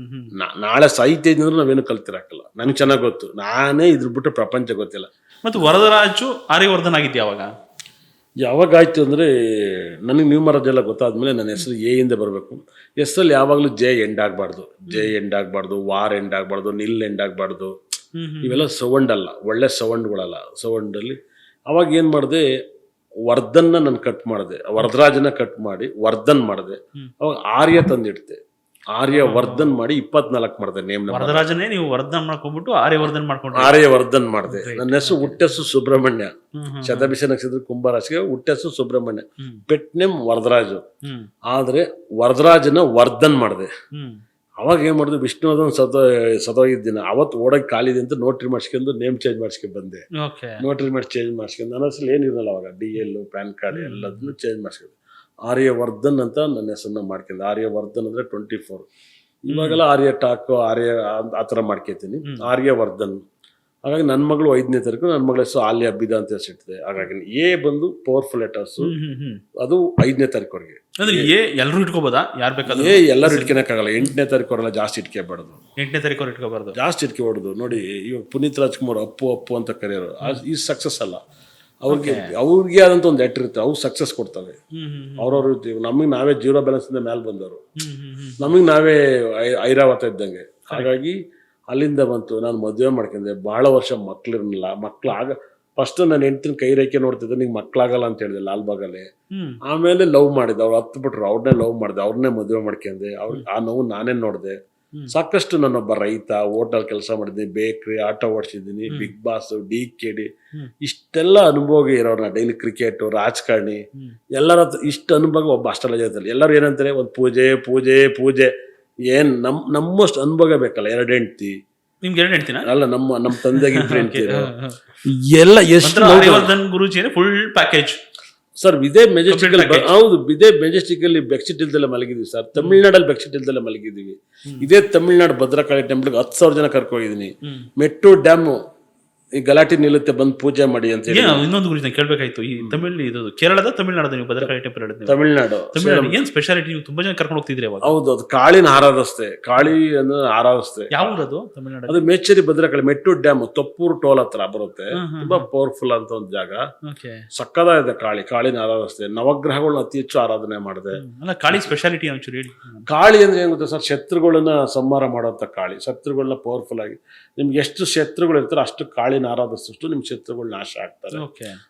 ನಾಳೆ ಸಾಹಿತ್ಯ ಅಂದ್ರೆ ನಾವೇನು ಕಲ್ತಿರಾಕಲ್ಲ. ನನಗೆ ಚೆನ್ನಾಗಿ ಗೊತ್ತು, ನಾನೇ ಇದ್ರ ಬಿಟ್ಟು ಪ್ರಪಂಚ ಗೊತ್ತಿಲ್ಲ. ಮತ್ತು ವರದರಾಜು ಆರ್ಯವರ್ಧನ್ ಆಗಿದ್ದೆ ಯಾವಾಗ ಆಯ್ತು ಅಂದರೆ ನನಗೆ ನ್ಯೂಮರಾಜ್ ಎಲ್ಲ ಗೊತ್ತಾದ್ಮೇಲೆ ನನ್ನ ಹೆಸರು ಎ ಇಂದ ಬರಬೇಕು. ಹೆಸರಲ್ಲಿ ಯಾವಾಗಲೂ ಜೆ ಎಂಡ್ ಆಗಬಾರ್ದು, ಜೆ ಎಂಡ್ ಆಗಬಾರ್ದು, ವಾರ್ ಎಂಡ್ ಆಗಬಾರ್ದು, ನಿಲ್ ಎಂಡ್ ಆಗಬಾರ್ದು. ಇವೆಲ್ಲ ಸೌಂಡ್ ಅಲ್ಲ, ಒಳ್ಳೆ ಸೌಂಡ್ಗಳಲ್ಲ. ಸೌಂಡಲ್ಲಿ ಅವಾಗ ಏನು ಮಾಡಿದೆ, ವರ್ಧನ್ನ ನಾನು ಕಟ್ ಮಾಡಿದೆ, ವರದರಾಜನ ಕಟ್ ಮಾಡಿ ವರ್ಧನ್ ಮಾಡಿದೆ. ಅವಾಗ ಆರ್ಯ ತಂದಿಡ್ತೆ, ಆರ್ಯ ವರ್ಧನ್ ಮಾಡಿ 24 ಮಾಡಿದೆ ನೇಮ್. ವರದರಾಜನೇ ನೀವು ವರ್ಧನ್ ಮಾಡ್ಕೊಂಡ್ಬಿಟ್ಟು ಆರ್ಯವರ್ಧನ್ ಮಾಡ್ಕೊಂಡು ಆರ್ಯವರ್ಧನ್ ಮಾಡಿದೆ. ನನ್ನ ಹೆಸರು ಹುಟ್ಟೆಸು ಸುಬ್ರಹ್ಮಣ್ಯ, ಶತಭಿಷ ನಕ್ಷತ್ರ ಕುಂಭರಾಶಿಗೆ ಹುಟ್ಟೆಸು ಸುಬ್ರಹ್ಮಣ್ಯ, ಪೆಟ್ ನೇಮ್ ವರದರಾಜು. ಆದ್ರೆ ವರದರಾಜನ ವರ್ಧನ್ ಮಾಡಿದೆ. ಅವಾಗ ಏನ್ ಮಾಡಿದೆ, ವಿಷ್ಣುವರ್ಧನ್ ಸತೋಗಿದ್ದಿನ ಅವತ್ತು ಓಡಕ್ಕೆ ಕಾಲಿದೆ ಅಂತ ನೋಟ್ರಿ ಮಾಡಿಸ್ಕೊಂಡು ನೇಮ್ ಚೇಂಜ್ ಮಾಡಿಸ್ಕೊಂಡು ಬಂದೆ. ನೋಟ್ರಿ ಮಾಡಿ ಚೇಂಜ್ ಮಾಡಿಸ್ಕೊಂಡು ನನ್ನ ಹೆಸರು ಏನಿರಲ್ಲ ಅವಾಗ, DL ಪ್ಯಾನ್ ಕಾರ್ಡ್ ಎಲ್ಲದನ್ನು ಚೇಂಜ್ ಮಾಡಿಸ್ಕೊಂಡು ಆರ್ಯವರ್ಧನ್ ಅಂತ ನನ್ನ ಹೆಸರನ್ನ ಮಾಡ್ಕೊಂಡೆ. ಆರ್ಯವರ್ಧನ್ ಅಂದ್ರೆ 24. ಇವಾಗೆಲ್ಲ ಆರ್ಯ ಟಾಕ್, ಆರ್ಯ ಆ ಥರ ಮಾಡ್ಕೊತೀನಿ, ಆರ್ಯವರ್ಧನ್. ಹಾಗಾಗಿ ನನ್ನ ಮಗಳು 5ನೇ ತಾರೀಕು, ನನ್ನ ಮಗಳ ಹೆಸರು ಆಲ್ಯ ಅಬ್ಬಿದಾ ಅಂತ ಹೆಸರಿಟ್ಟಿದೆ. ಹಾಗಾಗಿ ಎ ಬಂದು ಪವರ್ಫುಲ್ ಲೆಟರ್ಸ್, ಅದು 5ನೇ ತಾರೀಕುವರೆಗೆ. ಎಲ್ಲರೂ ಇಟ್ಕೋಬೋದಾ? ಯಾರು ಬೇಕಾದ್ರೆ ಎಲ್ಲರೂ ಇಟ್ಕೊಳಕ್ಕಾಗಲ್ಲ. 8ನೇ ತಾರೀಕುವರೆಲ್ಲ ಜಾಸ್ತಿ ಇಟ್ಕೋಬಾರ್ದು. 8ನೇ ತಾರೀಕು ಇಟ್ಕೋಬಾರ್ದು, ಜಾಸ್ತಿ ಇಟ್ಕೊಬಾರ್ದು. ನೋಡಿ ಇವಾಗ ಪುನೀತ್ ರಾಜ್ಕುಮಾರ್ ಅಪ್ಪು ಅಪ್ಪು ಅಂತ ಕರೆಯೋರು, ಈ ಸಕ್ಸಸ್ ಅಲ್ಲ. ಅವ್ರಿಗೆ ಆದಂತ ಒಂದು ಲೆಟರ್ ಇರುತ್ತೆ, ಅವು ಸಕ್ಸಸ್ ಕೊಡ್ತವೆ. ಅವ್ರವ್ರು ಇರ್ತೀವಿ, ನಮಗೆ ನಾವೇ ಜೀರೋ ಬ್ಯಾಲೆನ್ಸ್ ಇಂದ ಮೇಲೆ ಬಂದವರು, ನಮಗೆ ನಾವೇ ಐರಾವತ ಇದ್ದಂಗೆ. ಹಾಗಾಗಿ ಅಲ್ಲಿಂದ ಬಂತು. ನಾನು ಮದುವೆ ಮಾಡ್ಕೊಂಡೆ, ಬಹಳ ವರ್ಷ ಮಕ್ಳಿರಲಿಲ್ಲ. ಮಕ್ಳು ಫಸ್ಟ್ ನಾನು ಹೆಂಡ್ತಿನ ಕೈ ರೇಖೆ ನೋಡ್ತಿದ್ದೆ, ನಿಂಗೆ ಮಕ್ಳಾಗಲ್ಲ ಅಂತ ಹೇಳಿದೆ ಲಾಲ್ಬಾಗಲ್ಲಿ. ಆಮೇಲೆ ಲವ್ ಮಾಡಿದೆ, ಅವ್ರು ಹತ್ತು ಬಿಟ್ರು, ಅವ್ರನ್ನೇ ಲವ್ ಮಾಡಿದೆ, ಅವ್ರನ್ನೇ ಮದುವೆ ಮಾಡ್ಕೊಂಡೆ. ಆ ನೋವು ನಾನೇ ನೋಡಿದೆ. ಸಾಕಷ್ಟು ನಾನೊಬ್ಬ ರೈತ, ಹೋಟೆಲ್ ಕೆಲಸ ಮಾಡಿದ್ದೀನಿ, ಬೇಕ್ರಿ, ಆಟೋ ಓಡಿಸಿದ್ದೀನಿ, ಬಿಗ್ ಬಾಸ್, DKD, ಇಷ್ಟೆಲ್ಲ ಅನುಭವ ಇರೋರ್ನ. ಡೈಲಿ ಕ್ರಿಕೆಟ್, ರಾಜಕಾರಣಿ, ಎಲ್ಲರ ಇಷ್ಟು ಅನುಭವ ಒಬ್ಬ ಅಸ್ಟ್ರಾಲಜಿ. ಎಲ್ಲರೂ ಏನಂತಾರೆ, ಒಂದು ಪೂಜೆ ಪೂಜೆ ಪೂಜೆ, ಏನ್ ನಮ್ಮಷ್ಟು ಅನುಭವ ಬೇಕಲ್ಲ. 2 ಹೆಂಡ್ತಿ, ನಿಮ್ಗೆ 2 ಹೆಂಡ್ತಿನ? ಅಲ್ಲ, ನಮ್ಮ ತಂದೆಗೆ 2 ಹೆಂಡ್ತಿ ಎಲ್ಲ. ಎಷ್ಟು ಗುರುಜಿ ಫುಲ್ ಪ್ಯಾಕೇಜ್ ಸರ್. ಇದೇ ಮೆಜೆಸ್ಟಿಕಲ್, ಹೌದು, ಇದೇ ಮೆಜೆಸ್ಟಿಕ್ ಅಲ್ಲಿ ಬೆಡ್ಶೀಟ್ ಇಲ್ದೆಲ್ಲ ಮಲಗಿದೀವಿ ಸರ್. ತಮಿಳ್ನಾಡಲ್ಲಿ ಬೆಡ್ಶೀಟ್ ಇಲ್ದೆಲ್ಲ ಮಲಗಿದೀವಿ. ಇದೇ ತಮಿಳ್ನಾಡು ಭದ್ರಕಾಳಿ ಟೆಂಪಲ್ಗೆ 10,000 ಜನ ಕರ್ಕೊಂಡಿದ್ದೀನಿ. ಮೆಟ್ರೋ ಡ್ಯಾಮು ಈ ಗಲಾಟೆ ನಿಲ್ಲುತ್ತೆ, ಬಂದು ಪೂಜೆ ಮಾಡಿ ಅಂತ ಹೇಳಿ. ಇನ್ನೊಂದು ಗುರುಜಿ ನಾನು ಕೇಳಬೇಕಾಯ್ತು, ಈ ಇದು ಕೇರಳದ ತಮಿಳ್ನಾಡು, ನೀವು ಭದ್ರಕಾಳಿ ಟೆಂಪಲ್ ಹೇಳಿದ್ರಿ, ತಮಿಳ್ನಾಡು ಏನ್ ಸ್ಪೆಷಾಲಿಟಿ? ನೀವು ತುಂಬಾ ಜನ ಕರ್ಕೊಂಡು ಹೋಗ್ತಿದ್ರಿ ಅವಾಗ. ಹೌದು, ಅದು ಕಾಳಿನ ಆರಾಧಿಸ್ತೆ, ಕಾಳಿ ಅಂದ್ರೆ ಆರಾಧಿಸ್ತೆ. ಯಾವ ಊರದು ತಮಿಳ್ನಾಡು? ಅದು ಮೇಚೇರಿ ಭದ್ರಕಾಳಿ, ಮೆಟ್ರೋ ಡ್ಯಾಮ್, ತೊಪ್ಪೂರು ಟೋಲ್ ಹತ್ರ ಬರುತ್ತೆ. ತುಂಬಾ ಪವರ್ಫುಲ್ ಅಂತ ಒಂದು ಜಾಗ, ಸಕ್ಕದಾಗಿದೆ. ಕಾಳಿನ ಆರಾಧಿಸ್ತೆ. ನವಗ್ರಹಗಳನ್ನ ಅತಿ ಹೆಚ್ಚು ಆರಾಧನೆ ಮಾಡಿದೆ. ಅಲ್ಲ, ಕಾಳಿ ಸ್ಪೆಷಾಲಿಟಿ ಒಂಚೂರು ಹೇಳಿ. ಕಾಳಿ ಅಂದ್ರೆ ಏನ್ ಗೊತ್ತಾ ಸರ್, ಶತ್ರುಗಳನ್ನ ಸಂಹಾರ ಮಾಡುವಂತ ಕಾಳಿ. ಶತ್ರುಗಳನ್ನ ಪವರ್ಫುಲ್ ಆಗಿ, ನಿಮ್ಗೆ ಎಷ್ಟು ಶತ್ರುಗಳು ಇರ್ತಾರೆ ಅಷ್ಟು ಕಾಳಿನ ಆರಾಧಿಸಷ್ಟು ನಿಮ್ ಶತ್ರುಗಳು ನಾಶ ಆಗ್ತಾರೆ.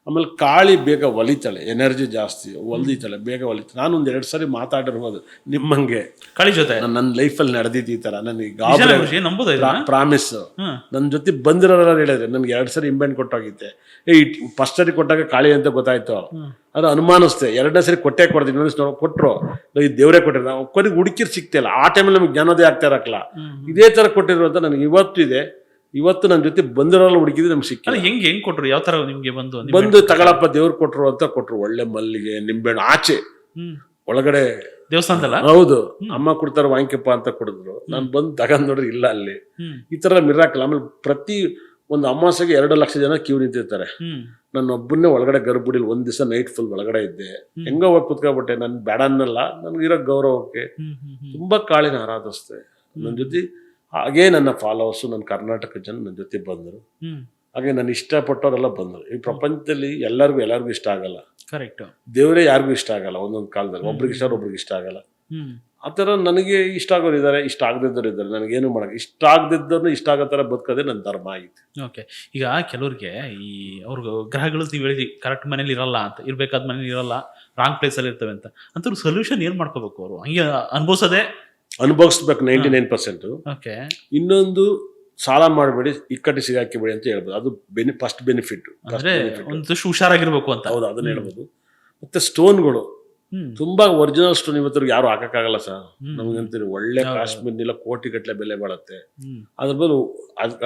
ಆಮೇಲೆ ಕಾಳಿ ಬೇಗ ಒಲಿತಾಳೆ, ಎನರ್ಜಿ ಜಾಸ್ತಿ, ಒಲಿತಾಳೆ, ಬೇಗ ಒಲಿತಾಳೆ. ನಾನೊಂದ್ 2 ಸರಿ ಮಾತಾಡಿರ್ಬೋದು ನಿಮ್ಮಂಗೆ ಕಾಳಿ ಜೊತೆ. ನನ್ನ ಲೈಫಲ್ಲಿ ನಡೆದಿದ್ದು ಈ ತರ. ನನಗೆ ಪ್ರಾಮಿಸ್, ನನ್ನ ಜೊತೆ ಬಂದಿರೋರೆಲ್ಲ ಹೇಳಿದ್ರೆ, ನನ್ಗೆ 2 ಸರಿ ಇಂಬೆಂಟ್ ಕೊಟ್ಟೋಗಿತ್ತೆ. ಫಸ್ಟ್ ಸರಿ ಕೊಟ್ಟಾಗ ಕಾಳಿ ಅಂತ ಗೊತ್ತಾಯ್ತು, ಅದು ಅನುಮಾನಿಸ್ತೆ. 2ನೇ ಸರಿ ಕೊಡ್ತೀನಿ ಕೊಟ್ರು, ಈ ದೇವರೇ ಕೊಟ್ಟಿರೋ. ನಾವು ಕೊನೆಗೆ ಹುಡುಕಿರ್ ಸಿಗ್ತಿಲ್ಲ. ಆ ಟೈಮಲ್ಲಿ ನಮ್ಗೆ ಜ್ಞಾನೋದಯ ಆಗ್ತಾ ಇರಕ್ಲ. ಇದೇ ತರ ಕೊಟ್ಟಿರೋ ಅಂತ ನನಗೆ ಇವತ್ತು ಇದೆ. ಇವತ್ತು ನನ್ನ ಜೊತೆ ಬಂದಿರೋಲ್ಲ ಹುಡುಕಿದ್ರೆ ನಮ್ಗೆ ಸಿಕ್ಕಿಲ್ಲ. ಹೆಂಗ್ ಕೊಟ್ರು? ಯಾವ ತರ ನಿಮ್ಗೆ ಬಂದು ತಗೊಳಪ್ಪ ದೇವ್ರು ಕೊಟ್ರು ಅಂತ ಕೊಟ್ರು. ಒಳ್ಳೆ ಮಲ್ಲಿಗೆ, ನಿಂಬೆಹಣ್ಣು, ಆಚೆ ಒಳಗಡೆ ದೇವಸ್ಥಾನದಲ್ಲ. ಹೌದು, ಅಮ್ಮ ಕೊಡ್ತಾರ, ವಾಂಕ್ಯಪ್ಪ ಅಂತ ಕೊಡಿದ್ರು. ನಾನು ಬಂದು ತಗೊಂಡ್ ನೋಡ್ರಿ, ಇಲ್ಲ ಅಲ್ಲಿ ಈ ತರ ಮಿರಾಕಲ್. ಆಮೇಲೆ ಪ್ರತಿ ಒಂದು ಅಮಾವಾಸ್ಯೆಗೆ 2 ಲಕ್ಷ ಜನ ಕ್ಯೂ ನಿಂತಿರ್ತಾರೆ. ನನ್ನ ಒಬ್ಬನ್ನೇ ಒಳಗಡೆ ಗರ್ಭುಡಿಲಿ 1 ದಿವಸ ನೈಟ್ ಫುಲ್ ಒಳಗಡೆ ಇದ್ದೆ. ಹೆಂಗ ಹೋಗಿ ಕುತ್ಕೊಬಿಟ್ಟೆ. ನನ್ ಬೇಡ ಅನ್ನಲ್ಲ, ನನ್ಗಿರೋ ಗೌರವಕ್ಕೆ ತುಂಬಾ ಕಾಳಿನ ಆರಾಧಿಸ್ತೆ. ನನ್ನ ಜೊತೆ ಹಾಗೇ ನನ್ನ ಫಾಲೋವರ್ಸು, ನನ್ನ ಕರ್ನಾಟಕ ಜನ ನನ್ನ ಜೊತೆ ಬಂದರು. ಹಾಗೆ ನಾನು ಇಷ್ಟಪಟ್ಟವರೆಲ್ಲ ಬಂದರು. ಈ ಪ್ರಪಂಚದಲ್ಲಿ ಎಲ್ಲರಿಗೂ ಇಷ್ಟ ಆಗಲ್ಲ. ಕರೆಕ್ಟ್. ದೇವರೇ ಯಾರಿಗೂ ಇಷ್ಟ ಆಗಲ್ಲ. ಒಂದೊಂದು ಕಾಲದಲ್ಲಿ ಒಬ್ರಿಗೆ ಇಷ್ಟ, ಒಬ್ರಿಗೆ ಇಷ್ಟ ಆಗಲ್ಲ. ಆ ಥರ ನನಗೆ ಇಷ್ಟ ಆಗೋರು ಇದ್ದಾರೆ, ಇಷ್ಟ ಆಗದಿದ್ದವ್ರು ಇದ್ದಾರೆ. ನನಗೇನು ಮಾಡಕ್ಕೆ ಇಷ್ಟ ಆಗದಿದ್ದವ್ರನ್ನ ಇಷ್ಟ ಆಗೋ ಥರ ಬದುಕೋದೇ ನನ್ನ ಧರ್ಮ ಆಗಿತ್ತು. ಓಕೆ. ಈಗ ಕೆಲವ್ರಿಗೆ ಈ ಅವ್ರಿಗೆ ಗ್ರಹಗಳು ನೀವು ಹೇಳಿದ್ರಿ ಕರೆಕ್ಟ್ ಮನೇಲಿ ಇರಲ್ಲ ಅಂತ, ಇರ್ಬೇಕಾದ ಮನೇಲಿ ಇರಲ್ಲ, ರಾಂಗ್ ಪ್ಲೇಸಲ್ಲಿ ಇರ್ತವೆ ಅಂತ. ಅಂಥವ್ರು ಸೊಲ್ಯೂಷನ್ ಏನು ಮಾಡ್ಕೋಬೇಕು? ಅವರು ಹಂಗೆ ಅನುಭವಿಸ್ಬೇಕು 99%. ಇನ್ನೊಂದು ಸಾಲ ಮಾಡಬೇಡಿ, ಇಕ್ಕಟ್ಟು ಸಿಗಾಕಿಬೇಡಿ ಅಂತ ಹೇಳ್ಬೋದು. ಅದು ಫಸ್ಟ್ ಬೆನಿಫಿಟ್. ಅಂದ್ರೆ ಒಂದಷ್ಟು ಹುಷಾರಾಗಿರ್ಬೇಕು ಅಂತ. ಹೌದು, ಅದನ್ನ ಹೇಳ್ಬೋದು. ಮತ್ತೆ ಸ್ಟೋನ್ಗಳು ತುಂಬಾ ಒರಿಜಿನಲ್ ಸ್ಟೋನ್ ಇವತ್ತರೆಗೂ ಯಾರು ಹಾಕಕ್ಕಾಗಲ್ಲ ಸರ್. ನಮ್ಗಂತೀವಿ ಒಳ್ಳೆ ಕಾಶ್ಮೀರ್ನೆಲ್ಲ ಕೋಟಿ ಗಟ್ಟಲೆ ಬೆಲೆ ಬಾಳುತ್ತೆ. ಅದ್ರ ಬದಲು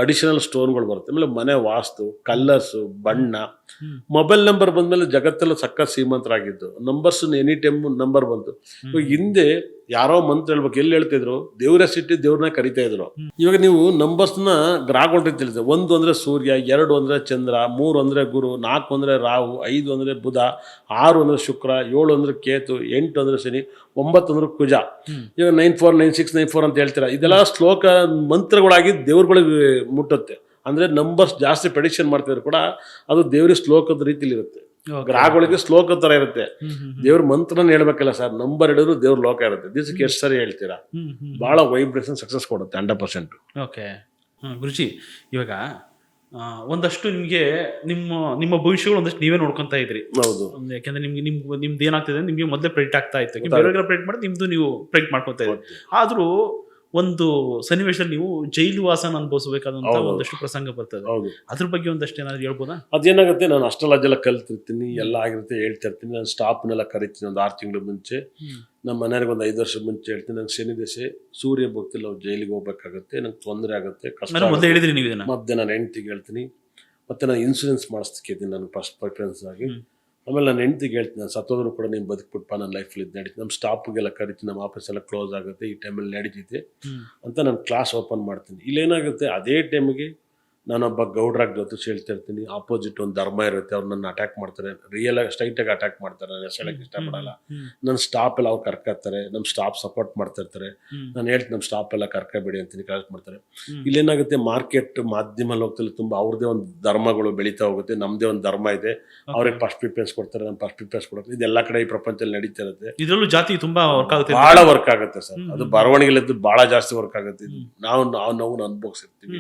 ಅಡಿಷನಲ್ ಸ್ಟೋನ್ಗಳು ಬರುತ್ತೆ. ಆಮೇಲೆ ಮನೆ ವಾಸ್ತು, ಕಲರ್ಸ್, ಬಣ್ಣ, ಮೊಬೈಲ್ ನಂಬರ್ ಬಂದ್ಮೇಲೆ ಜಗತ್ತೆಲ್ಲ ಸಕ್ಕ ಶ್ರೀಮಂತರಾಗಿದ್ದು. ನಂಬರ್ಸ್ ಎನಿ ಟೈಮ್ ನಂಬರ್ ಬಂತು. ಇವಾಗ ಹಿಂದೆ ಯಾರೋ ಮಂತ್ರ ಹೇಳ್ಬೇಕು, ಎಲ್ಲಿ ಹೇಳ್ತಿದ್ರು, ದೇವ್ರ ಸಿಟ್ಟಿ ದೇವ್ರನ್ನ ಕರಿತಾ ಇದ್ರು. ಇವಾಗ ನೀವು ನಂಬರ್ಸ್ನ ಗ್ರಹಗಳು ತಿಳಿದ್ರೆ, 1 ಅಂದ್ರೆ ಸೂರ್ಯ, 2 ಅಂದ್ರೆ ಚಂದ್ರ, 3 ಅಂದ್ರೆ ಗುರು, 4 ಅಂದ್ರೆ ರಾಹು, 5 ಅಂದ್ರೆ ಬುಧ, 6 ಅಂದ್ರೆ ಶುಕ್ರ, 7 ಅಂದ್ರೆ ಕೇತು, 8 ಅಂದ್ರೆ ಶನಿ, 9 ಅಂದ್ರೆ ಕುಜ. ಇವಾಗ 949694 ಅಂತ ಹೇಳ್ತೀರಾ. ಇದೆಲ್ಲ ಶ್ಲೋಕ ಮಂತ್ರಗಳಾಗಿ ದೇವ್ರುಗಳಿಗೆ ಮುಟ್ಟುತ್ತೆ. ಅಂದ್ರೆ ನಂಬರ್ಸ್ ಜಾಸ್ತಿ ಪ್ರೆಡಿಕ್ಷನ್ ಮಾಡ್ತಿದ್ರು ಕೂಡ ಅದು ದೇವ್ರ ಶ್ಲೋಕದ ರೀತಿಲಿ ಇರುತ್ತೆ. ಗ್ರಹಗಳಿಗೆ ಶ್ಲೋಕ ತರ ಇರುತ್ತೆ. ದೇವ್ರ ಮಂತ್ರನ ಹೇಳ್ಬೇಕಲ್ಲ ಸರ್. ನಂಬರ್ ಹಿಡಿದ್ರು ದೇವ್ರ ಲೋಕ ಇರುತ್ತೆ. ದಿವಸಕ್ಕೆ ಎಷ್ಟು ಸರಿ ಹೇಳ್ತೀರಾ? ಬಹಳ ವೈಬ್ರೇಷನ್ ಸಕ್ಸಸ್ ಕೊಡುತ್ತೆ 100%. ಓಕೆ ಗುರುಜಿ, ಇವಾಗ ಒಂದಷ್ಟು ನಿಮ್ಗೆ ನಿಮ್ಮ ಭವಿಷ್ಯಗಳು ಒಂದಷ್ಟು ನೀವೇ ನೋಡ್ಕೊಂತ ಇದ್ರಿ. ಹೌದು. ಯಾಕಂದ್ರೆ ನಿಮ್ದು ಏನಾಗ್ತಿದೆ ನಿಮ್ಗೆ ಮೊದಲೇ ಪ್ರೆಡಿಕ್ಟ್ ಆಗ್ತಾ ಇತ್ತು. ಬೇರೆಯವರೆಲ್ಲ ಪ್ರೆಡಿಕ್ಟ್ ಮಾಡಿ ನಿಮ್ದು ನೀವು ಪ್ರೆಡಿಕ್ಟ್ ಮಾಡ್ಕೊತಾ ಇದ್ರಿ. ಆದ್ರೂ ಒಂದು ಸನ್ನಿವೇಶದಲ್ಲಿ ನೀವು ಜೈಲು ವಾಸನ ಅನುಭವಿಸಬೇಕಾದಂತ ಒಂದಷ್ಟು ಪ್ರಸಂಗ ಬರ್ತದೆ. ಅದ್ರ ಬಗ್ಗೆ ಒಂದಷ್ಟು ಏನಾದ್ರು ಹೇಳ್ಬೋದಾ? ಅದೇನಾಗುತ್ತೆ, ನಾನು ಅಷ್ಟೆಲ್ಲ ಕಲ್ತಿರ್ತೀನಿ, ಎಲ್ಲ ಆಗಿರುತ್ತೆ, ಹೇಳ್ತಾ ಇರ್ತೀನಿ. ನಾನು ಸ್ಟಾಫ್ನೆಲ್ಲ ಕರಿತೀನಿ ಒಂದು 6 ತಿಂಗಳ ಮುಂಚೆ. ನಮ್ಮ ಮನೆಯವ್ರಿಗೆ ಒಂದು 5 ವರ್ಷ ಮುಂಚೆ ಹೇಳ್ತೀನಿ, ನಂಗೆ ಶನಿ ದಶೆ, ಸೂರ್ಯ ಭಕ್ತಿಲ್ಲ, ಜೈಲಿಗೆ ಹೋಗ್ಬೇಕಾಗುತ್ತೆ, ನಂಗೆ ತೊಂದರೆ ಆಗುತ್ತೆ, ಕಷ್ಟ. ಮೊದಲೇ ಹೇಳಿದ್ರಿ ನೀವು ಇದನ್ನ. ಮತ್ತೆ ನಾನು ಹೆಂಡ್ತಿಗೆ ಹೇಳ್ತೀನಿ. ಮತ್ತೆ ನಾನು ಇನ್ಸೂರೆನ್ಸ್ ಮಾಡಿಸ್ತಿದ್ದೀನಿ ನನಗೆ ಫಸ್ಟ್ ಪ್ರಿಫರೆನ್ಸ್ ಆಗಿ. ಆಮೇಲೆ ನಾನು ಹೆಂಡ್ತಿಗೆ ಹೇಳ್ತೀನಿ, ನಾನು ಸತ್ತೋದ್ರು ಕೂಡ ನೀನು ಬದುಕ್ಬಿಟ್ಪ, ನನ್ನ ಲೈಫಲ್ಲಿ ಇದು ನಡೀತಿ. ನಮ್ಮ ಸ್ಟಾಫ್ಗೆಲ್ಲ ಕರಿತೀನಿ, ನಮ್ಮ ಆಫೀಸ್ ಎಲ್ಲ ಕ್ಲೋಸ್ ಆಗುತ್ತೆ, ಈ ಟೈಮಲ್ಲಿ ನಡೀತಿದೆ ಅಂತ ನಾನು ಕ್ಲಾಸ್ ಓಪನ್ ಮಾಡ್ತೀನಿ. ಇಲ್ಲೇನಾಗುತ್ತೆ, ಅದೇ ಟೈಮಿಗೆ ನಾನೊಬ್ಬ ಗೌಡ್ರಾಗ ಜೊತೆ ಹೇಳ್ತಾ ಇರ್ತೀನಿ. ಆಪೋಸಿಟ್ ಒಂದು ಧರ್ಮ ಇರುತ್ತೆ, ಅವ್ರು ನನ್ನ ಅಟ್ಯಾಕ್ ಮಾಡ್ತಾರೆ, ರಿಯಲ್ ಆಗಿ ಸ್ಟ್ರೈಟಾಗಿ ಅಟ್ಯಾಕ್ ಮಾಡ್ತಾರೆ. ನಾನು ಹೆಸಳಕ್ಕೆ ಇಷ್ಟಪಡಲ್ಲ. ನನ್ನ ಸ್ಟಾಫ್ ಎಲ್ಲ ಅವ್ರು ಕರ್ಕೊತಾರೆ, ನಮ್ಮ ಸ್ಟಾಫ್ ಸಪೋರ್ಟ್ ಮಾಡ್ತಾ ಇರ್ತಾರೆ. ನಾನು ಹೇಳ್ತೀನಿ, ನಮ್ಮ ಸ್ಟಾಫ್ ಎಲ್ಲ ಕರ್ಕೊಬೇಡಿ ಅಂತೀನಿ, ಕರೆಕ್ಟ್ ಮಾಡ್ತಾರೆ. ಇಲ್ಲೇನಾಗುತ್ತೆ, ಮಾರ್ಕೆಟ್ ಮಾಧ್ಯಮಲ್ಲಿ ಹೋಗ್ತಿಲ್ಲ, ತುಂಬ ಅವ್ರದ್ದೇ ಒಂದು ಧರ್ಮಗಳು ಬೆಳೀತಾ ಹೋಗುತ್ತೆ. ನಮ್ಮದೇ ಒಂದು ಧರ್ಮ ಇದೆ, ಅವ್ರಿಗೆ ಫಸ್ಟ್ ಪ್ರಿಫರೆನ್ಸ್ ಕೊಡ್ತಾರೆ, ನಾನು ಫಸ್ಟ್ ಪ್ರಿಫರೆನ್ಸ್ ಕೊಡ್ತೀನಿ. ಇದೆಲ್ಲ ಕಡೆ ಈ ಪ್ರಪಂಚದಲ್ಲಿ ನಡೀತಾ ಇರುತ್ತೆ. ಇದರಲ್ಲೂ ಜಾತಿ ತುಂಬಾ ವರ್ಕ್ ಆಗುತ್ತೆ, ಭಾಳ ವರ್ಕ್ ಆಗುತ್ತೆ ಸರ್. ಅದು ಬರವಣಿಗೆಲಿದ್ದು ಭಾಳ ಜಾಸ್ತಿ ವರ್ಕ್ ಆಗುತ್ತೆ. ಇದು ನಾವು ಅನುಭವಿಸಿರ್ತೀವಿ,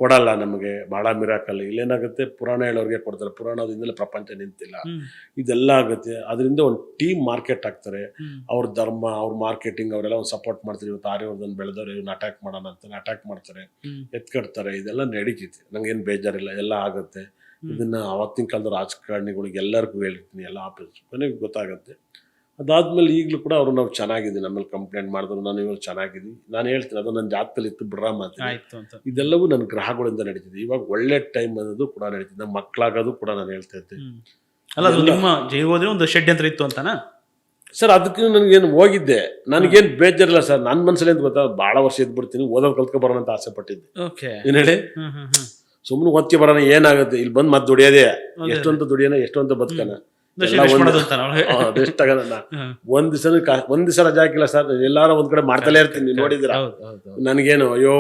ಕೊಡಲ್ಲ ನಮಗೆ, ಬಹಳ ಮಿರಾಕಲ್. ಇಲ್ಲೇನಾಗುತ್ತೆ, ಪುರಾಣ ಹೇಳೋರಿಗೆ ಕೊಡ್ತಾರೆ, ಪುರಾಣದಿಂದಲೇ ಪ್ರಪಂಚ ನಿಂತಿಲ್ಲ. ಇದೆಲ್ಲ ಆಗುತ್ತೆ. ಅದರಿಂದ ಒಂದು ಟೀಮ್ ಮಾರ್ಕೆಟ್ ಆಗ್ತಾರೆ. ಅವ್ರ ಧರ್ಮ, ಅವ್ರ ಮಾರ್ಕೆಟಿಂಗ್, ಅವರೆಲ್ಲ ಒಂದು ಸಪೋರ್ಟ್ ಮಾಡ್ತಾರೆ. ಇವತ್ತು ಆರ್ಯವರ್ಧನ್ ಬೆಳೆದವ್ರು ಇವನ್ನ ಅಟ್ಯಾಕ್ ಮಾಡೋಣ ಅಂತ ಅಟ್ಯಾಕ್ ಮಾಡ್ತಾರೆ, ಎತ್ಕಡ್ತಾರೆ. ಇದೆಲ್ಲ ನಡೀತೈತಿ, ನಂಗೇನು ಬೇಜಾರಿಲ್ಲ, ಎಲ್ಲ ಆಗುತ್ತೆ. ಇದನ್ನ ಅವತ್ತಿನ ಕಾಲದ ರಾಜಕಾರಣಿಗಳಿಗೆ ಎಲ್ಲರಿಗೂ ಹೇಳಿರ್ತೀನಿ, ಎಲ್ಲ ಆಫೀಸ್ ಕೊನೆಗೆ ಗೊತ್ತಾಗುತ್ತೆ. ಅದಾದ್ಮೇಲೆ ಈಗಲೂ ಕೂಡ ಅವರು ನಾವು ಚೆನ್ನಾಗಿದ್ದೀವಿ, ನಮ್ಮಲ್ಲಿ ಕಂಪ್ಲೇಂಟ್ ಮಾಡಿದ್ರು, ನಾನು ಇವಾಗ ಚೆನ್ನಾಗಿದ್ದೀವಿ. ನಾನು ಹೇಳ್ತೀನಿ, ಅದು ನನ್ನ ಜಾತಕದಲ್ಲಿ ಇತ್ತು ಬಿಡ್ರ ಮಾತು. ಇದೆಲ್ಲವೂ ನನ್ನ ಗ್ರಹಗಳಿಂದ ನಡೀತಿದೆ. ಇವಾಗ ಒಳ್ಳೆ ಟೈಮ್ ಅನ್ನೋದು ಕೂಡ ನಡೀತಿದೆ, ನಮ್ಮ ಮಕ್ಕಳಾಗೋದು ಕೂಡ ನಾನು ಹೇಳ್ತಾ ಇದ್ದೆ. ಅಲ್ಲ, ಅದು ನಿಮ್ಮ ಜೈವೋದ್ರೆ ಒಂದು ಷಡ್ಯಂತ್ರ ಇತ್ತು ಅಂತನಾ ಸರ್? ಅದಕ್ಕೆ ನನಗೇನು ಹೋಗಿದ್ದೆ, ನನಗೇನು ಬೇಜಾರಿಲ್ಲ ಸರ್. ನನ್ನ ಮನಸ್ಸಲ್ಲಿ ಅಂತ ಗೊತ್ತಾ, ಭಾಳ ವರ್ಷ ಇದ್ಬಿಡ್ತೀನಿ, ಓದೋದು ಕಲ್ತ್ಕೊ ಬರೋಣ ಅಂತ ಆಸೆ ಪಟ್ಟಿದ್ದೆ. ಏನು ಹೇಳಿ, ಸುಮ್ಮನೆ ಓದ್ಕೆ ಬರೋಣ, ಏನಾಗುತ್ತೆ, ಇಲ್ಲಿ ಬಂದು ಮತ್ತೆ ದುಡಿಯೋದೇ, ಎಷ್ಟೊಂತ ದುಡಿಯೋಣ, ಎಷ್ಟೊಂತ ಬದುಕನ, ರೆಸ್ಟ್ ಆಗೋಣ. ಒಂದ್ ದಿವಸ ರಜಾ ಹಾಕಿಲ್ಲ ಸರ್, ಎಲ್ಲಾರು ಒಂದ್ ಕಡೆ ಮಾಡ್ತಲೇ ಇರ್ತೀನಿ. ನೋಡಿದಿರ, ನನಗೇನು ಅಯ್ಯೋ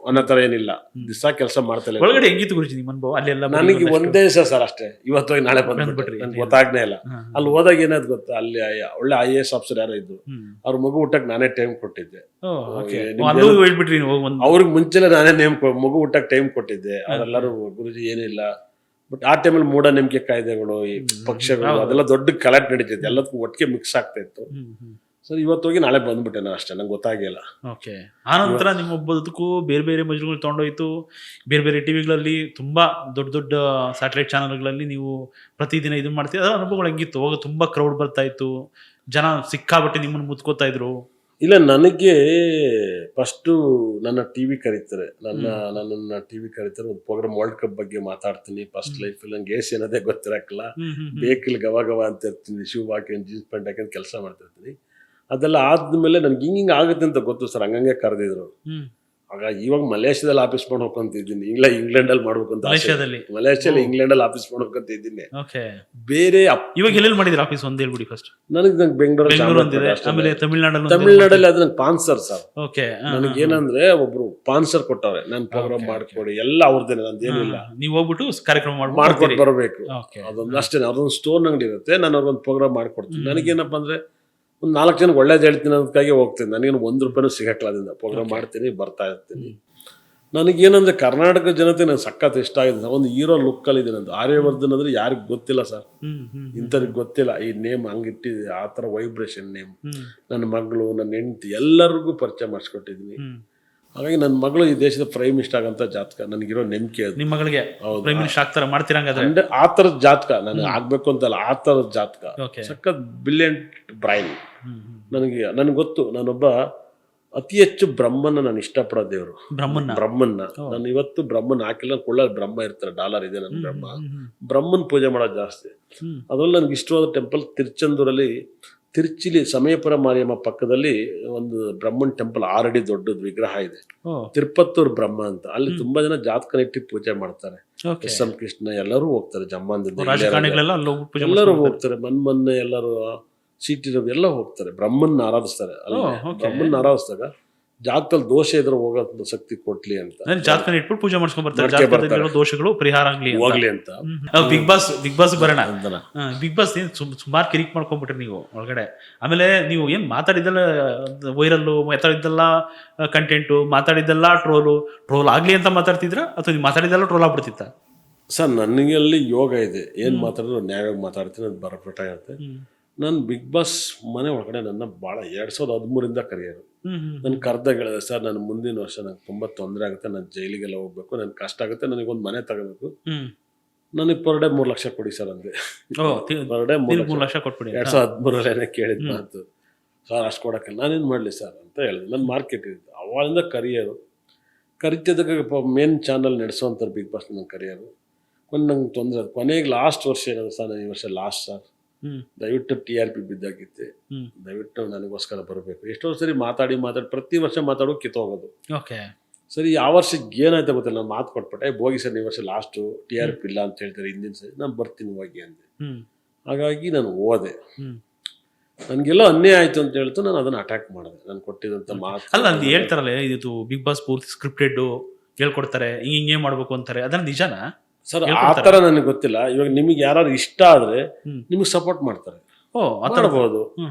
ಅನ್ನೋ ತರ ಏನಿಲ್ಲ, ದಿವಸ ಕೆಲಸ ಮಾಡ್ತಲೇ. ಒಳಗಡೆ ಹೆಂಗಿತ್ತು ಗುರುಜಿ ನಿಮ್ಮ ಅನುಭವ? ನನಗೆ ಒಂದೇ ದಿವಸ ಸರ್ ಅಷ್ಟೇ, ಇವತ್ತು ಹೋಗಿ ನಾಳೆ ಬಂದ್ಬಿಟ್ರಿ, ನನ್ಗೆ ಗೊತ್ತಾಗ್ನೇ ಇಲ್ಲ. ಅಲ್ಲಿ ಹೋದಾಗ ಏನಾದ್ ಗೊತ್ತಾ, ಅಲ್ಲಿ ಒಳ್ಳೆ IAS ಆಫೀಸರ್ ಯಾರೋ ಇದ್ರು, ಅವ್ರ ಮಗು ಊಟಕ್ಕೆ ನಾನೇ ಟೈಮ್ ಕೊಟ್ಟಿದ್ದೆ. ಅವ್ರಿಗೆ ಮುಂಚೆಲೆ ನಾನೇ ಮಗು ಊಟಕ್ಕೆ ಟೈಮ್ ಕೊಟ್ಟಿದ್ದೆ. ಅವರೆಲ್ಲರೂ ಗುರುಜಿ ಏನಿಲ್ಲ, ಬಟ್ ಆ ಟೈಮಲ್ಲಿ ಮೂಢನಂಬಿಕೆ ಕಾಯ್ದೆಗಳು, ಈ ಪಕ್ಷಗಳು, ಅದೆಲ್ಲ ದೊಡ್ಡ ಕಲೆಕ್ಟ್ ನಡೀತಿತ್ತು, ಎಲ್ಲದಕ್ಕೂ ಒಟ್ಟಿಗೆ ಮಿಕ್ಸ್ ಆಗ್ತಾ ಇತ್ತು. ಸರ್ ಇವತ್ತು ಹೋಗಿ ನಾಳೆ ಬಂದ್ಬಿಟ್ಟೆ ನಾನು ಅಷ್ಟೇ, ನಂಗೆ ಗೊತ್ತಾಗಿಲ್ಲ. ಓಕೆ. ಆನಂತರ ನಿಮ್ಮ ಬದುಕು ಬೇರೆ ಬೇರೆ ಮಜಲುಗಳು ತೊಗೊಂಡೋಯ್ತು. ಬೇರೆ ಬೇರೆ ಟಿವಿಗಳಲ್ಲಿ ತುಂಬಾ ದೊಡ್ಡ ದೊಡ್ಡ ಸ್ಯಾಟಲೈಟ್ ಚಾನಲ್ಗಳಲ್ಲಿ ನೀವು ಪ್ರತಿದಿನ ಇದನ್ನ ಮಾಡ್ತೀವಿ. ಅದರ ಅನುಭವಗಳು ಹೆಂಗಿತ್ತು? ಹೋಗ ತುಂಬಾ ಕ್ರೌಡ್ ಬರ್ತಾ ಇತ್ತು, ಜನ ಸಿಕ್ಕಾಬಟ್ಟೆ ನಿಮ್ಮನ್ನು ಮುತ್ಕೋತಾ ಇದ್ರು. ಇಲ್ಲ, ನನಗೆ ಫಸ್ಟು ನನ್ನ ಟಿವಿ ಕರೀತಾರೆ, ನನ್ನನ್ನು ಟಿವಿ ಕರೀತಾರೆ, ಒಂದು ಪ್ರೋಗ್ರಾಮ್ ವರ್ಲ್ಡ್ ಕಪ್ ಬಗ್ಗೆ ಮಾತಾಡ್ತೀನಿ. ಫಸ್ಟ್ ಲೈಫಲ್ಲಿ ನಂಗೆ ಏಸ್ ಏನದೇ ಗೊತ್ತಿರಕ್ಕಿಲ್ಲ, ಬೇಕಿಲ್ಲಿ ಗವ ಅಂತ ಇರ್ತೀನಿ, ಶೂ ಹಾಕಿ ಜೀನ್ಸ್ ಪ್ಯಾಂಟ್ ಹಾಕಿ ಕೆಲಸ ಮಾಡ್ತಿರ್ತೀನಿ. ಅದೆಲ್ಲ ಆದ್ಮೇಲೆ ನನ್ಗೆ ಹಿಂಗೆ ಆಗುತ್ತೆ ಅಂತ ಗೊತ್ತು ಸರ್, ಹಂಗಂಗೆ ಕರೆದಿದ್ರು. ಆಗ ಇವಾಗ ಮಲೇಷ್ಯಾದಲ್ಲಿ ಆಫೀಸ್ ಮಾಡ್ಬೇಕಂತಿದ್ದೀನಿ, ಇಂಗ್ಲೆಂಡಲ್ಲಿ ಮಾಡ್ಬೇಕು ಅಂತ. ಮಲೇಷ್ಯಾದಲ್ಲಿ ಇಂಗ್ಲೆಂಡಲ್ಲಿ ಆಫೀಸ್ ಮಾಡ್ಬೇಕಂತ ಇದ್ದೀನಿ. ಬೇರೆ ಇವಾಗ ಎಲ್ಲೆಲ್ಲಿ ಮಾಡಿದ್ರಿ ಆಫೀಸ್ ಒಂದು ಹೇಳ್ಬಿಡಿ ಫಸ್ಟ್. ನಂಗೆ ಬೆಂಗಳೂರು, ಆಮೇಲೆ ತಮಿಳ್ನಾಡಲ್ಲಿ ಅದು ನಂಗೆ ಪಾನ್ಸರ್ ಸರ್. ನನಗೇನಂದ್ರೆ ಒಬ್ರು ಪಾನ್ಸರ್ ಕೊಟ್ಟವ್ರೆ, ನಾನು ಪ್ರೋಗ್ರಾಮ್ ಮಾಡ್ಕೊಡಿ, ಎಲ್ಲ ಅವ್ರದ್ದೇನೆ, ನಂದೇನಿಲ್ಲ. ನೀವು ಹೋಗ್ಬಿಟ್ಟು ಕಾರ್ಯಕ್ರಮ ಮಾಡ್ಕೊಟ್ಟು ಬರಬೇಕು, ಅದೊಂದು ಅಷ್ಟೇ. ಅದೊಂದು ಸ್ಟೋರ್ ಅಂಗಡಿ ಇರುತ್ತೆ, ನಾನು ಅವ್ರಿಗೊಂದು ಪ್ರೋಗ್ರಾಮ್ ಮಾಡ್ಕೊಡ್ತೀನಿ. ನನಗೇನಪ್ಪ ಅಂದ್ರೆ ಒಂದು 4 ಜನಕ್ಕೆ ಒಳ್ಳೇದು ಹೇಳ್ತೀನಿ ಅದಕ್ಕಾಗಿ ಹೋಗ್ತೀನಿ. ನನಗೇನು 1 ರೂಪಾಯಿನೂ ಸಿಗಕ್ಕಿಲ್ಲ, ಅದರಿಂದ ಪ್ರೋಗ್ರಾಮ್ ಮಾಡ್ತೀನಿ, ಬರ್ತಾ ಇರ್ತೀನಿ. ನನಗೇನಂದ್ರೆ ಕರ್ನಾಟಕ ಜನತೆ ನನಗೆ ಸಖತ್ ಇಷ್ಟ ಆಗಿದೆ. ಒಂದು ಹೀರೋ ಲುಕ್ಕಲ್ಲಿ ಇದೆ ನಂದು. ಆರ್ಯವರ್ಧನ್ ಅಂದ್ರೆ ಯಾರಿಗೂ ಗೊತ್ತಿಲ್ಲ ಸರ್, ಇಂಥವ್ರಿಗೆ ಗೊತ್ತಿಲ್ಲ ಈ ನೇಮ್, ಹಂಗಿಟ್ಟಿದೆ ಆ ಥರ ವೈಬ್ರೇಷನ್ ನೇಮ್. ನನ್ನ ಮಗಳು, ನನ್ನ ಹೆಂಡತಿ ಎಲ್ಲರಿಗೂ ಪರಿಚಯ ಮಾಡಿಸ್ಕೊಟ್ಟಿದ್ದೀನಿ. ಹಾಗಾಗಿ ನನ್ನ ಮಗಳು ಈ ದೇಶದ ಪ್ರೈಮ್ ಮಿನಿಸ್ಟರ್ ಆಗಂತ ಜಾತಕ ನನಗಿರೋ ನಂಬಿಕೆ ಅದು. ನಿಮ್ಮ ಮಗಳಿಗೆ ಪ್ರೈಮ್ ಮಿನಿಸ್ಟರ್ ಆಗ್ತಾರೆ ಮಾಡ್ತೀರಾ ಹಂಗಾದ್ರೆ? ಅಂದ್ರೆ ಆ ಥರದ ಜಾತಕ ನನಗೆ ಆಗ್ಬೇಕು ಅಂತಲ್ಲ, ಆ ಥರದ ಜಾತಕ. Okay. ಸಖತ್ ಬ್ರಿಲಿಯಂಟ್ ಬ್ರೈನ್. ನನಗೆ ಗೊತ್ತು, ನಾನೊಬ್ಬ ಅತಿ ಹೆಚ್ಚು ಬ್ರಹ್ಮನ್ನ ನಾನು ಇಷ್ಟಪಡೋ ದೇವರು. ಬ್ರಹ್ಮನ್ನ ನಾನು ಇವತ್ತು ಬ್ರಹ್ಮನ್ ಹಾಕಿಲ್ಲ, ಕೊಳ್ಳಲ್ಲಿ ಬ್ರಹ್ಮ ಇರ್ತಾರೆ, ಡಾಲರ್ ಇದೆ ನನ್ನ ಬ್ರಹ್ಮನ್ ಪೂಜೆ ಮಾಡೋದು ಜಾಸ್ತಿ. ಅದ್ರಲ್ಲಿ ನನಗೆ ಇಷ್ಟವಾದ ಟೆಂಪಲ್ ತಿರುಚೆಂದೂರಲ್ಲಿ, ತಿರುಚಿಲಿ ಸಮಯಪುರ ಮಾರಿಯಮ್ಮ ಪಕ್ಕದಲ್ಲಿ ಒಂದು ಬ್ರಹ್ಮನ್ ಟೆಂಪಲ್ 6 ಅಡಿ ದೊಡ್ಡದು ವಿಗ್ರಹ ಇದೆ, ತಿರುಪತ್ತೂರು ಬ್ರಹ್ಮ ಅಂತ. ಅಲ್ಲಿ ತುಂಬಾ ಜನ ಜಾತಕ ಇಟ್ಟು ಪೂಜೆ ಮಾಡ್ತಾರೆ. ಎಸ್.ಎಂ. ಕೃಷ್ಣ ಎಲ್ಲರೂ ಹೋಗ್ತಾರೆ, ಜಮ್ಮಂದಿಂದ ಎಲ್ಲರೂ ಹೋಗ್ತಾರೆ, ಮೊನ್ನೆ ಎಲ್ಲರೂ ಸಿಟಿ ರವಿ ಎಲ್ಲ ಹೋಗ್ತಾರೆ, ಬ್ರಹ್ಮನ್ನ ಆರಾಧಿಸ್ತಾರೆ. ಅಲ್ಲಿ ಬ್ರಹ್ಮನ್ನ ಆರಾಧಿಸಿದಾಗ ಜಾತಕದಲ್ಲಿ ದೋಷ ಇದ್ರೆ ಹೋಗೋ ಶಕ್ತಿ ಕೊಟ್ಲಿ ಅಂತ ಜಾತಕ ಇಟ್ಬಿಟ್ಟು ಪೂಜೆ ಮಾಡ್ಸ್ಕೊಂಡ್ ಬರ್ತಾರೆ, ದೋಷಗಳು ಪರಿಹಾರ ಹೋಗ್ಲಿ ಅಂತ. ಬಿಗ್ ಬಾಸ್ ಬರೋಣ. ಬಿಗ್ ಬಾಸ್ ಸುಮಾರು ಕಿರಿಕ್ ಮಾಡ್ಕೊಂಡ್ಬಿಟ್ರಿ ನೀವು ಒಳಗಡೆ. ಆಮೇಲೆ ನೀವು ಏನ್ ಮಾತಾಡಿದ್ದೆಲ್ಲ ವೈರಲ್ಲು, ಮಾತಾಡಿದ್ದೆಲ್ಲ ಕಂಟೆಂಟು, ಮಾತಾಡಿದ್ದೆಲ್ಲ ಟ್ರೋಲ್ ಆಗ್ಲಿ ಅಂತ ಮಾತಾಡ್ತಿದ್ರ ಅಥವಾ ನೀವು ಮಾತಾಡಿದ್ದೆಲ್ಲ ಟ್ರೋಲ್ ಆಗ್ಬಿಡ್ತಿತ್ತ? ಸರ್, ನನಗೆ ಅಲ್ಲಿ ಯೋಗ ಇದೆ, ಏನ್ ಮಾತಾಡಿದ್ರು ನ್ಯಾಯವಾಗಿ ಮಾತಾಡ್ತೀನಿ, ಅದು ಬರಪಟ ಇರುತ್ತೆ. ನಾನು ಬಿಗ್ ಬಾಸ್ ಮನೆ ಒಳಗಡೆ ನನ್ನ ಭಾಳ 2013 ಕರೆಯೋರು. ನನ್ನ ಕರ್ದಾಗ ಹೇಳಿದೆ, ಸರ್ ನಾನು ಮುಂದಿನ ವರ್ಷ ನಂಗೆ ತುಂಬ ತೊಂದರೆ ಆಗುತ್ತೆ, ನಾನು ಜೈಲಿಗೆಲ್ಲ ಹೋಗ್ಬೇಕು, ನನ್ಗೆ ಕಷ್ಟ ಆಗುತ್ತೆ, ನನಗೊಂದು ಮನೆ ತಗೋಬೇಕು, ನನಗೆ ಪರ್ ಡೇ 3 ಲಕ್ಷ ಕೊಡಿ ಸರ್ ಅಂದೆ. ಪರ್ ಡೇ 3 ಲಕ್ಷ ಕೊಟ್ಬಿಡಿ. 2013 ಕೇಳಿದ ಮಾತು. ಸರ್ ಅಷ್ಟು ಕೊಡೋಕ್ಕೆ ನಾನೇನು ಮಾಡಲಿ ಸರ್ ಅಂತ ಹೇಳಿದೆ. ನನ್ನ ಮಾರ್ಕೆಟ್ ಇರುತ್ತೆ ಅವಾಗಿಂದ ಕರಿಯೋರು. ಕರಿತಿದ್ದಕ್ಕೆ ಮೇನ್ ಚಾನಲ್ ನಡೆಸೋಂಥವ್ರು ಬಿಗ್ ಬಾಸ್ ನಂಗೆ ಕರಿಯೋರು. ನಂಗೆ ತೊಂದರೆ ಅದು. ಕೊನೆಗೆ ಲಾಸ್ಟ್ ವರ್ಷ ಏನಾದ್ರು ಸರ್, ನಾನು ಈ ವರ್ಷ ಲಾಸ್ಟ್ ಸರ್, ದಯವಿಟ್ಟು TRP ಬಿದ್ದಾಗಿತ್ತೆ, ದಯವಿಟ್ಟು ನನಗೋಸ್ಕರ ಬರಬೇಕು. ಎಷ್ಟೋ ಸರಿ ಮಾತಾಡಿ ಪ್ರತಿ ವರ್ಷ ಮಾತಾಡೋ ಕಿತ್ತೋಗೋದು. ಸರಿ, ಯಾವ ವರ್ಷಕ್ಕೆ ಏನಾಯ್ತಾ ಗೊತ್ತಿಲ್ಲ, ನಾನು ಮಾತು ಕೊಟ್ಬಿಟ್ಟೆ, ಹೋಗಿ ಸರ್ ಈ ವರ್ಷ ಲಾಸ್ಟು, TRP ಇಲ್ಲ ಅಂತ ಹೇಳ್ತಾರೆ ಹಿಂದಿನ ಸರಿ, ನಾನು ಬರ್ತೀನಿ ಹೋಗಿ ಅಂದೆ. ಹಾಗಾಗಿ ನಾನು ಹೋದೆ. ನನಗೆಲ್ಲೋ ಅನ್ಯಾಯ ಆಯ್ತು ಅಂತ ಹೇಳ್ತು, ನಾನು ಅದನ್ನ ಅಟ್ಯಾಕ್ ಮಾಡಿದೆ. ನಾನು ಕೊಟ್ಟಿದ್ದಂಥ ಮಾತು ಅಲ್ಲ, ಅದು ಹೇಳ್ತಾರಲ್ಲ, ಇದು ಬಿಗ್ ಬಾಸ್ ಪೂರ್ತಿ ಸ್ಕ್ರಿಪ್ಟೆಡ್ ಹೇಳ್ಕೊಡ್ತಾರೆ, ಹಿಂಗೆ ಮಾಡ್ಬೇಕು ಅಂತಾರೆ, ಅದನ್ನ ನಿಜನಾ ಸರ್? ಆ ಥರ ನನಗೆ ಗೊತ್ತಿಲ್ಲ. ಇವಾಗ ನಿಮಗೆ ಯಾರು ಇಷ್ಟ ಆದ್ರೆ ನಿಮಗೆ ಸಪೋರ್ಟ್ ಮಾಡ್ತಾರೆ, ಮಾಡಬಹುದು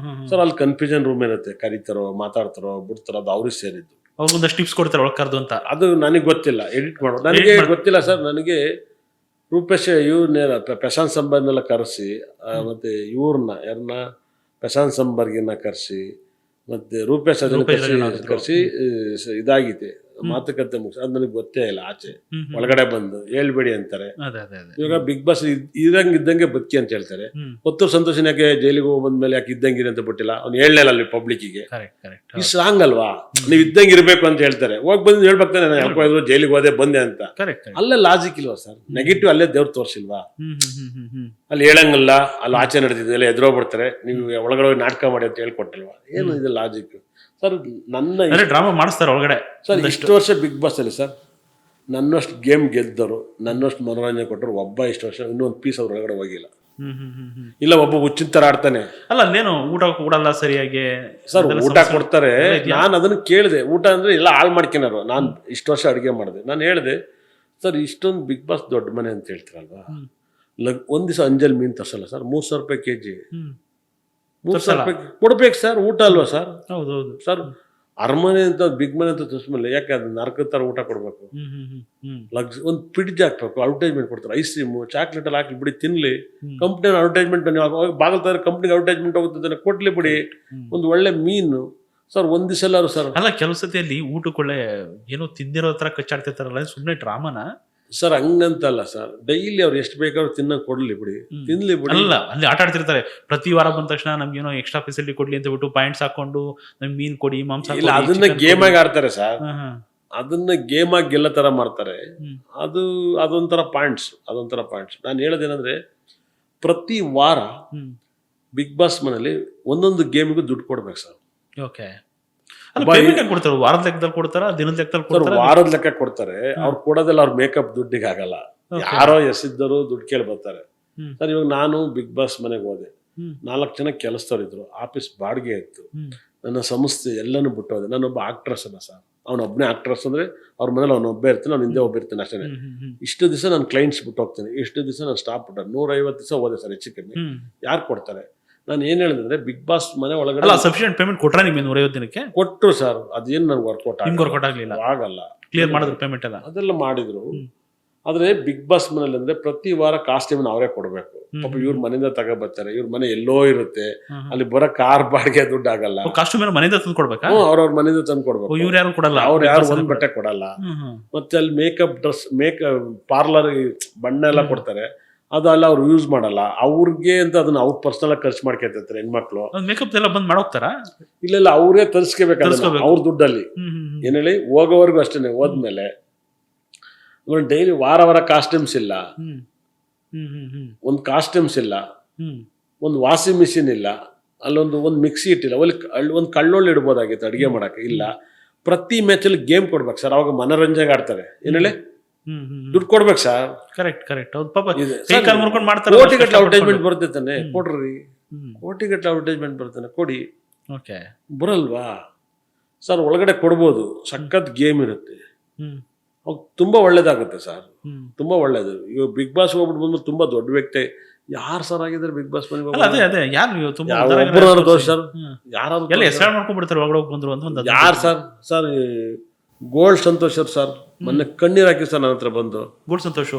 ಸರ್. ಅಲ್ಲಿ ಕನ್ಫ್ಯೂಷನ್ ರೂಮ್ ಇರುತ್ತೆ, ಕರೀತಾರೋ ಮಾತಾಡ್ತಾರೋ ಬಿಡ್ತಾರೋ, ಅದು ಅವ್ರಿಗೆ ಸೇರಿದ್ದು. ಅವ್ರಿಗೊಂದಷ್ಟು ಟಿಪ್ಸ್ ಕೊಡ್ತಾರೆ ಒಳಕರ್ದು ಅಂತ. ಅದು ನನಗೆ ಗೊತ್ತಿಲ್ಲ, ಎಡಿಟ್ ಮಾಡೋದು ನನಗೆ ಗೊತ್ತಿಲ್ಲ ಸರ್. ನನಗೆ ರೂಪೇಶ್ ಇವ್ರನ್ನೆಲ್ಲ ಪ್ರಶಾಂತ್ ಸಂಬರ್ನೆಲ್ಲ ಕರೆಸಿ, ಮತ್ತೆ ಇವ್ರನ್ನ ಯಾರನ್ನ ಪ್ರಶಾಂತ್ ಸಂಬರ್ಗಿನ ಕರೆಸಿ, ಮತ್ತೆ ರೂಪೇಶ್ ಅದನ್ನ ಕರೆಸಿ ಇದಾಗಿದೆ, ಮಾತುಕತೆ ಮುಗಿಸಿ. ಅದು ನನಗೆ ಗೊತ್ತೇ ಇಲ್ಲ. ಆಚೆ ಒಳಗಡೆ ಬಂದು ಹೇಳ್ಬೇಡಿ ಅಂತಾರೆ. ಇವಾಗ ಬಿಗ್ ಬಾಸ್ ಇದ್ದಂಗೆ ಬದುಕಿ ಅಂತ ಹೇಳ್ತಾರೆ. ಹೊತ್ತೂರು ಸಂತೋಷನ್ ಯಾಕೆ ಜೈಲಿಗೆ ಹೋಗಿ ಬಂದ್ಮೇಲೆ ಯಾಕೆ ಇದ್ದಂಗಿರಿ ಅಂತ ಬಿಟ್ಟಿಲ್ಲ, ಅವ್ನು ಹೇಳಲಿಲ್ಲ ಅಲ್ಲಿ ಪಬ್ಲಿಕ್ಕಿಗೆ. ಈ ಸಾಂಗ್ ಅಲ್ವಾ, ನೀವು ಇದ್ದಂಗೆ ಇರ್ಬೇಕು ಅಂತ ಹೇಳ್ತಾರೆ. ಹೋಗಿ ಬಂದು ಹೇಳ್ಬೇಕಾನೆ, ನಾನು ಯಾಕೋ ಜೈಲಿಗೆ ಹೋದೆ ಬಂದೆ ಅಂತ. ಅಲ್ಲೇ ಲಾಜಿಕ್ ಇಲ್ವಾ ಸರ್? ನೆಗೆಟಿವ್ ಅಲ್ಲೇ ದೇವ್ರು ತೋರಿಸಿಲ್ವಾ? ಅಲ್ಲಿ ಹೇಳಂಗಲ್ಲ, ಅಲ್ಲಿ ಆಚೆ ನಡೆದಿದೆ, ಎಲ್ಲ ಎದುರೋಗ್ಬಿಡ್ತಾರೆ, ನೀವು ಒಳಗಡೆ ನಾಟಕ ಮಾಡಿ ಅಂತ ಹೇಳ್ಕೊಟ್ಟಲ್ವಾ? ಏನು ಇದು ಲಾಜಿಕ್ ಸರ್? ನನ್ನ ಡ್ರಾಮಾ ಮಾಡಿಸ್ತಾರೆ ಒಳಗಡೆ ಸರ್. ಇಷ್ಟು ವರ್ಷ ಬಿಗ್ ಬಾಸ್ ಅಲ್ಲಿ ಸರ್, ನನ್ನಷ್ಟು ಗೇಮ್ ಗೆದ್ದವರು, ನನ್ನಷ್ಟು ಮನೋರಂಜನೆ ಕೊಟ್ಟರು ಒಬ್ಬ ಇಷ್ಟು ವರ್ಷ ಇನ್ನೊಂದು ಪೀಸ್ ಅವ್ರ ಒಳಗಡೆ ಹೋಗಿಲ್ಲ. ಇಲ್ಲ, ಒಬ್ಬ ಹುಚ್ಚಿನ ತರ ಆಡ್ತಾನೆ. ಅಲ್ಲ, ನೇನು ಊಟ ಕೊಡಲ್ಲ ಸರಿಯಾಗಿ ಸರ್? ಊಟ ಕೊಡ್ತಾರೆ. ನಾನು ಅದನ್ನ ಕೇಳಿದೆ, ಊಟ ಅಂದ್ರೆ ಎಲ್ಲ ಹಾಳು ಮಾಡ್ಕೊನಾರು. ನಾನು ಇಷ್ಟು ವರ್ಷ ಅಡುಗೆ ಮಾಡಿದೆ. ನಾನು ಹೇಳಿದೆ, ಸರ್ ಇಷ್ಟೊಂದು ಬಿಗ್ ಬಾಸ್ ದೊಡ್ಡ ಮನೆ ಅಂತ ಹೇಳ್ತೀರಲ್ವಾ, ಒಂದ್ ದಿವಸ ಅಂಜಲ್ ಮೀನ್ ತರ್ಸಲ್ಲ ಸರ್, 300 ರೂಪಾಯಿ kg, 300 ರೂಪಾಯಿ ಕೊಡ್ಬೇಕು ಸರ್. ಊಟ ಅಲ್ವಾ ಸರ್? ಹೌದೌದು ಸರ್. ಅರಮನೆ ಅಂತ ಬಿಗ್ ಮನೆ ಅಂತ ತೋರಿಸ್ಮೇಲೆ ಯಾಕೆ ಅದು ನರಕದ ಥರ ಊಟ ಕೊಡಬೇಕು? ಒಂದು ಫ್ರಿಡ್ಜ್ ಹಾಕ್ಬೇಕು, ಅಡ್ವರ್ಟೈಸ್ಮೆಂಟ್ ಕೊಡ್ತಾರೆ, ಐಸ್ ಕ್ರೀಮು ಚಾಕ್ಲೇಟ್ ಎಲ್ಲ ಹಾಕಿ ಬಿಡಿ, ತಿನ್ಲಿ. ಕಂಪ್ನಿ ಅಡ್ವರ್ಟೈಸ್ಮೆಂಟ್ ಬಾಗಲ್ ತರ ಕಂಪ್ನಿಗೆ ಅಡ್ವರ್ಟೈಸ್ಮೆಂಟ್ ಹೋಗುತ್ತೆ, ಕೊಡ್ಲಿ ಬಿಡಿ. ಒಂದು ಒಳ್ಳೆ ಮೀನು ಸರ್, ಒಂದ್ ದಿವಸ ಎಲ್ಲಾರು ಸರ್. ಅಲ್ಲ, ಕೆಲವು ಸತಿಯಲ್ಲಿ ಊಟಕ್ಕೊಳ್ಳೆ ಏನೋ ತಿಂದಿರೋ ತರ ಕಚ್ಚಾಡ್ತಿರ್ತಾರಲ್ಲ, ಸುಮ್ಮನೆ ಡ್ರಾಮಾನ ಸರ್? ಹಂಗಂತಲ್ಲ ಸರ್, ಡೈಲಿ ಅವ್ರು ಎಷ್ಟು ಬೇಕಾದ್ರೂ ತಿನ್ನಕ್ ಕೊಡ್ಲಿ ಬಿಡಿ, ತಿನ್ಲಿ ಬಿಡಿ. ಅಲ್ಲ, ಅಲ್ಲಿ ಆಟ ಆಡ್ತಿರ್ತಾರೆ. ಪ್ರತಿ ವಾರ ಬಂದ ತಕ್ಷಣ ನಮ್ಗೇನೋ ಎಕ್ಸ್ಟ್ರಾ ಫೆಸಿಲಿಟಿ ಕೊಡ್ಲಿ ಅಂತ ಬಿಟ್ಟು ಪಾಯಿಂಟ್ಸ್ ಹಾಕೊಂಡು ನಮ್ಗೆ ಮೀನ್ ಕೊಡಿ, ಮಾಂಸ. ಇಲ್ಲ, ಅದನ್ನ ಗೇಮ್ ಆಗಿ ಆಡ್ತಾರೆ ಸರ್. ಅದನ್ನ ಗೇಮ್ ಆಗಿ ಗೆಲ್ಲ ತರ ಮಾಡ್ತಾರೆ. ಅದೊಂಥರ ಪಾಯಿಂಟ್ಸ್. ನಾನು ಹೇಳೋದೇನಂದ್ರೆ, ಪ್ರತಿ ವಾರ ಬಿಗ್ ಬಾಸ್ ಮನೇಲಿ ಒಂದೊಂದು ಗೇಮಿಗೂ ದುಡ್ಡು ಕೊಡ್ಬೇಕು ಸರ್. ಓಕೆ. ಕೊಡ್ತಾರೆ ವಾರದ ಲೆಕ್ಕದಲ್ಲಿ ಕೊಡ್ತಾರ, ದಿನದ ಲೆಕ್ಕದಲ್ಲಿ ಕೊಡ್ತಾರ? ವಾರದ ಲೆಕ್ಕ ಕೊಡ್ತಾರೆ. ಅವ್ರು ಕೊಡೋದೆಲ್ಲ ಅವ್ರ ಮೇಕಪ್ ದುಡ್ಡಿಗೆ ಆಗಲ್ಲ. ಯಾರೋ ಎಸಿದ್ದರು ದುಡ್ಡು ಕೇಳಿ ಬರ್ತಾರೆ ಸರ್. ಇವಾಗ ನಾನು ಬಿಗ್ ಬಾಸ್ ಮನೆಗೆ ಹೋದೆ, 4 ಜನ ಕೆಲಸದವ್ರಿದ್ರು, ಆಫೀಸ್ ಬಾಡಿಗೆ ಇತ್ತು, ನನ್ನ ಸಂಸ್ಥೆ ಎಲ್ಲನೂ ಬಿಟ್ಟು ಹೋದೆ. ನಾನೊಬ್ಬ ಆಕ್ಟ್ರೆಸ್ ಅಲ್ಲ ಸರ್. ಅವನೊಬ್ಬನೇ ಆಕ್ಟ್ರೆಸ್ ಅಂದ್ರೆ ಅವ್ರ ಮನೇಲಿ ಅವನೊಬ್ಬೇ ಇರ್ತಾನೆ, ಅವ್ನು ಹಿಂದೆ ಒಬ್ಬ ಇರ್ತಾನೆ ಅಷ್ಟೇ. ಇಷ್ಟು ದಿವಸ ನಾನು ಕ್ಲೈಂಟ್ಸ್ ಬಿಟ್ಟು ಹೋಗ್ತೇನೆ, ಇಷ್ಟು ದಿವಸ ನಾನು ಸ್ಟಾಪ್ ಬಿಟ್ಟ 150 ದಿವಸ ಹೋದೆ ಸರ್, ಹೆಚ್ಚು ಕಮ್ಮಿ. ಯಾರು ಕೊಡ್ತಾರೆ? ನಾನು ಏನ್ ಹೇಳಿದ್ರೆ, ಬಿಗ್ ಬಾಸ್ ಮನೆ ಒಳಗಡೆ ಸಫಿಷಿಯಂಟ್ ಪೇಮೆಂಟ್ ಕೊಟ್ರ ನಿಮಗೆ 150 ದಿನಕ್ಕೆ? ಕೊಟ್ಟರು ಸರ್. ಅದೇನು ನನ್ಗೆ ವರ್ಕೌಟ್ ಆಗಲ್ಲ. ಆಗಲ್ಲ. ಕ್ಲಿಯರ್ ಮಾಡಿದ್ರು ಪೇಮೆಂಟ್ ಎಲ್ಲ? ಅದೆಲ್ಲ ಮಾಡಿದ್ರು. ಆದ್ರೆ ಬಿಗ್ ಬಾಸ್ ಮನೇಲಿ ಅಂದ್ರೆ ಪ್ರತಿ ವಾರ ಕಾಸ್ಟ್ಯೂಮ್ ಅವರೇ ಕೊಡ್ಬೇಕು. ಪಾಪ ಇವ್ರ ಮನೆಯಿಂದ ತಗೋಬರ್ತಾರೆ, ಇವ್ರ ಮನೆ ಎಲ್ಲೋ ಇರುತ್ತೆ, ಅಲ್ಲಿ ಬರೋ ಕಾರ್ ಬಾಡಿಗೆ ದುಡ್ಡು ಆಗಲ್ಲ. ಕಾಸ್ಟ್ಯೂಮ್ ಮನೆಯಿಂದ ತಂದು ಕೊಡ್ಬೇಕಾ? ಅವ್ರವ್ರ ಮನೆಯಿಂದ ತಂದು ಕೊಡ್ಬೇಕು. ಇವ್ರು ಯಾರು ಕೊಡಲ್ಲ, ಅವ್ರು ಯಾರು ಒಂದ್ ಬಟ್ಟೆ ಕೊಡಲ್ಲ. ಮತ್ತೆ ಅಲ್ಲಿ ಮೇಕಪ್ ಡ್ರೆಸ್ ಪಾರ್ಲರ್ ಬಣ್ಣ ಎಲ್ಲ ಕೊಡ್ತಾರೆ, ಅದೆಲ್ಲ ಅವ್ರು ಯೂಸ್ ಮಾಡಲ್ಲ. ಅವ್ರಿಗೆ ಅಂತ ಅದನ್ನ ಅವ್ರು ಪರ್ಸನಲ್ ಆಗಿ ಖರ್ಚು ಮಾಡ್ಕೊತಿರ್ತಾರೆ ಹೆಣ್ಮಕ್ಳು. ಮೇಕಪ್ ಎಲ್ಲ ಬಂದ್ ಮಾಡೋಗ್ತಾರ? ಇಲ್ಲ ಅವ್ರೇ ತರಿಸ್ಕೋಬೇಕು ಅವ್ರ ದುಡ್ಡಲ್ಲಿ. ಏನ್ ಹೇಳಿ ಹೋಗೋವರೆಗೂ ಅಷ್ಟೇನೆ. ಹೋದ್ಮೇಲೆ ಡೈಲಿ ವಾರ ಕಾಸ್ಟ್ಯೂಮ್ಸ್ ಇಲ್ಲ, ಒಂದ್ ಕಾಸ್ಟ್ಯೂಮ್ಸ್ ಇಲ್ಲ, ಒಂದ್ ವಾಷಿಂಗ್ ಮಿಷಿನ್ ಇಲ್ಲ, ಅಲ್ಲೊಂದು ಮಿಕ್ಸಿ ಇಟ್ಟಿಲ್ಲ, ಒಂದ್ ಕಳ್ಳೊಳ್ಳು ಇಡ್ಬೋದಾಗಿತ್ತು ಅಡಿಗೆ ಮಾಡಕ್ಕೆ, ಇಲ್ಲ. ಪ್ರತಿ ಮ್ಯಾಚ್ ಅಲ್ಲಿ ಗೇಮ್ ಕೊಡ್ಬೇಕು ಸರ್, ಅವಾಗ ಮನೋರಂಜನೆ ಆಡ್ತಾರೆ. ಏನ್ ಹೇಳಿ ದುಡ್ಡು ಕೊಡ್ಬೇಕು ಸರ್. ಕರೆಕ್ಟ್ ಹೌದು. ಪಾಪ ಕೈ ಕಾಲು ಮುರ್ಕೊಂಡು ಮಾಡ್ತಾರೆ. ಕೋಟಿಗಟ್ಟಲೆ ಅಡ್ವರ್ಟೈಸ್ಮೆಂಟ್ ಬರುತ್ತೆ ತಾನೆ, ಕೊಡ್ರಿ. ಕೋಟಿಗಟ್ಟಲೆ ಅಡ್ವರ್ಟೈಸ್ಮೆಂಟ್ ಬರ್ತಾನೆ, ಕೊಡಿ. ಬರಲ್ವಾ ಸರ್? ಒಳಗಡೆ ಕೊಡ್ಬೋದು, ಸಖತ್ ಗೇಮ್ ಇರುತ್ತೆ, ತುಂಬಾ ಒಳ್ಳೇದಾಗುತ್ತೆ ಸರ್, ತುಂಬಾ ಒಳ್ಳೇದು. ಈಗ ಬಿಗ್ ಬಾಸ್ ಹೋಗ್ಬಿಟ್ಟು ಬಂದ್ಮೇಲೆ ತುಂಬಾ ದೊಡ್ಡ ವ್ಯಕ್ತಿ ಯಾರು ಸರ್ ಆಗಿದ್ದಾರೆ ಬಿಗ್ ಬಾಸ್ ಮನೆಗೆ? ಒಬ್ಬರು ತೋರಿಸಿ ಸರ್, ಯಾರಾದ್ರೂ ಹೆಸರು ಮಾಡ್ಕೊಂಡ್ಬಿಡ್ತಾರೆ ಒಳಗಡೆ ಬಂದ್ರು ಅಂತ. ಯಾರು sir? Sir gold Santosh sir ಮೊನ್ನೆ ಕಣ್ಣೀರ್ ಹಾಕಿ ಸರ್ ನನ್ನ ಹತ್ರ ಬಂದು. ಗೋಲ್ಡ್ ಸಂತೋಷ್?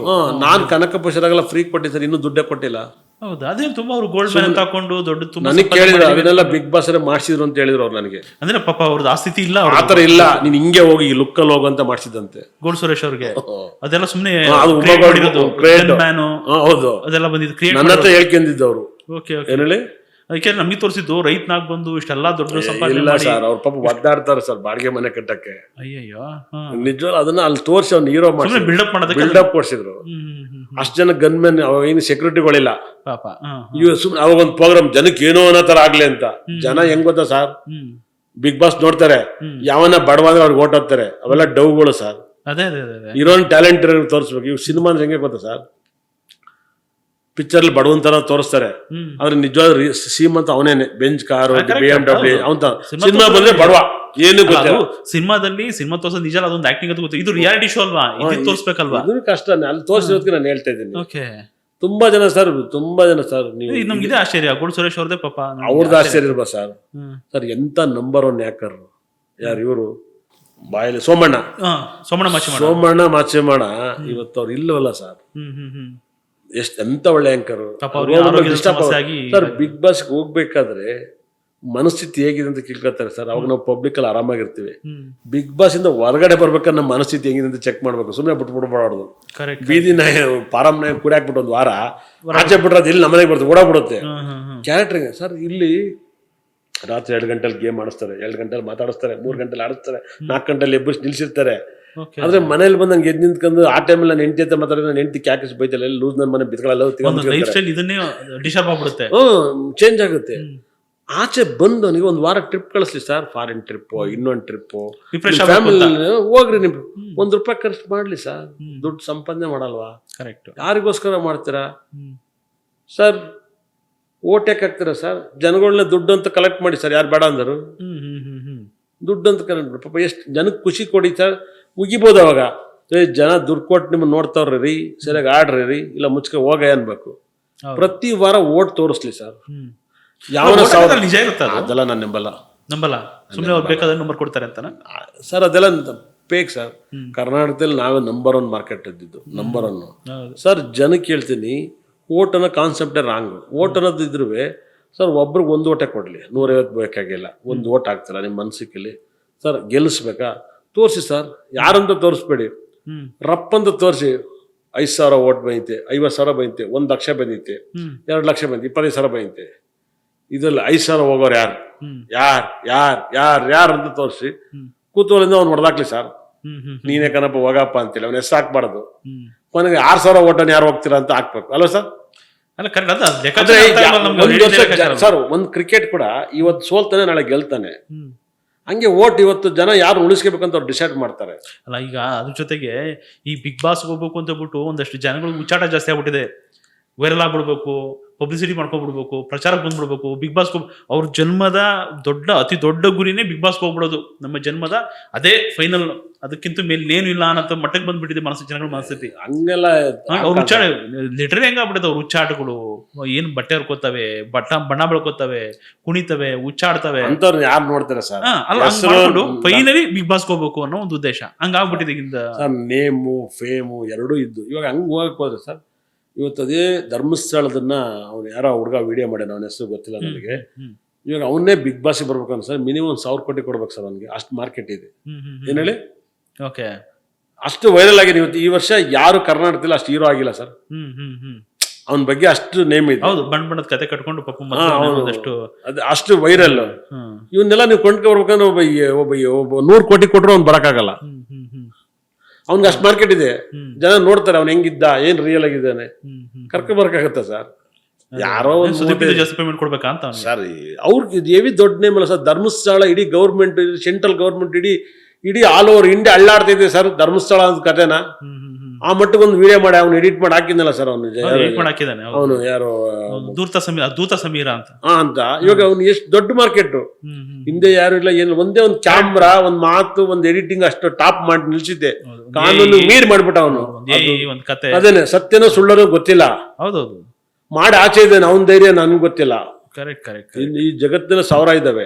ನಾನ್ ಕನಕ ಪುಷರಾಗೆಲ್ಲ ಫ್ರೀ ಕೊಟ್ಟಿದ್ದೆ ಸರ್, ಇನ್ನೂ ದುಡ್ಡೇ ಕೊಟ್ಟಿಲ್ಲ. ಹೌದಾ? ಅದೇ ತುಂಬಾ ಅವ್ರು ಗೋಲ್ಡ್ ಮೆಡಲ್ ತಕೊಂಡು ದೊಡ್ಡ ನನಗೆ ಕೇಳಿದ್ರು, ಅದನ್ನೆಲ್ಲ ಬಿಗ್ ಬಾಸ್ ಮಾಡಿಸಿದ್ರು ಅಂತ ಹೇಳಿದ್ರು ಅವ್ರು ನನಗೆ. ಅಂದ್ರೆ ಪಾಪ ಅವ್ರದ್ದು ಆ ಸ್ಥಿತಿ ಇಲ್ಲ, ಆತರ ಇಲ್ಲ, ನೀನ್ ಹಿಂಗೆ ಹೋಗಿ ಲುಕ್ ಅಲ್ಲಿ ಹೋಗು ಅಂತ ಮಾಡಿಸಿದಂತೆ ಗೋಲ್ಡ್ ಸುರೇಶ್ ಅವ್ರಿಗೆ. ಅದೆಲ್ಲ ಸುಮ್ನೆ ಹೌದು, ಅದೆಲ್ಲ ಬಂದಿದ್ದು ಕ್ರಿಯೇಟ್ ನನ್ನ ಹತ್ರ ಹೇಳ್ಕೊಂಡಿದ್ದವ್ರು. ಏನ್ ಹೇಳಿ ಅದಕ್ಕೆ ನಮಗೆ ತೋರಿಸಿದ್ದು ರೈತನಾಗ್ ಬಂದು ಇಷ್ಟೆಲ್ಲ ದೊಡ್ಡ ಸಂಪಾದನೆ ಇಲ್ಲ ಸರ್. ಅವ್ರ ಪಾಪ ಒದ್ದಾಡ್ತಾರೆ ಸರ್ ಬಾಡಿಗೆ ಮನೆ ಕಟ್ಟಕ್ಕೆ. ಅಯ್ಯಯ್ಯೋ, ನಿಜವಾಗ್ಲೂ ಅದನ್ನ ಅಲ್ಲಿ ತೋರಿಸಿ ಅವ್ನ ಹೀರೋ ಮಾಡಿ ಬಿಲ್ಡಪ್ ಮಾಡೋದಕ್ಕೆ ಬಿಲ್ಡಪ್ ಕೊಡ್ಸಿದ್ರು. ಅಷ್ಟ್ ಜನ ಗನ್ಮೆನ್, ಅವಾಗ ಏನು ಸೆಕ್ಯೂರಿಟಿಗಳಿಲ್ಲ ಪಾಪ. ಸುಮ್ನೆ ಅವಾಗ ಒಂದು ಪ್ರೋಗ್ರಾಮ್ ಜನಕ್ಕೆ ಏನೋ ಅನ್ನೋ ತರ ಆಗ್ಲಿ ಅಂತ. ಜನ ಹೆಂಗ್ ಗೊತ್ತಾ ಸರ್, ಬಿಗ್ ಬಾಸ್ ನೋಡ್ತಾರೆ, ಯಾವನ ಬಡವ ಅಂದ್ರೆ ಅವ್ರಿಗೆ ಓಟ್ ಹಾಕ್ತಾರೆ. ಅವೆಲ್ಲ ಡವ್ಗಳು ಸರ್. ಅದೇ ಇರೋನ್ ಟ್ಯಾಲೆಂಟ್ ತೋರಿಸ್ಬೇಕು. ಇವ್ ಸಿನಿಮಾ ಅಂದ್ರೆ ಹೆಂಗೆ ಗೊತ್ತಾ ಸರ್, ಪಿಕ್ಚರ್ ಬಡವನ್ ತರ ತೋರಿಸ್ತಾರೆ, ಆದ್ರೆ ನಿಜವಾದ ಶ್ರೀಮಂತ ಅವನೇನೆ. ಬೆಂಚ್ ಕಾರು, BMW ಅವಂತ. ಸಿನಿಮಾ ಬಂದ್ರೆ ಬಡವ, ಏನು ಗೊತ್ತಿಲ್ಲ. ಸಿನಿಮಾ ತೋರ್ಸೋದು ನಿಜ, ಅದೊಂದು ಆಕ್ಟಿಂಗ್ ಅಂತ ಗೊತ್ತು. ಇದು ರಿಯಾಲಿಟಿ ಶೋ ಅಲ್ವಾ, ಇದು ತೋರಿಸ್ಬೇಕಲ್ವಾ? ಇದು ಕಷ್ಟ. ಅಲ್ಲಿ ತೋರಿಸೋದಕ್ಕೆ ನಾನು ಹೇಳ್ತಾ ಇದ್ದೀನಿ. ತುಂಬಾ ಜನ ಸರ್, ತುಂಬಾ ಜನ ಸರ್. ನೀವು ನಮ್ಗಿದೆ ಆಶ್ಚರ್ಯ, ಗೋಲ್ಡ್ ಸುರೇಶ್ ಅವ್ರದೇ ಪಾಪ, ಅವ್ರದ್ದು ಆಶ್ಚರ್ಯ ಇರ್ಬ ಸರ್. ಸರ್ ಎಂತ ನಂಬರ್ 1 ಯಾಕರ್ ಯಾರು ಇವರು, ಬಾಯಲ್ಲಿ ಸೋಮಣ್ಣ ಮಾಚಿಮಣ್ಣ. ಇವತ್ತು ಅವ್ರು ಇಲ್ಲವಲ್ಲ ಸರ್. ಎಂತ ಒಳ್ಳೆ ಆಂಕರ್ ಸರ್. ಬಿಗ್ ಬಾಸ್ ಹೋಗ್ಬೇಕಾದ್ರೆ ಮನಸ್ಥಿತಿ ಹೇಗಿದೆ ಅಂತ ಕೇಳ್ಕೊತಾರೆ ಸರ್. ಅವಾಗ ನಾವು ಪಬ್ಲಿಕ್ ಅಲ್ಲಿ ಆರಾಮಾಗಿರ್ತೀವಿ. ಬಿಗ್ ಬಾಸ್ ಇಂದ ಹೊರಗಡೆ ಬರ್ಬೇಕಾದ್ರೆ ನಮ್ಮ ಮನಸ್ಥಿತಿ ಹೆಂಗಿದೆ ಅಂತ ಚೆಕ್ ಮಾಡ್ಬೇಕು. ಸುಮ್ಮನೆ ಬಿಟ್ಬಿಡ್ಬಾರ್ದು. ಬೀದಿನ ಪಾರಮ್ನ ಕುಡಿಯಾಕ್ಬಿಟ್ಟು ಒಂದು ವಾರ ಆಚೆ ಬಿಟ್ರೆ ಇಲ್ಲಿ ನಮ್ಮನೆಗೆ ಬರ್ತದೆ, ಓಡಾಡ್ಬಿಡುತ್ತೆ ಕ್ಯಾರೆಕ್ಟರ್. ಸರ್ ಇಲ್ಲಿ ರಾತ್ರಿ 2 ಗಂಟೆಲಿ ಗೇಮ್ ಆಡಿಸ್ತಾರೆ, 2 ಗಂಟೆಲಿ ಮಾತಾಡಿಸ್ತಾರೆ, 3 ಗಂಟೆಲಿ ಆಡಿಸ್ತಾರೆ, 4 ಗಂಟೆಲಿ ಎಬ್ಬಿಸಿ ನಿಲ್ಸಿರ್ತಾರೆ. ಆದ್ರೆ ಮನೇಲಿ ಬಂದ್ ನಂಗೆ ಎದ್ದು ನಿಂತ್ಕೊಂಡು ಆ ಟೈಮಲ್ಲಿ ನಾನು ಹೆಂಡತಿ ಅಂತ ಮಾತಾಡಿದ್ರೆ ನನ್ನ ಹೆಂಡತಿ ಕ್ಯಾಕಿಸ್ ಬೈತಲ್ಲ, ಲೂಸ್ ನನ್ನ ಮನೆ ಬಿತ್ಕೊಳ್ಳಲ್ಲ, ಚೇಂಜ್ ಆಗುತ್ತೆ. ಆಚೆ ಬಂದು ನೀವು ಒಂದು ವಾರ ಟ್ರಿಪ್ ಕಳಿಸ್ಲಿ ಸರ್, ಫಾರಿನ್ ಟ್ರಿಪ್, ಇನ್ನೊಂದು ಟ್ರಿಪ್, ಫ್ಯಾಮಿಲಿ ಹೋಗ್ರಿ. ನಿಮ್ ₹1 ಖರ್ಚು ಮಾಡ್ಲಿ ಸರ್, ದುಡ್ಡು ಸಂಪಾದನೆ ಮಾಡಲ್ವಾ? ಯಾರಿಗೋಸ್ಕರ ಮಾಡ್ತೀರಾ ಸರ್? ಓಟ್ ಯಾಕೆ ಹಾಕ್ತೀರಾ ಸರ್? ಜನಗಳನ್ನ ದುಡ್ಡು ಅಂತ ಕಲೆಕ್ಟ್ ಮಾಡಿ ಸರ್, ಯಾರು ಬೇಡ ಅಂದರು? ದುಡ್ಡು ಅಂತ ಕಲೆಕ್ಟ್ ಮಾಡಿ ಪಾಪ ಎಷ್ಟು ಜನಕ್ಕೆ ಖುಷಿ ಕೊಡಿ ಸರ್. ಮುಗಿಬೋದು ಅವಾಗ. ಜನ ದುಡ್ಡು ಕೊಟ್ಟು ನಿಮ್ಮನ್ನ ನೋಡ್ತಾವ್ರಿ ರೀ, ಸರಿಯಾಗಿ ಆಡ್ರಿ ರೀ, ಇಲ್ಲ ಮುಚ್ಕ ಹೋಗ ಅನ್ಬೇಕು. ಪ್ರತಿ ವಾರ ಓಟ್ ತೋರಿಸ್ಲಿ ಸರ್. ಅದೆಲ್ಲ ನಾನು ನಂಬಲ್ಲ. ಸುಮ್ಮನೆ ಅವ್ರು ಬೇಕಾದ್ರೆ ನಂಬರ್ ಕೊಡ್ತಾರೆ ಅಂತ ಸರ್. ಅದೆಲ್ಲ ಫೇಕ್ ಸರ್. ಕರ್ನಾಟಕದಲ್ಲಿ ನಾವೇ ನಂಬರ್ 1 ಮಾರ್ಕೆಟ್ ಇದ್ದಿದ್ದು, ನಂಬರ್ 1 ಸರ್. ಜನಕ್ಕೆ ಹೇಳ್ತೀನಿ, ಓಟ್ ಅನ್ನೋ ಕಾನ್ಸೆಪ್ಟೇ ರಾಂಗ್. ಓಟ್ ಅನ್ನೋದು ಇದ್ರೂ ಸರ್ ಒಬ್ರಿಗೆ 1 ಓಟೇ ಕೊಡ್ಲಿ, 150 ಬೇಕಾಗಿಲ್ಲ. 1 ಓಟ್ ಹಾಕ್ತಿಲ್ಲ ನಿಮ್ಮ ಮನಸ್ಸಿಗೆ ಸರ್. ಗೆಲ್ಲಿಸ್ಬೇಕಾ ತೋರಿಸಿ ಸರ್. ಯಾರಂತ ತೋರಿಸ್ಬೇಡಿ, ರಪ್ ಅಂತ ತೋರಿಸಿ. 5,000 ಓಟ್ ಬಂದೈತೆ, 50,000 ಬಂದೈತೆ, 1 ಲಕ್ಷ ಬಂದೈತೆ, 2 ಲಕ್ಷ ಬಂದೈತೆ, 25,000 ಬಂದೈತೆ. ಇದ್ರಲ್ಲಿ 5,000 ಹೋಗೋರು ಯಾರು ಅಂತ ತೋರಿಸಿ ಕೂತೂರಿಂದ ಅವ್ನು ಹೊಡೆದಾಕ್ಲಿ ಸರ್. ನೀನೇ ಕಣಪ್ಪ ಹೋಗಪ್ಪ ಅಂತೇಳಿ ಅವ್ನ ಹೆಸರು ಹಾಕ್ಬಾರ್ದು. ಕೊನೆಗೆ 6,000 ಓಟನ್ನು ಯಾರು ಹೋಗ್ತೀರಾ ಅಂತ ಹಾಕ್ಬೇಕು ಅಲ್ವಾ ಸರ್? ಸರ್ ಒಂದ್ ಕ್ರಿಕೆಟ್ ಕೂಡ ಇವತ್ತು ಸೋಲ್ತಾನೆ, ನಾಳೆ ಗೆಲ್ತಾನೆ. ಹಂಗೆ ಓಟ್ ಇವತ್ತು ಜನ ಯಾರು ಉಳಿಸ್ಕೋಬೇಕಂತ ಅವ್ರು ಡಿಸೈಡ್ ಮಾಡ್ತಾರೆ ಅಲ್ಲ. ಈಗ ಅದ್ರ ಜೊತೆಗೆ ಈ ಬಿಗ್ ಬಾಸ್ ಹೋಗ್ಬೇಕು ಅಂತ ಹೇಳ್ಬಿಟ್ಟು ಒಂದಷ್ಟು ಜನಗಳು ಮುಚ್ಚಾಟ ಜಾಸ್ತಿ ಆಗ್ಬಿಟ್ಟಿದೆ. ವೈರಲ್ ಆಗ್ಬಿಡ್ಬೇಕು, ಪಬ್ಲಿಸಿಟಿ ಮಾಡ್ಕೊಂಡ್ಬಿಡ್ಬೇಕು, ಪ್ರಚಾರಕ್ಕೆ ಬಂದ್ಬಿಡ್ಬೇಕು, ಬಿಗ್ ಬಾಸ್ ಅವ್ರ ಜನ್ಮದ ಅತಿ ದೊಡ್ಡ ಗುರಿನೇ ಬಿಗ್ ಬಾಸ್ಗೆ ಹೋಗ್ಬಿಡೋದು. ನಮ್ಮ ಜನ್ಮದ ಅದೇ ಫೈನಲ್, ಅದಕ್ಕಿಂತ ಮೇಲೆ ಏನು ಇಲ್ಲ ಅನ್ನೋ ಮಟ್ಟಕ್ಕೆ ಬಂದ್ಬಿಟ್ಟಿದೆ ಜನಗಳ ಮನಸ್ಥಿತಿ. ಹಂಗೆಲ್ಲ ಅವ್ರು ಹುಚ್ಚಾಟ ಲಿಟ್ರಲಿ ಹೆಂಗಾಗ್ಬಿಡುತ್ತೆ, ಅವ್ರ ಹುಚ್ಚಾಟಗಳು ಏನ್ ಬಟ್ಟೆ ಹರ್ಕೋತವೆ, ಬಣ್ಣ ಬೆಳ್ಕೋತವೆ, ಕುಣಿತವೆ, ಹುಚ್ಚಾಡ್ತವೆ. ಅಂತವ್ರನ್ನ ಯಾರು ನೋಡ್ತಾರೆ ಸರ್? ಫೈನಲಿ ಬಿಗ್ ಬಾಸ್ಗೆ ಹೋಗ್ಬೇಕು ಅನ್ನೋ ಒಂದು ಉದ್ದೇಶ ಹಂಗಾಗ್ಬಿಟ್ಟಿದೆ ಈಗ. ಸರ್ ನೇಮು ಫೇಮು ಎರಡೂ ಇದ್ದು ಇವಾಗ ಹಂಗ್ ಹೋಗಕ್ ಹೋದ್ರೆ ಸರ್, ಇವತ್ತು ಅದೇ ಧರ್ಮಸ್ಥಳದನ್ನ ಅವ್ನು ಯಾರೋ ಹುಡುಗ ವಿಡಿಯೋ ಮಾಡ್ಯಾನ, ಅವನ ಹೆಸರು ಗೊತ್ತಿಲ್ಲ ನನಗೆ. ಇವಾಗ ಅವನ್ನೇ ಬಿಗ್ ಬಾಸ್ಗೆ ಬರ್ಬೇಕಂದ್ರೆ ಸರ್ ಮಿನಿಮಮ್ 1,000 ಕೋಟಿ ಕೊಡ್ಬೇಕು ಸರ್ ಅವನಿಗೆ, ಅಷ್ಟು ಮಾರ್ಕೆಟ್ ಇದೆ. ಏನ್ ಹೇಳಿ? ಓಕೆ, ಅಷ್ಟು ವೈರಲ್ ಆಗಿದೆ. ಇವತ್ತು ಈ ವರ್ಷ ಯಾರು ಕರ್ನಾಟಕದಲ್ಲಿ ಅಷ್ಟು ಹೀರೋ ಆಗಿಲ್ಲ ಸರ್. ಅವನ ಬಗ್ಗೆ ಅಷ್ಟು ನೇಮ್ ಇದೆ. ಹೌದು, ಬಣ್ಣದ ಕತೆ ಕಟ್ಕೊಂಡು ಅಷ್ಟು ವೈರಲ್. ಇವನ್ನೆಲ್ಲ ನೀವು ಕೊಂಡ್ಕೊಬರ್ಬೇಕಂದ್ರೆ ಒಬ್ಬ 100 ಕೋಟಿ ಕೊಟ್ಟರು ಅವ್ನು ಬರಕ್ಕಾಗಲ್ಲ. ಅವ್ನಿಗೆ ಅಷ್ಟು ಮಾರ್ಕೆಟ್ ಇದೆ, ಜನ ನೋಡ್ತಾರೆ ಅವ್ನು ಹೆಂಗಿದ್ದ, ಏನ್ ರಿಯಲ್ ಆಗಿದ್ದಾನೆ, ಕರ್ಕೊ ಬರಕಾಗತ್ತ ಸರ್? ಯಾರೋ ಒಂದು ಜಾಸ್ತಿ ಪೇಮೆಂಟ್ ಕೊಡ್ಬೇಕಾ ಅಂತ ಸರ್. ಅವ್ರಿಗೆ ಹೆವಿ ದೊಡ್ಡ ನೇಮ್ ಅಲ್ಲ ಸರ್. ಧರ್ಮಸ್ಥಳ ಇಡೀ ಗೌರ್ಮೆಂಟ್, ಸೆಂಟ್ರಲ್ ಗೌರ್ಮೆಂಟ್ ಇಡೀ ಆಲ್ ಓವರ್ ಇಂಡಿಯಾ ಅಳ್ಳಾಡ್ತಿದೆ ಸರ್ ಧರ್ಮಸ್ಥಳ ಅಂತ ಕಥೆನ. ಆ ಮಟ್ಟಿಗೆ ಒಂದು ವಿಡಿಯೋ ಮಾಡಿ ಅವ್ನು ಎಡಿಟ್ ಮಾಡಿ ಹಾಕಿದ್ನಲ್ಲ ಸರ್. ಅವನು ಯಾರು ದೂತ ಸಮೀರ ಅಂತ ಇವಾಗ ಅವ್ನು ಎಷ್ಟು ದೊಡ್ಡ ಮಾರ್ಕೆಟ್. ಹಿಂದೆ ಯಾರು ಇಲ್ಲ, ಏನು ಒಂದೇ ಒಂದು ಕ್ಯಾಮ್ರಾ, ಒಂದ್ ಮಾತು, ಒಂದ್ ಎಡಿಟಿಂಗ್ ಅಷ್ಟು ಟಾಪ್ ಮಾಡಿ ನಿಲ್ಸಿದ್ದೆ. ಕಾನೂನು ಮೀರ್ ಮಾಡ್ಬಿಟ್ಟ ಅವನು. ಅದೇನೆ ಸತ್ಯನೋ ಸುಳ್ಳನೋ ಗೊತ್ತಿಲ್ಲ, ಹೌದೌದು, ಮಾಡಿ ಆಚೆ ಇದ್ದಾನೆ. ಅವನ ಧೈರ್ಯ ನನ್ಗೆ ಗೊತ್ತಿಲ್ಲ. ಕರೆಕ್ಟ್. ಈ ಜಗತ್ತಿನ 1000 ಇದ್ದಾವೆ.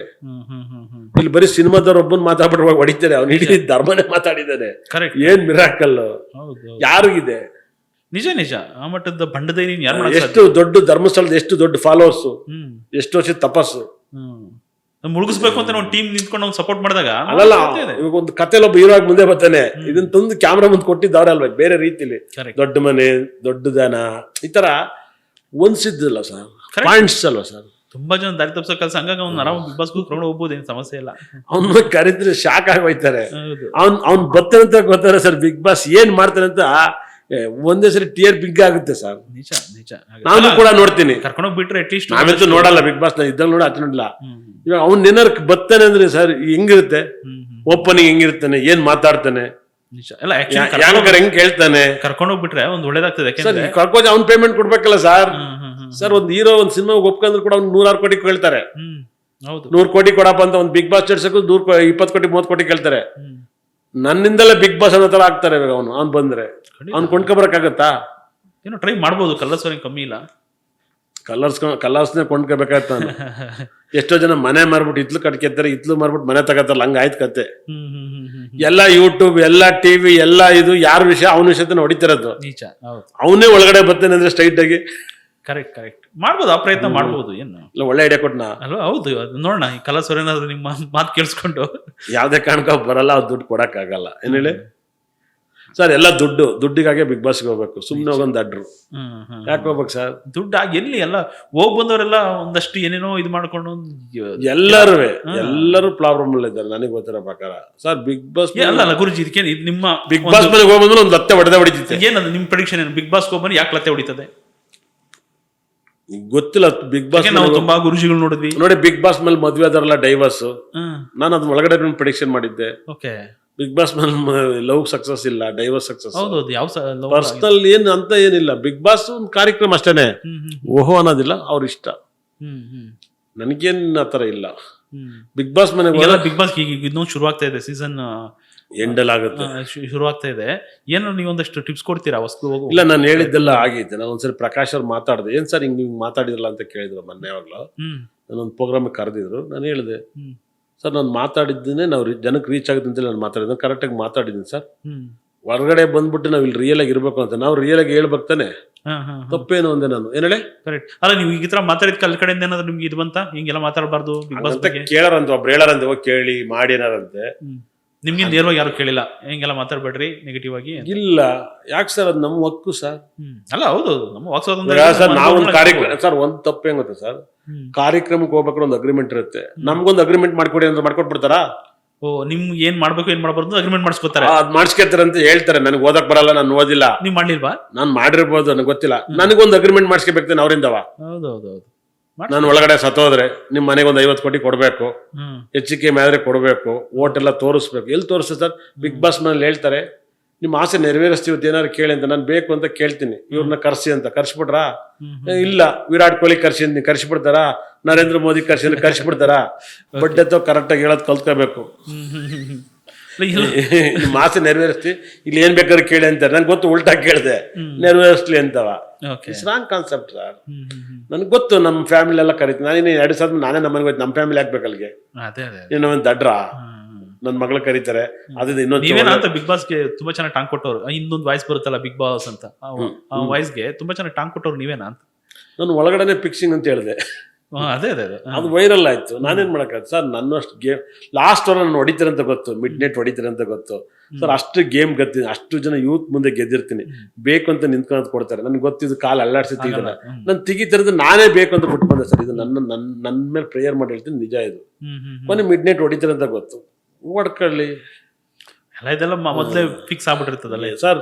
ಇಲ್ಲಿ ಬರೀ ಸಿನಿಮಾದವ್ರ ಒಬ್ಬನ್ ಮಾತಾಡ್ಬಿಡುವಾಗ ಹೊಡಿತಾರೆ, ಅವ್ನು ಇಡೀ ಧರ್ಮನೇ ಮಾತಾಡಿದ್ದಾನೆ. ಏನ್ ಮಿರಾಕಲ್ ಯಾರಿಗಿದೆ? ನಿಜ ಆ ಮಟ್ಟದ ಬಂಡದೈನಿ ಯಾರು? ಎಷ್ಟು ದೊಡ್ಡ ಧರ್ಮಸ್ಥಳದ ಎಷ್ಟು ದೊಡ್ಡ ಫಾಲೋವರ್ಸ್, ಎಷ್ಟು ವರ್ಷದ ತಪಸ್ಸು ಮುಳುಗಿಸ್ಬೇಕು ಅಂತ ನಾವು ಟೀಮ್ ನಿಂತ್ಕೊಂಡು ಅವ್ನು ಸಪೋರ್ಟ್ ಮಾಡಿದಾಗ ಅಲ್ಲಲ್ಲ. ಇವಾಗ ಒಂದು ಕಥೆಲಿ ಒಬ್ಬ ಹೀರೋ ಆಗಿ ಮುಂದೆ ಬರ್ತಾನೆ, ಇದನ್ನ ತಂದು ಕ್ಯಾಮ್ರಾ ಮುಂದೆ ಕೊಟ್ಟಿದ್ದವ್ರೆ ಅಲ್ವಾ, ಬೇರೆ ರೀತಿಲಿ. ದೊಡ್ಡ ಮನೆ, ದೊಡ್ಡ ದನ, ಈ ತರ ಒಂದ್ಸಿದ್ದಿಲ್ಲ ಸರ್, ಪಾಯಿಂಟ್ಸ್ ಅಲ್ವಾ ಸರ್. ತುಂಬಾ ಜನ ದಾರಿ ತಪ್ಪಿಸೋ ಕೆಲಸ. ಹಂಗಾಗಿ ಅವ್ನು ಆರಾಮ ಬಿಗ್ ಬಾಸ್ ಕರ್ಕೊಂಡು ಹೋಗ್ಬೋದು, ಏನು ಸಮಸ್ಯೆ ಇಲ್ಲ. ಅವ್ನ ಕರೆದ್ರೆ ಶಾಕ್ ಆಗಿ ಹೋಯ್ತಾರೆ. ಅವ್ನ್ ಬರ್ತಾನೆ ಅಂತ ಗೊತ್ತಾರ ಸರ್. ಬಿಗ್ ಬಾಸ್ ಏನ್ ಮಾಡ್ತಾನೆ ಅಂತ ಒಂದೇ ಸರಿ ಟಿಯರ್ ಬಿಗ್ ಆಗುತ್ತೆ ಸರ್. ನಿಜ ನಾನು ಕೂಡ ನೋಡ್ತೀನಿ. ಕರ್ಕೊಂಡೋಗಿ ಬಿಟ್ರೆ ಅಟ್ಲೀಸ್ಟ್ ನಾವಂತೂ ನೋಡಲ್ಲ ಬಿಗ್ ಬಾಸ್, ನ ಇದ್ದಾಗ ನೋಡಿ ಅತ್ ನೋಡಲ್ಲ. ಇವಾಗ ಅವ್ನ ಏನಾರು ಬರ್ತಾನೆ ಅಂದ್ರೆ ಸರ್ ಹೆಂಗಿರುತ್ತೆ, ಓಪನಿಂಗ್ ಹೆಂಗಿರ್ತಾನೆ, ಏನ್ ಮಾತಾಡ್ತಾನೆ, ಹೆಂಗ್ ಕೇಳ್ತಾನೆ, ಕರ್ಕೊಂಡೋಗ್ಬಿಟ್ರೆ ಒಂದ್ ಒಳ್ಳೇದಾಗ್ತದೆ. ಕರ್ಕೊಂಡು ಅವ್ನ್ ಪೇಮೆಂಟ್ ಕೊಡ್ಬೇಕಲ್ಲ ಸರ್. ಸರ್ ಒಂದ್ ಹೀರೋ ಒಂದ್ ಸಿನಿಮಾ ಒಪ್ಕೊಂಡ್ರು ಕೂಡ ಅವ್ನು 106 ಕೋಟಿ ಕೇಳ್ತಾರೆ. 100 ಕೋಟಿ ಕೊಡಪ್ಪ ಅಂತ ಒಂದ್ ಬಿಗ್ ಬಾಸ್ ಚರ್ಸಕ್ಕೂ 20 ಕೋಟಿ 30 ಕೋಟಿ ಕೇಳ್ತಾರೆ. ನನ್ನಿಂದಲೇ ಬಿಗ್ ಬಾಸ್ ಅನ್ನೋ ತರ ಆಗ್ತಾರೆ. ಇವಾಗ ಅವ್ನು ಬಂದ್ರೆ ಅವ್ನು ಕೊಂಡ್ಕೊಬರಕ್ಕಾಗತ್ತಾ? ಏನೋ ಟ್ರೈ ಮಾಡ್ಬೋದು, ಕಲರ್ಸ್ ಕಮ್ಮಿ ಇಲ್ಲ. ಕಲರ್ಸ್ನೇ ಕೊಂಡ್ಕೋಬೇಕಾಯ್ತ. ಎಷ್ಟೋ ಜನ ಮನೆ ಮಾರ್ಬಿಟ್ಟು ಇತ್ಲು ಕಟ್ಕೆತ್ತಾರೆ, ಇತ್ಲು ಮಾರ್ಬಿಟ್ಟು ಮನೆ ತಗತ್ತಲ್ಲ, ಹಂಗ ಆಯ್ತು ಕತೆ. ಎಲ್ಲ ಯೂಟ್ಯೂಬ್, ಎಲ್ಲ ಟಿವಿ, ಎಲ್ಲ ಇದು ಯಾರ ವಿಷಯ ಅವನ ವಿಷಯ ಹೊಡಿತಿರೋದು. ಅವನೇ ಒಳಗಡೆ ಬರ್ತಾನೆ ಅಂದ್ರೆ ಸ್ಟ್ರೈಟ್ ಆಗಿ. ಕರೆಕ್ಟ್ ಮಾಡ್ಬೋದು, ಆ ಪ್ರಯತ್ನ ಮಾಡ್ಬೋದು. ಏನು ಒಳ್ಳೆ ಐಡಿಯಾ ಕೊಟ್ನಾ ಅಲ್ವಾ? ಹೌದು, ನೋಡೋಣ. ಈ ಕಲರ್ಸ್ ಏನಾದ್ರು ನಿಮ್ಮ ಮಾತು ಕೇಳಿಸ್ಕೊಂಡು ಯಾವ್ದೇ ಕಾರಣಕ್ಕ ಬರಲ್ಲ, ಅವ್ರು ದುಡ್ಡು ಕೊಡಕ್ ಆಗಲ್ಲ. ಏನ್ ಹೇಳಿ ಸರ್, ಎಲ್ಲ ದುಡ್ಡಿಗಾಗೆ ಬಿಗ್ ಬಾಸ್ಗೆ ಹೋಗ್ಬೇಕು. ಸುಮ್ನೆ ಹೋಗೊಂದು ಅಡ್ರು ಯಾಕೆ ಹೋಗ್ಬೇಕು ಸರ್? ದುಡ್ಡು ಎಲ್ಲಿ ಎಲ್ಲ ಹೋಗ್ ಬಂದವರೆಲ್ಲ ಒಂದಷ್ಟು ಏನೇನೋ ಇದು ಮಾಡ್ಕೊಂಡು ಎಲ್ಲರೂ ಪ್ರಾಬ್ಲಮ್ ಇದ್ದಾರೆ ನನಗೆ ಗೊತ್ತಿರೋ ಪ್ರಕಾರ ಸರ್. ಬಿಗ್ ಬಾಸ್ ಅಲ್ಲ ಗುರುಜಿ, ಇದಕ್ಕೆ ನಿಮ್ಮ ಬಿಗ್ ಬಾಸ್ ಮನೆಗೆ ಹೋಗ್ಬಂದ್ರೆ ಒಂದು ಲತ್ತೆ ಹೊಡೆದಿತ್ತೆ. ಏನದು ನಿಮ್ ಪ್ರೆಡಿಕ್ಷನ್ ಏನು? ಬಿಗ್ ಬಾಸ್ ಹೋಗ್ಬಂದ್ರೆ ಯಾಕೆ ಲತ್ತೆ ಹೊಡಿತದೆ ಗೊತ್ತಿಲ್ಲ. ಬಿಗ್ ಬಾಸ್ ನಾವು ತುಂಬಾ ಗುರುಜಿಗಳು ನೋಡಿದ್ವಿ ನೋಡಿ. ಬಿಗ್ ಬಾಸ್ ಮೇಲೆ ಮದ್ವೆ ಆದಾರಲ್ಲ ಡೈವರ್ಸ್, ನಾನು ಅದ್ ಒಳಗಡೆ ಪ್ರೆಡಿಕ್ಷನ್ ಮಾಡಿದ್ದೆ. ಬಿಗ್ ಬಾಸ್ ಮೇಲೆ ಲವ್ ಸಕ್ಸಸ್ ಇಲ್ಲ, ಡೈವರ್ಸ್ ಸಕ್ಸಸ್. ಪರ್ಸನಲ್ ಏನ್ ಅಂತ ಏನಿಲ್ಲ. ಬಿಗ್ ಬಾಸ್ ಒಂದು ಕಾರ್ಯಕ್ರಮ ಅಷ್ಟೇನೆ, ಓಹೋ ಅನ್ನೋದಿಲ್ಲ, ಅವ್ರ ಇಷ್ಟ. ನನಗೇನ್ ಆತರ ಇಲ್ಲ. ಬಿಗ್ ಬಾಸ್ ಮನೆಗೆ ಬಿಗ್ ಬಾಸ್ ಈಗ ಇನ್ನೊಂದು ಶುರು ಆಗ್ತಾ ಇದೆ, ಸೀಸನ್ ಎಂಡಲ್ ಆಗುತ್ತೆ, ಶುರು ಆಗ್ತಾ ಇದೆ. ಏನು ನೀವು ಒಂದಷ್ಟು ಟಿಪ್ಸ್ ಕೊಡ್ತೀರಾ? ಇಲ್ಲ, ನಾನು ಹೇಳಿದ್ದೆಲ್ಲ ಆಗೈತೆ. ನಾನು ಒಂದ್ಸರಿ ಪ್ರಕಾಶ್ ಅವ್ರು ಮಾತಾಡಿದೆ. ಏನ್ ಸರ್ ಹಿಂಗ್ ಮಾತಾಡಿದ್ರಲ್ಲ ಅಂತ ಕೇಳಿದ್ರು ಮೊನ್ನೆ. ಯಾವಾಗ್ಲೂ ನಾನೊಂದು ಪ್ರೋಗ್ರಾಮ್ ಕರೆದಿದ್ರು. ನಾನು ಹೇಳಿದೆ, ಸರ್ ನಾನು ಮಾತಾಡಿದ್ದೇನೆ, ನಾವು ಜನಕ್ಕೆ ರೀಚ್ ಆಗುತ್ತೆ ಅಂತೇಳಿ ನಾನು ಮಾತಾಡಿದ್ದೆ, ಕರೆಕ್ಟಾಗಿ ಮಾತಾಡಿದ್ದೀನಿ ಸರ್. ಹೊರಗಡೆ ಬಂದ್ಬಿಟ್ಟು ನಾವ್ ಇಲ್ಲಿ ರಿಯಲ್ ಆಗಿ ಇರ್ಬೇಕು ಅಂತ ನಾವು ರಿಯಲ್ ಆಗಿ ಹೇಳ್ಬೇಕು ತಾನೆ, ತಪ್ಪೇನು ಅಂದೆ ನಾನು. ಏನ್ ಹೇಳಿ? ಕರೆಕ್ಟ್ ಅಲ್ಲ, ನೀವು ಈ ತರ ಮಾತಾಡಿದ ಕಲ್ ಕಡೆಯಿಂದ ಏನಾದ್ರು ನಿಮ್ಗೆ ಇದು ಬಂತ ಹಿಂಗೆಲ್ಲ ಮಾತಾಡಬಾರ್ದು ಬಿಗ್ ಬಾಸ್ ಬಗ್ಗೆ? ಕೇಳಾರಂತ ಒಬ್ರು ಹೇಳಾರಂತೆ, ಹೋಗಿ ಕೇಳಿ ಮಾಡಿ ಏನಾರಂತೆ. ನಿಮ್ಗೆ ನೇರವಾಗಿ ಯಾರು ಕೇಳಿಲ್ಲ ಹಿಂಗೆಲ್ಲ ಮಾತಾಡ್ಬೇಡ್ರಿ ನೆಗೆಟಿವ್ ಆಗಿ? ಇಲ್ಲ, ಯಾಕೆ ಸರ್, ಅದು ನಮ್ಮ ಹಕ್ಕು ಸರ್. ಅಲ್ಲ ಹೌದು, ನಮ್ಮ ಸರ್ ನಾವು ಒಂದು ಕಾರ್ಯಕ್ರಮ ಸರ್, ಒಂದ್ ತಪ್ಪು ಹೆಂಗ್ ಗೊತ್ತಾ ಸರ್, ಕಾರ್ಯಕ್ರಮಕ್ಕೆ ಹೋಗ್ಬೇಕಾದ್ರೆ ಒಂದು ಅಗ್ರಿಮೆಂಟ್ ಇರುತ್ತೆ. ನಮ್ಗೊಂದು ಅಗ್ರಿಮೆಂಟ್ ಮಾಡ್ಕೊಡಿ ಅಂದ್ರೆ ಮಾಡ್ಕೊಟ್ಬಿಡ್ತಾರಾ? ನಿಮ್ಗೆ ಏನ್ ಮಾಡ್ಬೇಕು ಏನ್ ಮಾಡಬಾರ್ದು ಅಗ್ರಿಮೆಂಟ್ ಮಾಡಿಸ್ಕೊತಾರೆ. ಅದ್ ಮಾಡಿಸ್ಕೊತಾರೆ ಅಂತ ಹೇಳ್ತಾರೆ. ನನಗೆ ಓದಕ್ ಬರಲ್ಲ, ನಾನು ಓದಿಲ್ಲ. ನೀವ್ ಮಾಡ್ಲಿಲ್ವಾ? ನಾನ್ ಮಾಡಿರ್ಬೋದು, ನನಗೆ ಗೊತ್ತಿಲ್ಲ. ನನಗೊಂದು ಅಗ್ರಿಮೆಂಟ್ ಮಾಡಿಸ್ಕೋಬೇಕು ಅವರಿಂದವ. ಹೌದೌದು, ನಾನು ಒಳಗಡೆ ಸತ್ತೋದ್ರೆ ನಿಮ್ ಮನೆಗೆ ಒಂದು 50 ಕೋಟಿ ಕೊಡ್ಬೇಕು, ಹೆಚ್ಚಿಗೆ ಮೇಲೆ ಕೊಡ್ಬೇಕು, ಓಟ್ ಎಲ್ಲ ತೋರಿಸ್ಬೇಕು. ಎಲ್ಲಿ ತೋರಿಸ್ತದೆ ಸರ್? ಬಿಗ್ ಬಾಸ್ ಮನೇಲಿ ಹೇಳ್ತಾರೆ ನಿಮ್ಮ ಆಸೆ ನೆರವೇರಿಸ್ತೀವಿ ಏನಾದ್ರು ಕೇಳಿ ಅಂತ ನಾನು ಬೇಕು ಅಂತ ಕೇಳ್ತೀನಿ, ಇವ್ರನ್ನ ಕರ್ಸಿ ಅಂತ. ಕರ್ಸ್ಬಿಟ್ರಾ? ಇಲ್ಲ. ವಿರಾಟ್ ಕೊಹ್ಲಿ ಕರ್ಸಿ ಕರ್ಸಿಬಿಡ್ತಾರಾ? ನರೇಂದ್ರ ಮೋದಿ ಕರ್ಸಿಬಿಡ್ತಾರಾ? ಬಡ್ಡೆ ಅಥವಾ ಕರೆಕ್ಟಾಗಿ ಹೇಳೋದು ಕಲ್ತ್ಕೋಬೇಕು. ನಿಮ್ಮ ಆಸೆ ನೆರವೇರಿಸ್ತಿ, ಇಲ್ಲಿ ಏನ್ ಬೇಕಾದ್ರೆ ಕೇಳಿ ಅಂತಾರೆ. ನಂಗೆ ಗೊತ್ತು ಉಲ್ಟಾ ಕೇಳಿದೆ ನೆರವೇರಿಸ್ಲಿ ಅಂತವ. It's wrong concept sir. ನನ್ಗೆ ಗೊತ್ತು ನಮ್ಮ ಫ್ಯಾಮಿಲಿ ಎಲ್ಲ ಕರೀತೀನಿ. ನಾನೇನು 2 ಸಾವಿರ ನಾನೇ ನಮ್ಮ ಮನೆಗೆ ಹೋಯ್ತು. ನಮ್ಮ ಫ್ಯಾಮಿಲಿ ಹಾಕ್ಬೇಕು ಅಲ್ಲಿಗೆ. ಏನೋ ಒಂದು ದಡ್ರ ನನ್ನ ಮಗಳು ಕರೀತಾರೆ. ಅದೇ ಇನ್ನೊಂದು ಬಿಗ್ ಬಾಸ್ಗೆ ತುಂಬಾ ಚೆನ್ನಾಗಿ ಟಾಂಗ್ ಕೊಟ್ಟವ್ರು. ಇನ್ನೊಂದು ವಾಯ್ಸ್ ಬರುತ್ತಲ್ಲ ಬಿಗ್ ಬಾಸ್ ಅಂತ, ಆ ವಾಯ್ಸ್ಗೆ ತುಂಬಾ ಚೆನ್ನಾಗಿ ಟಾಂಗ್ ಕೊಟ್ಟವ್ರು ನೀವೇನಾ ಅಂತ. ನಾನು ಒಳಗಡೆನೆ ಫಿಕ್ಸಿಂಗ್ ಅಂತ ಹೇಳಿದೆ. ಅದೇ ಅದು ವೈರಲ್ ಆಯ್ತು. ನಾನೇನ್ ಮಾಡಕ್ಕಾಯ್ತು ಸರ್? ನನ್ನಷ್ಟು ಗೇಮ್ ಲಾಸ್ಟ್ ಓವರ್ ನಾನು ಹೊಡಿತಾರೆ ಅಂತ ಗೊತ್ತು, ಮಿಡ್ ನೈಟ್ ಹೊಡಿತಾರೆ ಅಂತ ಗೊತ್ತು ಸರ್. ಅಷ್ಟು ಗೇಮ್ ಗೆದ್ದಿನಿ, ಅಷ್ಟು ಜನ ಯೂತ್ ಮುಂದೆ ಗೆದ್ದಿರ್ತೀನಿ. ಬೇಕು ಅಂತ ನಿಂತ್ಕೊಂಡು ಕೊಡ್ತಾರೆ. ನನ್ಗೆ ಗೊತ್ತಿದ್ದು ಕಾಲು ಅಲ್ಲಾಡ್ಸಿ ತೆಗಿದಲ್ಲ. ನಾನು ತೆಗಿತಿರೋದು ನಾನೇ ಬೇಕು ಅಂತ ಬಿಟ್ಟು ಬಂದೆ ಸರ್. ಇದು ನನ್ನ ಮೇಲೆ ಪ್ರೇಯರ್ ಮಾಡಿ ಹೇಳ್ತೀನಿ, ನಿಜ ಇದು. ಕೊನೆ ಮಿಡ್ ನೈಟ್ ಹೊಡಿತಾರೆ ಅಂತ ಗೊತ್ತು, ಹೊಡ್ಕೊಳ್ಳಿ. ಎಲ್ಲ ಇದೆಲ್ಲ ಮೊದಲೇ ಫಿಕ್ಸ್ ಆಗ್ಬಿಟ್ಟಿರ್ತದಲ್ಲ ಸರ್.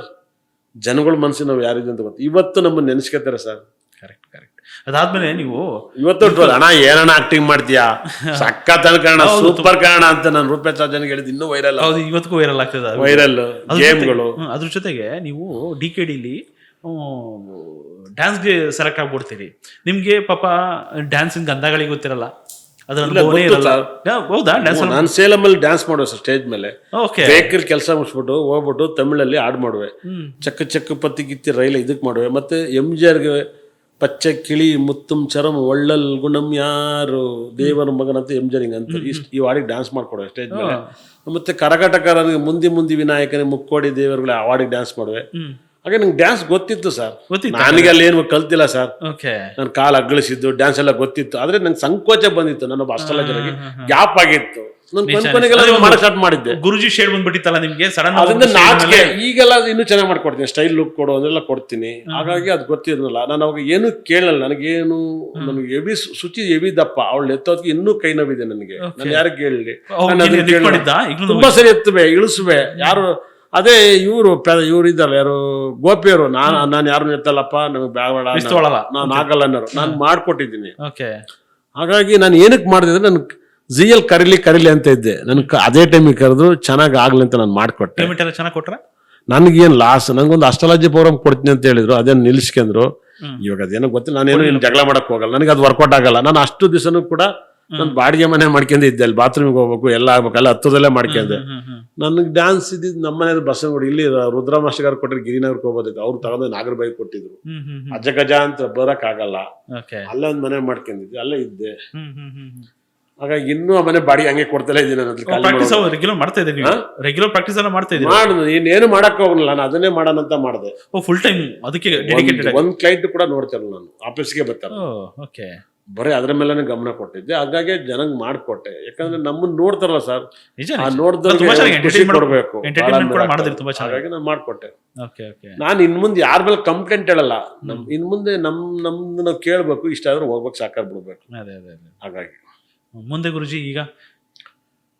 ಜನಗಳ ಮನಸ್ಸು ನಾವು ಯಾರಿದೆ ಅಂತ ಗೊತ್ತು. ಇವತ್ತು ನಮ್ಮನ್ನ ನೆನೆಸ್ಕೊತಾರೆ ಸರ್. ಕರೆಕ್ಟ್. ಅದಾದ್ಮೇಲೆ ನೀವು ಇವತ್ತು ಅಣ್ಣ ಏನಣ್ಣ ಆಕ್ಟಿಂಗ್ ಮಾಡ್ತೀಯಾ, ಸಖತ್ ಕಾರಣ, ಸೂಪರ್ ಕಾರಣ ಅಂತ ನಾನು ರೂಪೇಶ್ ರಾಜನ್ಗೆ ಹೇಳಿದ್. ಇನ್ನೂ ವೈರಲ್. ಹೌದು, ಇವತ್ತಿಗೂ ವೈರಲ್ ಆಗ್ತದೆ. ವೈರಲ್ ಗೇಮ್ಗಳು. ಅದ್ರ ಜೊತೆಗೆ ನೀವು DKDಲಿ ಡ್ಯಾನ್ಸ್ಗೆ ಸೆಲೆಕ್ಟ್ ಆಗ್ಬಿಡ್ತೀರಿ. ನಿಮ್ಗೆ ಪಾಪ ಡ್ಯಾನ್ಸಿಂಗ್ ಗಂಧಗಳಿಗೆ ಗೊತ್ತಿರಲ್ಲ. ಹೌದಾ? ನಾನು ಸೇಲಮಲ್ಲಿ ಡ್ಯಾನ್ಸ್ ಮಾಡುವೆ ಸರ್, ಸ್ಟೇಜ್ ಮೇಲೆ. ಬೇಕರಿ ಕೆಲಸ ಮುಗಿಸ್ಬಿಟ್ಟು ಹೋಗ್ಬಿಟ್ಟು ತಮಿಳಲ್ಲಿ ಹಾಡು ಮಾಡುವೆ. ಚಕ್ಕ ಚಕ್ಕ ಪತ್ತಿ ಗಿತ್ತಿ ರೈಲ ಇದಕ್ಕೆ ಮಾಡುವೆ. ಮತ್ತೆ MGRಗೆ ಪಚ್ಚೆ ಕಿಳಿ ಮುತ್ತುಂ ಚರಂ ಒಳ್ಳಲ್ ಗುಣಂ ಯಾರು ದೇವರ ಮಗನಂತ MGR ಅಂತ ಈ ಹಾಡಿಗೆ ಡ್ಯಾನ್ಸ್ ಮಾಡ್ಕೊಡುವೆ ಸ್ಟೇಜ್ ಮೇಲೆ. ಮತ್ತೆ ಕರಕಟಕರನಿಗೆ ಮುಂದಿ ವಿನಾಯಕನೇ ಮುಕ್ಕೋಡಿ ದೇವರುಗಳ ಆ ಹಾಡಿಗೆ ಡ್ಯಾನ್ಸ್ ಮಾಡುವೆ. ಹಾಗೆ ನಂಗೆ ಡ್ಯಾನ್ಸ್ ಗೊತ್ತಿತ್ತು ಸರ್. ನನಗೆ ಅಲ್ಲಿ ಏನು ಕಲ್ತಿಲ್ಲ ಸರ್. ನಾನು ಕಾಲು ಅಗ್ಗಳಿಸಿದ್ದು ಡ್ಯಾನ್ಸ್ ಎಲ್ಲ ಗೊತ್ತಿತ್ತು. ಆದ್ರೆ ನಂಗೆ ಸಂಕೋಚ ಬಂದಿತ್ತು. ನಾನೊಬ್ಬ ಅಸ್ಟ್ರಾಲಜರ್ಗೆ ಗ್ಯಾಪ್ ಆಗಿತ್ತು. ಮಾಡಕ್ ಸ್ಟಾರ್ಟ್ ಮಾಡಿದ್ದೆ. ಗುರುಜಿ ಶೇಡ್ ಬಂದ್ಬಿಟ್ಟಿತ್ತಲ್ಲ ನಿಮ್ಗೆ ಸಡನ್. ಅದನ್ನ ನಾಚಿಕೆ. ಈಗೆಲ್ಲ ಇನ್ನೂ ಚೆನ್ನಾಗಿ ಮಾಡ್ಕೊಡ್ತೀನಿ. ಸ್ಟೈಲ್ ಲುಕ್ ಕೊಡು ಅದೆಲ್ಲ ಕೊಡ್ತೀನಿ. ಹಾಗಾಗಿ ಅದು ಗೊತ್ತಿರಲಿಲ್ಲ. ನಾನು ಅವಾಗ ಏನು ಕೇಳಲ್ಲ. ನನಗೇನು ನನಗೆ ಎವಿ ಶುಚಿ ಎವಿ ದಪ್ಪ ಅವಳು ಎತ್ತೋದಕ್ಕೆ ಇನ್ನೂ ಕೈ ನೋವಿದೆ ನನಗೆ. ನಾನು ಯಾರಿಗೆ ಕೇಳಲಿ? ತುಂಬಾ ಸರಿ ಎತ್ತುವೆ, ಇಳಿಸುವೆ. ಯಾರು ಅದೇ ಇವ್ರು ಇದ್ದಾರಲ್ಲ, ಯಾರು ಗೋಪಿಯವರು. ನಾನು ಯಾರು ಎತ್ತಲ್ಲಪ್ಪ, ನಮಗೆ ಬೇಡ, ನಾನು ಆಗಲ್ಲ ಅನ್ನೋರು. ನಾನು ಮಾಡ್ಕೊಟ್ಟಿದ್ದೀನಿ. ಹಾಗಾಗಿ ನಾನು ಏನಕ್ಕೆ ಮಾಡಿದೆ, ನನ್ ZL ಕರೀಲಿ ಅಂತ ಇದ್ದೆ. ನನ್ ಅದೇ ಟೈಮಿಗೆ ಕರೆದು ಚೆನ್ನಾಗಿ ಆಗ್ಲಿ ಅಂತ ನಾನು ಮಾಡ್ಕೊಟ್ಟೆ. ಚೆನ್ನಾಗಿ ಕೊಟ್ರ. ನನ್ಗೇನ್ ಲಾಸ್, ನಂಗೊಂದು ಅಸ್ಟ್ರಾಲಜಿ ಪ್ರೋಗ್ರಾಮ್ ಕೊಡ್ತೀನಿ ಅಂತ ಹೇಳಿದ್ರು. ಅದೇನು ನಿಲ್ಸ್ಕೊಂಡ್ರು. ಇವಾಗ ಅದೇನೋ ಗೊತ್ತಿಲ್ಲ. ನಾನೇನು ಜಗಳ ಮಾಡಕ್ ಹೋಗಲ್ಲ. ನನಗೆ ಅದು ವರ್ಕೌಟ್ ಆಗಲ್ಲ. ನಾನು ಅಷ್ಟು ದಿವಸನೂ ಕೂಡ ನಾನು ಬಾಡಿಗೆ ಮನೆ ಮಾಡ್ಕೊಂಡೆ ಇದ್ದೆ. ಅಲ್ಲಿ ಬಾತ್ರೂಮ್ಗೆ ಹೋಗ್ಬೇಕು, ಎಲ್ಲ ಆಗ್ಬೇಕಲ್ಲ, ಹತ್ತದಲ್ಲೇ ಮಾಡ್ಕೊಂಡೆ. ನನಗೆ ಡ್ಯಾನ್ಸ್ ಇದ್ದಿದ್ದು ನಮ್ಮನೆ ಬಸವನಗುಡಿ. ಇಲ್ಲಿ ರುದ್ರ ಮಾಸ್ಟರ್ ಕೊಟ್ಟರೆ ಗಿರಿನಗರ್ಗೆ ಹೋಗೋದಿತ್ತು. ಅವ್ರು ತಗೊಂಡು ನಾಗರಬಾಯಿ ಕೊಟ್ಟಿದ್ರು. ಅಜ್ಜ ಗಜ ಅಂತ ಬರಕ್ ಆಗಲ್ಲ. ಅಲ್ಲೇ ಒಂದು ಮನೆ ಮಾಡ್ಕೊಂಡಿದ್ದೆ, ಅಲ್ಲೇ ಇದ್ದೆ. ಹಾಗಾಗಿ ಇನ್ನೂ ಆ ಮನೆ ಬಾಡಿಗೆ ಹಂಗೆ ಕೊಡ್ತಲೇ ಇದ್ದೀನಿ. ರೆಗ್ಯುಲರ್ ಮಾಡ್ತಾ ಇದ್ದೀನಿ. ರೆಗ್ಯುಲರ್ ಪ್ರಾಕ್ಟೀಸ್ ಎಲ್ಲ ಮಾಡ್ತಾ ಇದ್ದೀನಿ. ಮಾಡಿದ್ರು ಇನ್ನೇನು ಮಾಡಕ್ ಹೋಗಲ್ಲ. ನಾನು ಅದನ್ನೇ ಮಾಡೋಣಂತ ಮಾಡಿದೆ. ಫುಲ್ ಟೈಮ್ ಅದಕ್ಕೆ ಒಂದ್ ಕ್ಲೈಂಟ್ ಕೂಡ ನೋಡ್ತಿರಲ್ಲ. ನಾನು ಆಫೀಸ್ಗೆ ಬರ್ತಾರೆ, ಬರೀ ಅದ್ರ ಮೇಲೆ ಗಮನ ಕೊಟ್ಟಿದ್ದೆ. ಹಾಗಾಗಿ ಜನಂಗ್ ಮಾಡ್ಕೊಟ್ಟೆ. ಯಾಕಂದ್ರೆ ನಮ್ಮನ್ನ ನೋಡ್ತಾರಲ್ಲ ಸರ್, ಖುಷಿ ಕೊಡ್ಬೇಕು. ಹಾಗಾಗಿ ನಾನು ಮಾಡ್ಕೊಟ್ಟೆ. ನಾನು ಇನ್ ಮುಂದೆ ಯಾರ ಮೇಲೆ ಕಂಪ್ಲೇಂಟ್ ಹೇಳಲ್ಲ. ಇನ್ ಮುಂದೆ ನಮ್ದು ನಾವು ಕೇಳ್ಬೇಕು, ಇಷ್ಟ ಆದ್ರೂ ಹೋಗ್ಬೇಕು, ಸಾಕಾಗ್ ಬಿಡ್ಬೇಕು. ಹಾಗಾಗಿ ಮುಂದೆ ಗುರುಜಿ ಈಗ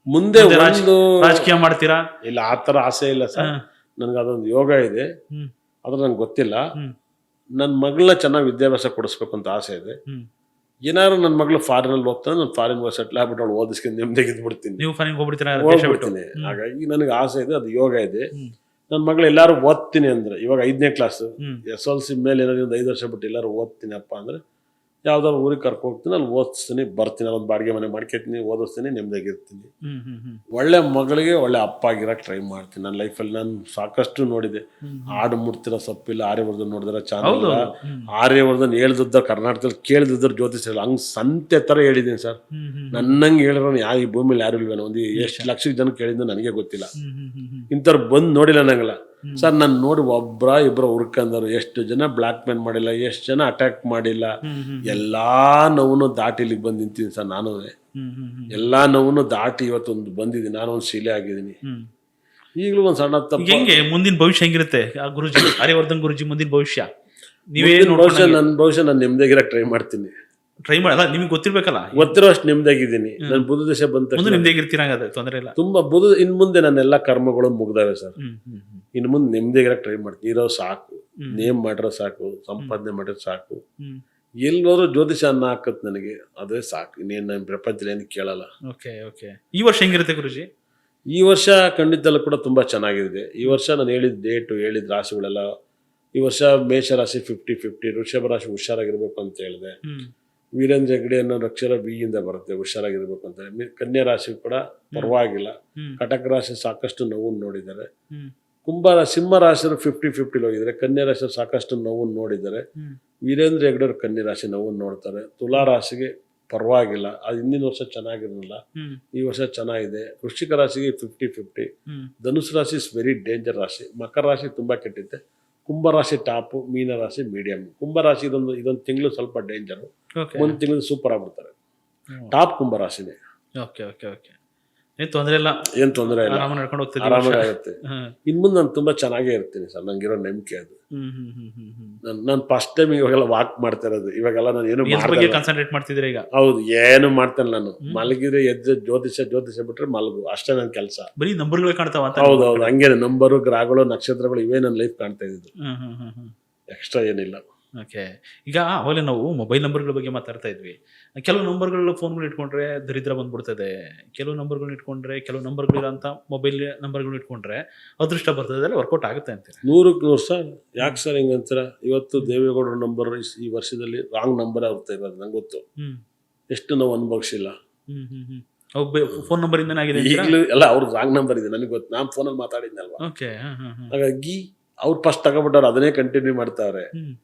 ಮುಂದೆ ಒಂದು ರಾಜಕೀಯ ಮಾಡ್ತೀರಾ? ಇಲ್ಲ, ಆತರ ಆಸೆ ಇಲ್ಲ ಸರ್. ನನ್ಗೆ ಅದೊಂದು ಯೋಗ ಇದೆ, ಅದ್ರ ನಂಗೆ ಗೊತ್ತಿಲ್ಲ. ನನ್ನ ಮಗಳನ್ನ ಚೆನ್ನಾಗಿ ವಿದ್ಯಾಭ್ಯಾಸ ಕೊಡಿಸ್ಬೇಕು ಅಂತ ಆಸೆ ಇದೆ. ಏನಾದ್ರು ನನ್ನ ಮಗಳು ಫಾರಿನ್ ಅಲ್ಲಿ ಹೋಗ್ತಾನೆ, ನಾನು ಫಾರಿನ್ ಸೆಟ್ಲ್ ಆಗ್ಬಿಟ್ಟು ಅವಳು ಓದಿಸ್ಕೊಂಡು ನೆಮ್ಮದಿಗೆ ಇದ್ಬಿಡ್ತೀನಿ. ನೀವು ಫಾರಿನ್ ಹೋಗ್ಬಿಡ್ತೀನಿ. ಹಾಗಾಗಿ ನನಗೆ ಆಸೆ ಇದೆ, ಅದು ಯೋಗ ಇದೆ. ನನ್ನ ಮಗಳು ಎಲ್ಲಾರು ಓದ್ತೀನಿ ಅಂದ್ರೆ, ಇವಾಗ 5ನೇ ಕ್ಲಾಸ್, SLC ಮೇಲೆ ಏನಾದ್ರು ಒಂದು 5 ವರ್ಷ ಬಿಟ್ಟು ಎಲ್ಲಾರು ಓದ್ತೀನಿ ಅಪ್ಪ ಅಂದ್ರೆ ಯಾವ್ದಾದ್ರು ಊರಿಗೆ ಕರ್ಕೊ ಹೋಗ್ತೀನಿ, ಅಲ್ಲಿ ಓದಿಸ್ತೀನಿ, ಬರ್ತೀನಿ. ಒಂದು ಬಾಡಿಗೆ ಮನೆ ಮಾಡ್ಕೊತೀನಿ, ಓದಿಸ್ತೀನಿ, ನೆಮ್ಮದಿಯಾಗಿರ್ತೀನಿ. ಒಳ್ಳೆ ಮಗಳಿಗೆ ಒಳ್ಳೆ ಅಪ್ಪ ಆಗಿರಕ್ ಟ್ರೈ ಮಾಡ್ತೀನಿ. ನನ್ನ ಲೈಫಲ್ಲಿ ನಾನು ಸಾಕಷ್ಟು ನೋಡಿದೆ. ಹಾಡು ಮುಡ್ತಿರೋ ಸೊಪ್ಪಿಲ್ಲ, ಆರ್ಯವರ್ಧನ್ ನೋಡಿದ್ರೆ ಚಾನಲ್, ಆರ್ಯವರ್ಧನ್ ಹೇಳ್ದಿದ್ದ ಕರ್ನಾಟಕದಲ್ಲಿ ಕೇಳ್ದಿದ್ರ ಜ್ಯೋತಿಷ ಹಂಗ್ ಸಂತೆ ತರ ಹೇಳಿದ್ದೀನಿ ಸರ್. ನನ್ನಂಗೆ ಹೇಳಿರೋ ಯಾವ ಈ ಭೂಮಿಲಿ ಯಾರು ಇಲ್ವೇನೋ. ಒಂದು ಎಷ್ಟು ಲಕ್ಷ ಜನ ಕೇಳಿದ್ದು ನನಗೆ ಗೊತ್ತಿಲ್ಲ. ಇಂಥವ್ರು ಬಂದು ನೋಡಿಲ್ಲ ನಂಗಲ್ಲ ಸರ್. ನಾನು ನೋಡಿ ಒಬ್ರ ಇಬ್ರ ಹುರ್ಕಂದರು. ಎಷ್ಟು ಜನ ಬ್ಲಾಕ್ ಮೇಲ್ ಮಾಡಿಲ್ಲ, ಎಷ್ಟು ಜನ ಅಟ್ಯಾಕ್ ಮಾಡಿಲ್ಲ. ಎಲ್ಲಾ ನೋವನ್ನು ದಾಟಿ ಇಲ್ಲಿಗೆ ಬಂದು ನಿಂತೀನಿ ಸರ್. ನಾನು ಎಲ್ಲಾ ನೋವನ್ನು ದಾಟಿ ಇವತ್ತೊಂದು ಬಂದಿದ್ದೀನಿ. ನಾನು ಒಂದು ಶಿಲೆ ಆಗಿದ್ದೀನಿ. ಈಗಲೂ ಒಂದ್ ಸಣ್ಣ ತಪ್ಪು. ಹೆಂಗೆ ಮುಂದಿನ ಭವಿಷ್ಯ ಹೆಂಗಿರುತ್ತೆ ಗುರುಜಿ? ಆರ್ಯವರ್ಧನ್ ಗುರುಜಿ ಮುಂದಿನ ಭವಿಷ್ಯ ನನ್ನ ಭವಿಷ್ಯ ನಾನು ನೆಮ್ಮದಿಯಾಗಿರಕ್ ಟ್ರೈ ಮಾಡ್ತೀನಿ. ಟ್ರೈ ಮಾಡಲ್ಲ, ನಿಮ್ಗೆ ಗೊತ್ತಿರ್ಬೇಕಲ್ಲ. ಗೊತ್ತಿರೋ ಅಷ್ಟು ನೆಮ್ಮದಿಯಾಗಿದ್ದೀನಿ. ನಾನು ಬುಧ ದೇಶ ಬಂದ ನೆಮ್ಮದಿಯಾಗಿರ್ತೀರ, ತೊಂದರೆ ಇಲ್ಲ. ತುಂಬಾ ಇನ್ ಮುಂದೆ ನನ್ನ ಎಲ್ಲಾ ಕರ್ಮಗಳು ಮುಗ್ದಾವೆ ಸರ್. ಇನ್ನು ಮುಂದೆ ನೆಮ್ಮದಿಯಾಗಿರಕ್ ಟ್ರೈ ಮಾಡ್ತೀನಿ. ಇರೋ ಸಾಕು, ನೇಮ್ ಮಾಡಿರೋ ಸಾಕು, ಸಂಪಾದನೆ ಮಾಡಿರೋ ಸಾಕು. ಎಲ್ಲೋದ್ರು ಜ್ಯೋತಿಷ ಅನ್ನ ಹಾಕತ್ ನನಗೆ, ಅದೇ ಸಾಕು. ಇನ್ನೇನು ನನ್ನ ಪ್ರಪಂಚದಲ್ಲಿ ಏನು ಕೇಳಲ್ಲ. ಈ ವರ್ಷ ಹೆಂಗಿರುತ್ತೆ ಗುರುಜಿ? ಈ ವರ್ಷ ಖಂಡಿತಲ್ಲೂ ಕೂಡ ತುಂಬ ಚೆನ್ನಾಗಿದೆ. ಈ ವರ್ಷ ನಾನು ಹೇಳಿದ ಡೇಟು ಹೇಳಿದ ರಾಶಿಗಳೆಲ್ಲ ಈ ವರ್ಷ ಮೇಷರಾಶಿ 50-50, ವೃಷಭ ರಾಶಿ ಹುಷಾರಾಗಿರ್ಬೇಕು ಅಂತ ಹೇಳಿದೆ. ವೀರೇಂದ್ರ ಹೆಗ್ಡೆ ಅನ್ನೋ ಅಕ್ಷರ ಬಿ ಇಂದ ಬರುತ್ತೆ, ಹುಷಾರಾಗಿರ್ಬೇಕು ಅಂತ. ಕನ್ಯಾ ರಾಶಿ ಕೂಡ ಪರವಾಗಿಲ್ಲ. ಕಟಕ ರಾಶಿ ಸಾಕಷ್ಟು ನೋವನ್ನು ನೋಡಿದ್ದಾರೆ. ಸಿಂಹ ರಾಶಿಯವರು 50-50 ಹೋಗಿದ್ದಾರೆ. ಕನ್ಯಾ ರಾಶಿಯವರು ಸಾಕಷ್ಟು ನೋವನ್ನು ನೋಡಿದ್ದಾರೆ. ವೀರೇಂದ್ರ ಹೆಗ್ಡೆ ಅವರು ಕನ್ಯಾ ರಾಶಿ ನೋವನ್ನು ನೋಡ್ತಾರೆ. ತುಲಾ ರಾಶಿಗೆ ಪರವಾಗಿಲ್ಲ, ಅದು ಹಿಂದಿನ ವರ್ಷ ಚೆನ್ನಾಗಿರಲಿಲ್ಲ, ಈ ವರ್ಷ ಚೆನ್ನಾಗಿದೆ. ವೃಶ್ಚಿಕ ರಾಶಿಗೆ 50-50. ಧನುಸು ರಾಶಿ ಇಸ್ ವೆರಿ ಡೇಂಜರ್ ರಾಶಿ. ಮಕರ ರಾಶಿ ತುಂಬಾ ಕೆಟ್ಟಿದೆ. ಕುಂಭರಾಶಿ ಟಾಪು, ಮೀನ ರಾಶಿ ಮೀಡಿಯಂ. ಕುಂಭರಾಶಿ ಇದೊಂದು ತಿಂಗಳು ಸ್ವಲ್ಪ ಡೇಂಜರು, ಒಂದು ತಿಂಗಳು ಸೂಪರ್ ಆಗ್ಬಿಡ್ತಾರೆ. ಟಾಪ್ ಕುಂಭರಾಶಿನೇ. ಓಕೆ ಓಕೆ ಓಕೆ, ಏನು ತೊಂದರೆ ಇಲ್ಲ, ಏನ್ ತೊಂದರೆ ಇಲ್ಲ, ಆರಾಮ ನಡ್ಕೊಂಡು ಹೋಗ್ತಿದ್ದೀವಿ. ಆರಾಮಾಗಿ ಆಗುತ್ತೆ. ಇನ್ ಮುಂದೆ ನಾನು ತುಂಬಾ ಚೆನ್ನಾಗೇ ಇರ್ತೀನಿ ಸರ್, ನಂಗಿರೋ ನಂಬಿಕೆ ಅದು. ನಾನು ಫಸ್ಟ್ ಟೈಮ್ ಇವಾಗೆಲ್ಲ ವಾಕ್ ಮಾಡ್ತಾ ಇರೋದು. ಇವಾಗೆಲ್ಲ ನಾನು ಏನು ಬಗ್ಗೆ ಕಾನ್ಸಂಟ್ರೇಟ್ ಮಾಡ್ತಿದ್ರೆ ಈಗ? ಹೌದು, ಏನು ಮಾಡ್ತೇನೆ ನಾನು. ಮಲಗಿದ್ರೆ ಎದ್ದು ಜ್ಯೋತಿಷ ಬಿಟ್ರೆ ಮಲಗು, ಅಷ್ಟೇ ನನ್ನ ಕೆಲಸ. ಬರೀ ನಂಬರ್ಗಳು ಕಾಣ್ತಾವ ಅಂತ? ಹೌದೌದು, ಹಂಗೇನೆ. ನಂಬರು, ಗ್ರಹಗಳು, ನಕ್ಷತ್ರಗಳು ಇವೇ ನನ್ನ ಲೈಫ್ ಕಾಣ್ತಾ ಇದ್ದು, ಎಕ್ಸ್ಟ್ರಾ ಏನಿಲ್ಲ. ಓಕೆ, ಈಗ ಅವಾಗಲೇ ನಾವು ಮೊಬೈಲ್ ನಂಬರ್ಗಳ ಬಗ್ಗೆ ಮಾತಾಡ್ತಾ ಇದ್ವಿ. ಕೆಲವು ನಂಬರ್ಗಳು ಫೋನ್ಗಳು ಇಟ್ಕೊಂಡ್ರೆ ದರಿದ್ರ ಬಂದ್ಬಿಡ್ತದೆ, ಕೆಲವು ನಂಬರ್ಗಳು ಇಟ್ಕೊಂಡ್ರೆ, ಕೆಲವು ನಂಬರ್ಗಳಿರೋಂಥ ಮೊಬೈಲ್ ನಂಬರ್ಗಳು ಇಟ್ಕೊಂಡ್ರೆ ಅದೃಷ್ಟ ಬರ್ತದೆ, ಅದೆಲ್ಲ ವರ್ಕೌಟ್ ಆಗುತ್ತೆ ಅಂತೀರ? 100% ಸರ್. ಯಾಕೆ ಸರ್ ಹಿಂಗಂತೀರ? ಇವತ್ತು ದೇವೇಗೌಡರ ನಂಬರ್ ಈ ವರ್ಷದಲ್ಲಿ ರಾಂಗ್ ನಂಬರ್ ಆಗುತ್ತೆ ಇರೋದು, ನಂಗೆ ಗೊತ್ತು. ಎಷ್ಟು ನಾವು ಅನುಭವಿಸಿಲ್ಲ. ಫೋನ್ ನಂಬರ್ ಇಂದನೇ ಆಗಿದೆ ಈಗಲೂ ಎಲ್ಲ ಅವ್ರದ್ದು ರಾಂಗ್ ನಂಬರ್ ಇದೆ, ನನಗೆ ಗೊತ್ತು. ನಾನು ಫೋನಲ್ಲಿ ಮಾತಾಡಿದ್ನಲ್ವಾ. ಓಕೆ, ಹಾಗಾಗಿ ಅವ್ರು ಫಸ್ಟ್ ತಗೊಬಿಟ್ಟವ್ರು, ಅದನ್ನೇ ಕಂಟಿನ್ಯೂ ಮಾಡ್ತಾವ್ರೆ.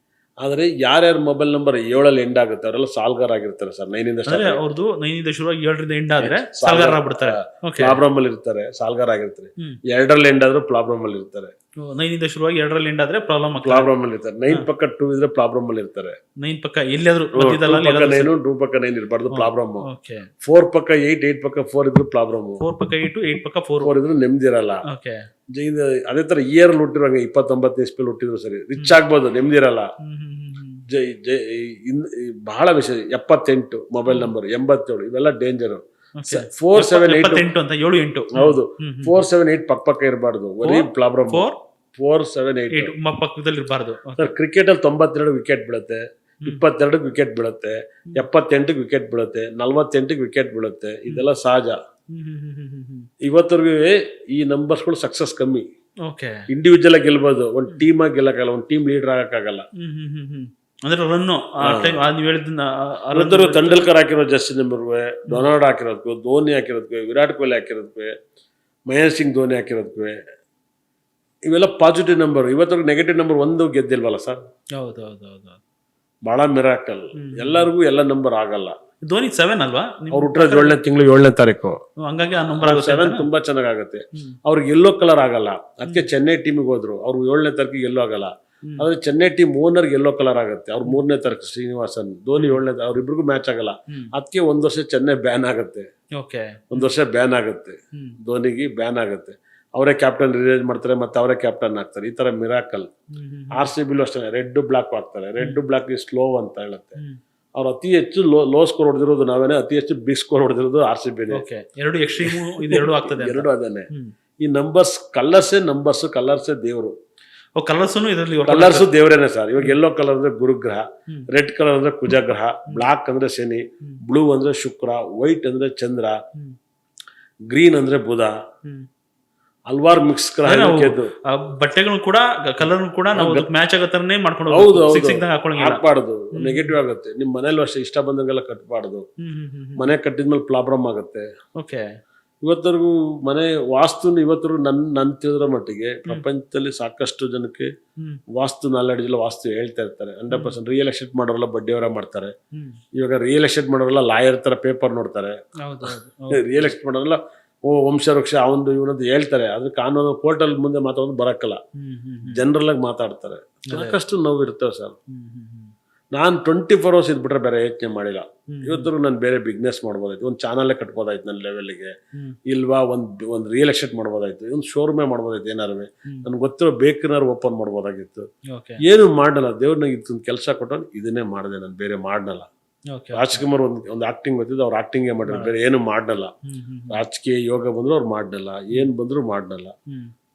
ಆದರೆ ಯಾರ್ಯಾರ ಮೊಬೈಲ್ ನಂಬರ್ 7 ಎಂಡ್ ಆಗುತ್ತೆ ಅವರೆಲ್ಲ ಸಾಲ್ಗಾರ್ ಆಗಿರ್ತಾರೆ ಸರ್. 9 ಅವ್ರದ್ದು 9 ಶುರುವಾಗಿ 7 ಎಂಡ್ ಆದ್ರೆ ಸಾಲ್ಗಾರ್ ಆಗ್ಬಿಡ್ತಾರೆ, ಪ್ರಾಬ್ಲಮ್ ಅಲ್ಲಿ ಇರ್ತಾರೆ, ಸಾಲ್ಗಾರ್ ಆಗಿರ್ತಾರೆ. 2 ಎಂಡ್ ಆದ್ರೂ ಪ್ರಾಬ್ಲಮ್ ಅಲ್ಲಿ ಇರ್ತಾರೆ. 9 ಶುರುವಾಗಿ 2 ಎಂಡ್ ಆದ್ರೆ ಪ್ರಾಬ್ಲಮ್ ಅಲ್ಲಿ ಇರ್ತಾರೆ. 9 ಪಕ್ಕ 2 ಇದ್ರೆ ಪ್ರಾಬ್ಲಮ್ ಅಲ್ಲಿ ಇರ್ತಾರೆ. 9 ಪಕ್ಕ ಎಲ್ಲಿಯಾದ್ರೂ 2 ಪಕ್ಕ 9 ಇರಬಾರ್ದು, ಪ್ರಾಬ್ಲಮ್. 4 ಪಕ್ಕ 8 ಪಕ್ಕ 4 ಇದ್ರು ಪ್ರಾಬ್ಲಮ್. 4 ಪಕ್ಕ 8 ಪಕ್ಕ 4 ಇದ್ರು ನೆಮ್ಮದಿ ಇರಲ್ಲ. ಅದೇ ತರ ಇಯರ್ ಹುಟ್ಟಿರುವಂಗೆ 29 ಇಸ್ಪಿ ಹುಟ್ಟಿದ್ರು ಸರಿ, ರಿಚ್ ಆಗ್ಬೋದು, ನೆಮ್ಮದಿ ಇರಲ್ಲ. ಬಹಳ ವಿಷಯ. 78 ಮೊಬೈಲ್ ನಂಬರ್, 87 ಇವೆಲ್ಲ ಡೇಂಜರ್. 478 ಅಂತ 7-8 ಹೌದು, 478 ಪಕ್ಕ ಇರಬಾರ್ದು, ಬರೀ ಪ್ರಾಬ್ಲಮ್. 478 ಪಕ್ಕದಲ್ಲಿ ಇರಬಾರ್ದು. ಸರ್, ಕ್ರಿಕೆಟ್ ಅಲ್ಲಿ 92 ವಿಕೆಟ್ ಬೀಳುತ್ತೆ, 22 ವಿಕೆಟ್ ಬೀಳುತ್ತೆ, 78 ವಿಕೆಟ್ ಬೀಳುತ್ತೆ, 48 ವಿಕೆಟ್ ಬೀಳುತ್ತೆ. ಇದೆಲ್ಲ ಸಹಜ. ಇವತ್ತರೆಗೂ ಈ ನಂಬರ್ಸ್ಗಳು ಸಕ್ಸಸ್ ಕಮ್ಮಿ. ಇಂಡಿವಿಜುವಲ್ ಆಗಿ ಗೆಲ್ಬಹುದು, ಒಂದು ಟೀಮ್ ಆಗಿ ಗೆಲ್ಲಕ್ಕಾಗಲ್ಲ, ಒಂದು ಟೀಮ್ ಲೀಡರ್ ಆಗಕ್ಕಾಗಲ್ಲ. ಅಂದ್ರೆ ರನ್ನು ತೆಂಡೂಲ್ಕರ್ ಹಾಕಿರೋ ಜರ್ಸಿ ನಂಬರ್ಗೂ, ಡೊನಾಲ್ಡ್ ಹಾಕಿರೋದಕ್ಕೂ, ಧೋನಿ ಹಾಕಿರೋದಕ್ಕೂ, ವಿರಾಟ್ ಕೊಹ್ಲಿ ಹಾಕಿರೋದಕ್ಕೂ, ಮಹೇಂದ್ರ ಸಿಂಗ್ ಧೋನಿ ಹಾಕಿರೋದಕ್ಕೂ ಇವೆಲ್ಲ ಪಾಸಿಟಿವ್ ನಂಬರ್. ಇವತ್ತರೆಗೂ ನೆಗೆಟಿವ್ ನಂಬರ್ ಒಂದು ಗೆದ್ದಿಲ್ವಲ್ಲ ಸರ್. ಬಹಳ ಮಿರಾಕಲ್. ಎಲ್ಲರಿಗೂ ಎಲ್ಲ ನಂಬರ್ ಆಗಲ್ಲ. ಧೋನಿ 7 ಅಲ್ವಾ? ಅವ್ರು ಹುಟ್ಟಿರೋದು 7ನೇ ತಿಂಗಳು 7ನೇ ತಾರೀಕು, ಹಂಗಾಗಿ ಆ ನಂಬರ್ 7 ತುಂಬಾ ಚೆನ್ನಾಗುತ್ತೆ. ಅವ್ರಿಗೆ ಎಲ್ಲೋ ಕಲರ್ ಆಗಲ್ಲ, ಅದಕ್ಕೆ ಚೆನ್ನೈ ಟೀಮಿಗೆ ಹೋದ್ರು. ಅವ್ರು 7ನೇ ತಾರೀಕಿಗೆ ಎಲ್ಲೋ ಆಗಲ್ಲ. ಆದ್ರೆ ಚೆನ್ನೈ ಟೀಮ್ ಓನರ್ಗೆ ಎಲ್ಲೋ ಕಲರ್ ಆಗುತ್ತೆ. ಅವ್ರು 3ನೇ ತಾರೀಕು ಶ್ರೀನಿವಾಸನ್, ಧೋನಿ 7ನೇ, ಅವ್ರಿಬ್ರಿಗೂ ಮ್ಯಾಚ್ ಆಗಲ್ಲ. ಅದಕ್ಕೆ 1 ವರ್ಷ ಚೆನ್ನೈ ಬ್ಯಾನ್ ಆಗುತ್ತೆ. 1 ವರ್ಷ ಬ್ಯಾನ್ ಆಗುತ್ತೆ, ಧೋನಿಗೆ ಬ್ಯಾನ್ ಆಗುತ್ತೆ. ಅವರೇ ಕ್ಯಾಪ್ಟನ್ ರಿಲೀಸ್ ಮಾಡ್ತಾರೆ, ಮತ್ತೆ ಅವರೇ ಕ್ಯಾಪ್ಟನ್ ಆಗ್ತಾರೆ. ಈ ತರ ಮಿರಾಕಲ್. RCB ಅಷ್ಟೇ, ರೆಡ್ ಬ್ಲಾಕ್ ಆಗ್ತಾರೆ. ರೆಡ್ ಬ್ಲಾಕ್ ಸ್ಲೋ ಅಂತ ಹೇಳುತ್ತೆ. ಅವ್ರು ಅತಿ ಹೆಚ್ಚು ಲೋ ಸ್ಕೋರ್ ಹೊಡೆದಿರೋದು ನಾವೇನೆ, ಅತಿ ಹೆಚ್ಚು ಬಿಗ್ ಸ್ಕೋರ್ ಹೊಡೆದಿರೋದು RCB. ಎರಡು ಅದೇನೆ. ಈ ನಂಬರ್ಸ್ ಕಲರ್ಸೇ ದೇವರು. ಕಲರ್ಸ್ ದೇವರೇನೆ ಸರ್. ಇವಾಗ ಯೆಲ್ಲೋ ಕಲರ್ ಅಂದ್ರೆ ಗುರುಗ್ರಹ, ರೆಡ್ ಕಲರ್ ಅಂದ್ರೆ ಕುಜಗ್ರಹ, ಬ್ಲಾಕ್ ಅಂದ್ರೆ ಶನಿ, ಬ್ಲೂ ಅಂದ್ರೆ ಶುಕ್ರ, ವೈಟ್ ಅಂದ್ರೆ ಚಂದ್ರ, ಗ್ರೀನ್ ಅಂದ್ರೆ ಬುಧ. ಹಲ್ವಾರು ಮಿಕ್ಸ್ ಗ್ರಹ. ಬಟ್ಟೆಗಳು ಕೂಡ ಕಲರ್ ಕೂಡ ಮ್ಯಾಚ್ ಆಗತ್ತಾನೆ ಮಾಡ್ಕೊಂಡು ಹಾಕ್ಬಾರ್ದು, ನೆಗೆಟಿವ್ ಆಗುತ್ತೆ. ನಿಮ್ ಮನೇಲಿ ಅಷ್ಟೇ ಇಷ್ಟ ಬಂದಂಗೆಲ್ಲ ಕಟ್ಬಾರ್ದು. ಮನೆ ಕಟ್ಟಿದ್ಮೇಲೆ ಪ್ರಾಬ್ಲಮ್ ಆಗುತ್ತೆ. ಇವತ್ತರೆಗೂ ಮನೆ ವಾಸ್ತು ನನ್ ತಿಳಿದ್ರ ಮಟ್ಟಿಗೆ ಪ್ರಪಂಚದಲ್ಲಿ ಸಾಕಷ್ಟು ಜನಕ್ಕೆ ವಾಸ್ತು ನಾಲೆಡ್ಜ್ ಇಲ್ಲ, ವಾಸ್ತು ಹೇಳ್ತಾ ಇರ್ತಾರೆ. 100% ರಿಯಲ್ ಎಸ್ಟೇಟ್ ಮಾಡೋರೆಲ್ಲ ಬಡ್ಡಿಯವರ ಮಾಡ್ತಾರೆ. ಇವಾಗ ರಿಯಲ್ ಎಸ್ಟೇಟ್ ಮಾಡೋರೆಲ್ಲ ಲಾಯರ್ ತರ ಪೇಪರ್ ನೋಡ್ತಾರೆ. ರಿಯಲ್ ಎಸ್ಟೇಟ್ ಮಾಡೋರೆಲ್ಲ ವಂಶವೃಕ್ಷ ಅವಂದು ಇವನದ್ದು ಹೇಳ್ತಾರೆ. ಅದ್ರ ಕಾನೂನು ಕೋರ್ಟಲ್ ಮುಂದೆ ಮಾತಾಡೋದು ಬರಕ್ಕಲ್ಲ, ಜನರಲ್ ಆಗಿ ಮಾತಾಡ್ತಾರೆ. ಸಾಕಷ್ಟು ನೋವು ಇರ್ತವೆ ಸರ್. ನಾನು 24 hours ಇದ್ಬಿಟ್ರೆ ಬೇರೆ ಯೋಚನೆ ಮಾಡಿಲ್ಲ. ಇವತ್ತು ನಾನು ಬೇರೆ ಬಿಸ್ನೆಸ್ ಮಾಡ್ಬೋದಾಯ್ತು, ಒಂದು ಚಾನಲ್ಲೇ ಕಟ್ಬೋದಾಯ್ತು ನನ್ನ ಲೆವೆಲ್ಗೆ, ಇಲ್ವಾ ಒಂದು ರಿಯಲ್ ಎಸ್ಟೇಟ್ ಮಾಡ್ಬೋದಾಯ್ತು, ಒಂದು ಶೋರೂಮೇ ಮಾಡ್ಬೋದಾಯ್ತು. ಏನಾರು ನನ್ಗೆ ಗೊತ್ತಿರೋ ಬೇಕರಿನಾರು ಓಪನ್ ಮಾಡ್ಬೋದಾಗಿತ್ತು. ಏನು ಮಾಡಲ್ಲ. ದೇವ್ರನ್ನ ಇದೊಂದು ಕೆಲಸ ಕೊಟ್ಟು ಇದನ್ನೇ ಮಾಡಿದೆ, ನಾನು ಬೇರೆ ಮಾಡಲ್ಲ. ರಾಜ್ಕುಮಾರ್ ಒಂದು ಆಕ್ಟಿಂಗ್ ಗೊತ್ತಿದ್ದು, ಅವ್ರು ಆಕ್ಟಿಂಗೇ ಮಾಡಿದ್ರು, ಬೇರೆ ಏನು ಮಾಡಲ್ಲ. ರಾಜಕೀಯ ಯೋಗ ಬಂದ್ರು ಅವ್ರು ಮಾಡಲ್ಲ, ಏನ್ ಬಂದ್ರು ಮಾಡಲ್ಲ.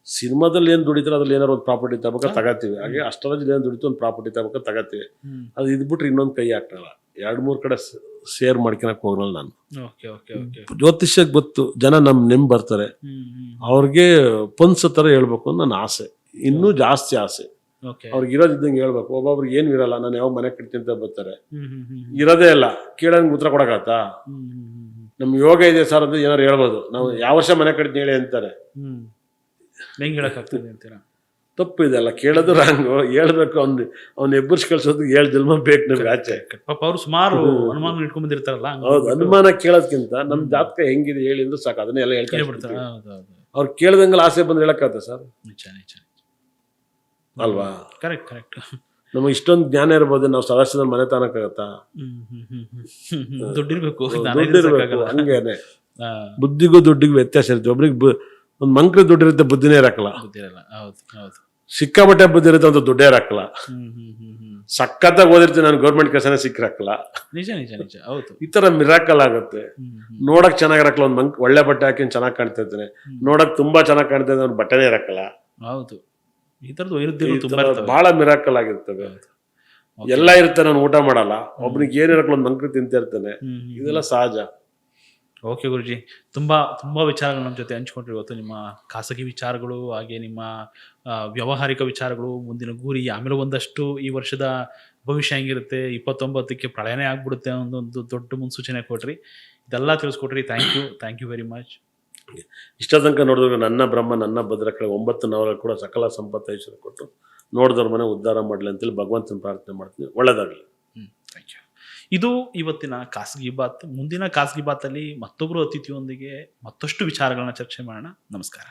ಸಿನಿಮಾದಲ್ಲಿ ಏನ್ ದುಡಿತಾರೆ ಅದ್ರಲ್ಲಿ ಏನಾರು ಒಂದು ಪ್ರಾಪರ್ಟಿ ತಗೋಕ ತಗೋತೀವಿ. ಹಾಗೆ ಅಷ್ಟರಲ್ಲಿ ಏನ್ ದುಡಿತು ಒಂದು ಪ್ರಾಪರ್ಟಿ ತಗೋಕ ತಗೋತೀವಿ. ಅದು ಇದ್ಬಿಟ್ರೆ ಇನ್ನೊಂದು ಕೈ ಹಾಕಲ್ಲ. 2-3 ಕಡೆ ಶೇರ್ ಮಾಡ್ಕೊಳಕ್ ಹೋಗಲ್ಲ ನಾನು. Okay okay okay. ಜ್ಯೋತಿಷ್ಯಕ್ಕೆ ಗೊತ್ತು ಜನ ನೆಮ್ ಬರ್ತಾರೆ, ಅವ್ರಿಗೆ ಪನ್ಸೋ ಥರ ಹೇಳ್ಬೇಕು ಅಂತ ನನ್ನ ಆಸೆ, ಇನ್ನೂ ಜಾಸ್ತಿ ಆಸೆ. ಓಕೆ. ಅವ್ರಿಗೆ ಇರೋದಿದ್ದಂಗೆ ಹೇಳ್ಬೇಕು. ಒಬ್ಬೊಬ್ರಿಗೆ ಏನು ಇರಲ್ಲ, ನಾನು ಯಾವಾಗ ಮನೆ ಕಟ್ತೀನಿ ಅಂತ ಬರ್ತಾರೆ, ಇರೋದೇ ಇಲ್ಲ, ಕೇಳಂಗೆ ಉತ್ತರ ಕೊಡಕತ್ತಾ? ನಮ್ ಯೋಗ ಇದೆ ಸರ್ ಅಂತ ಏನಾರು ಹೇಳ್ಬೋದು, ನಾವು ಯಾವ ವರ್ಷ ಮನೆ ಕಟ್ತೀನಿ ಹೇಳಿ ಅಂತಾರೆ. ಹೆಂಗ್ ಹೇಳಕ್ಕಾಗ್ತದೆ ಅಂತೀರಾ? ತಪ್ಪು ಇದೆಲ್ಲ, ಕೇಳೋದು ರಾಂಗು. ಹೇಳ್ಬೇಕು, ಅವ್ನ ಎಬ್ಬರ್ಸ್ ಕಳ್ಸೋದು 7 ಜನ್ಮ ಬೇಕು ನಮ್ಗೆ ಆಚೆ. ಪಾಪ ಅವ್ರು ಸುಮಾರು ಅನುಮಾನ ಇಟ್ಕೊಂಡ್ ಬಂದಿರ್ತಾರಲ್ಲ. ಹೌದು, ಅನುಮಾನ ಕೇಳೋದ್ಕಿಂತ ನಮ್ ಜಾತಕ ಹೆಂಗಿದೆ ಹೇಳಿ ಅಂದ್ರೆ ಸಾಕು, ಅದನ್ನೆಲ್ಲ ಕೇಳ್ಬಿಡ್ತಾರ. ಹೇಳ್ತಾರೆ. ಹೌದು. ಅವ್ರು ಕೇಳ್ದಂಗೆಲ್ಲ ಆಸೆ ಬಂದು ಹೇಳಕ್ಕಾಗತ್ತೆ ಸರ್, ನಿಜ ನಿಜ. ಅಲ್ವಾ? Correct correct. ನಮಗೆ ಇಷ್ಟೊಂದು ಜ್ಞಾನ ಇರ್ಬೋದು, ನಾವು ಸದಸ್ಯದಲ್ಲಿ ಮನೆ ತಾನಕ್ಕಾಗತ್ತಾ? ದುಡ್ಡಿರ್ಬೇಕು. ದುಡ್ಡಿರ್ಬೇಕು. ಹಂಗೇನೆ ಬುದ್ಧಿಗೂ ದುಡ್ಡಿಗೂ ವ್ಯತ್ಯಾಸ ಇರುತ್ತೆ. ಒಬ್ರಿಗೆ ಒಂದ್ ಮಂಕ್ರಿ ದುಡ್ಡು ಇರುತ್ತೆ, ಬುದ್ಧಿನೇ ಇರಕ್ಕಲ್ಲ. ಹೌದು ಹೌದು. ಸಿಕ್ಕಾಪಟ್ಟೆ ಬುದ್ಧಿ ಇರುತ್ತೆ, ಒಂದು ದುಡ್ಡೇ ಇರಕ್ಕಲ್ಲ. ಸಖತ್ತಾಗಿ ಓದಿರ್ತೀನಿ ನಾನು, ಗೌರ್ಮೆಂಟ್ ಕೆಲಸನೇ ಸಿಕ್ಕಿರಕ್ಕಲ್ಲ. ನಿಜ ನಿಜ ನಿಜ. ಹೌದು. ಈ ತರ ಮಿರಾಕಲ್ ಆಗುತ್ತೆ. ನೋಡಕ್ ಚೆನ್ನಾಗಿರಕ್ಕಲ್ಲ, ಒಂದ್ ಮಂಕ್ ಒಳ್ಳೆ ಬಟ್ಟೆ ಹಾಕಿ ಚೆನ್ನಾಗಿ ಕಾಣ್ತಾ ಇರ್ತಾನೆ, ನೋಡಕ್ ತುಂಬಾ ಚೆನ್ನಾಗಿ ಕಾಣ್ತಾ ಇದ್ದಾನೆ, ಅವ್ನ ಬಟ್ಟೆನೇ ಇರಕ್ಕಲ್ಲ. ಹೌದು. ಈ ತರದ್ದು ವೈರುಧ್ಯಗಳು ತುಂಬಾ ಇರ್ತವೆ. ಬಹಳ ಮಿರಾಕಲ್ ಆಗಿರ್ತವೆ. ಎಲ್ಲ ಇರ್ತಾನೆ, ನಾನು ಊಟ ಮಾಡಲ್ಲ, ಒಬ್ನಿಗೆ ಏನಿರಕ್ಕಲ್ಲ ಒಂದ್ ಮಂಕ್ರಿ ತಿಂತ ಇರ್ತಾನೆ. ಇದೆಲ್ಲ ಸಹಜ. ಓಕೆ ಗುರುಜಿ, ತುಂಬಾ ತುಂಬಾ ವಿಚಾರಗಳು ನಮ್ಮ ಜೊತೆ ಹಂಚ್ಕೊಂಡ್ರಿ ಇವತ್ತು. ನಿಮ್ಮ ಖಾಸಗಿ ವಿಚಾರಗಳು, ಹಾಗೆ ನಿಮ್ಮ ವ್ಯಾವಹಾರಿಕ ವಿಚಾರಗಳು, ಮುಂದಿನ ಗುರಿ, ಆಮೇಲೆ ಒಂದಷ್ಟು ಈ ವರ್ಷದ ಭವಿಷ್ಯ ಹೆಂಗಿರುತ್ತೆ, 29ಕ್ಕೆ ಪ್ರಳಯನೇ ಆಗ್ಬಿಡುತ್ತೆ ಅನ್ನೊಂದು ದೊಡ್ಡ ಮುನ್ಸೂಚನೆ ಕೊಟ್ರಿ. ಇದೆಲ್ಲ ತಿಳಿಸ್ಕೊಟ್ರಿ. Thank you very much. ಇಷ್ಟ ತನಕ ನೋಡಿದ್ರೆ ನನ್ನ ಬ್ರಹ್ಮ ನನ್ನ ಭದ್ರಕಳೆ 9 ನವರಲ್ಲಿ ಕೂಡ ಸಕಲ ಸಂಪತ್ತು ಐಶ್ವರ್ಯ ಕೊಟ್ಟು ನೋಡಿದವ್ರ ಮನೆ ಉದ್ಧಾರ ಮಾಡಲಿ ಅಂತೇಳಿ ಭಗವಂತನ ಪ್ರಾರ್ಥನೆ ಮಾಡ್ತೀನಿ. ಒಳ್ಳೆದಾಗಲಿ. Thank you. ಇದು ಇವತ್ತಿನ ಖಾಸಗಿ ಬಾತ್. ಮುಂದಿನ ಖಾಸಗಿ ಬಾತಲ್ಲಿ ಮತ್ತೊಬ್ಬರು ಅತಿಥಿಯೊಂದಿಗೆ ಮತ್ತಷ್ಟು ವಿಚಾರಗಳನ್ನ ಚರ್ಚೆ ಮಾಡೋಣ. ನಮಸ್ಕಾರ.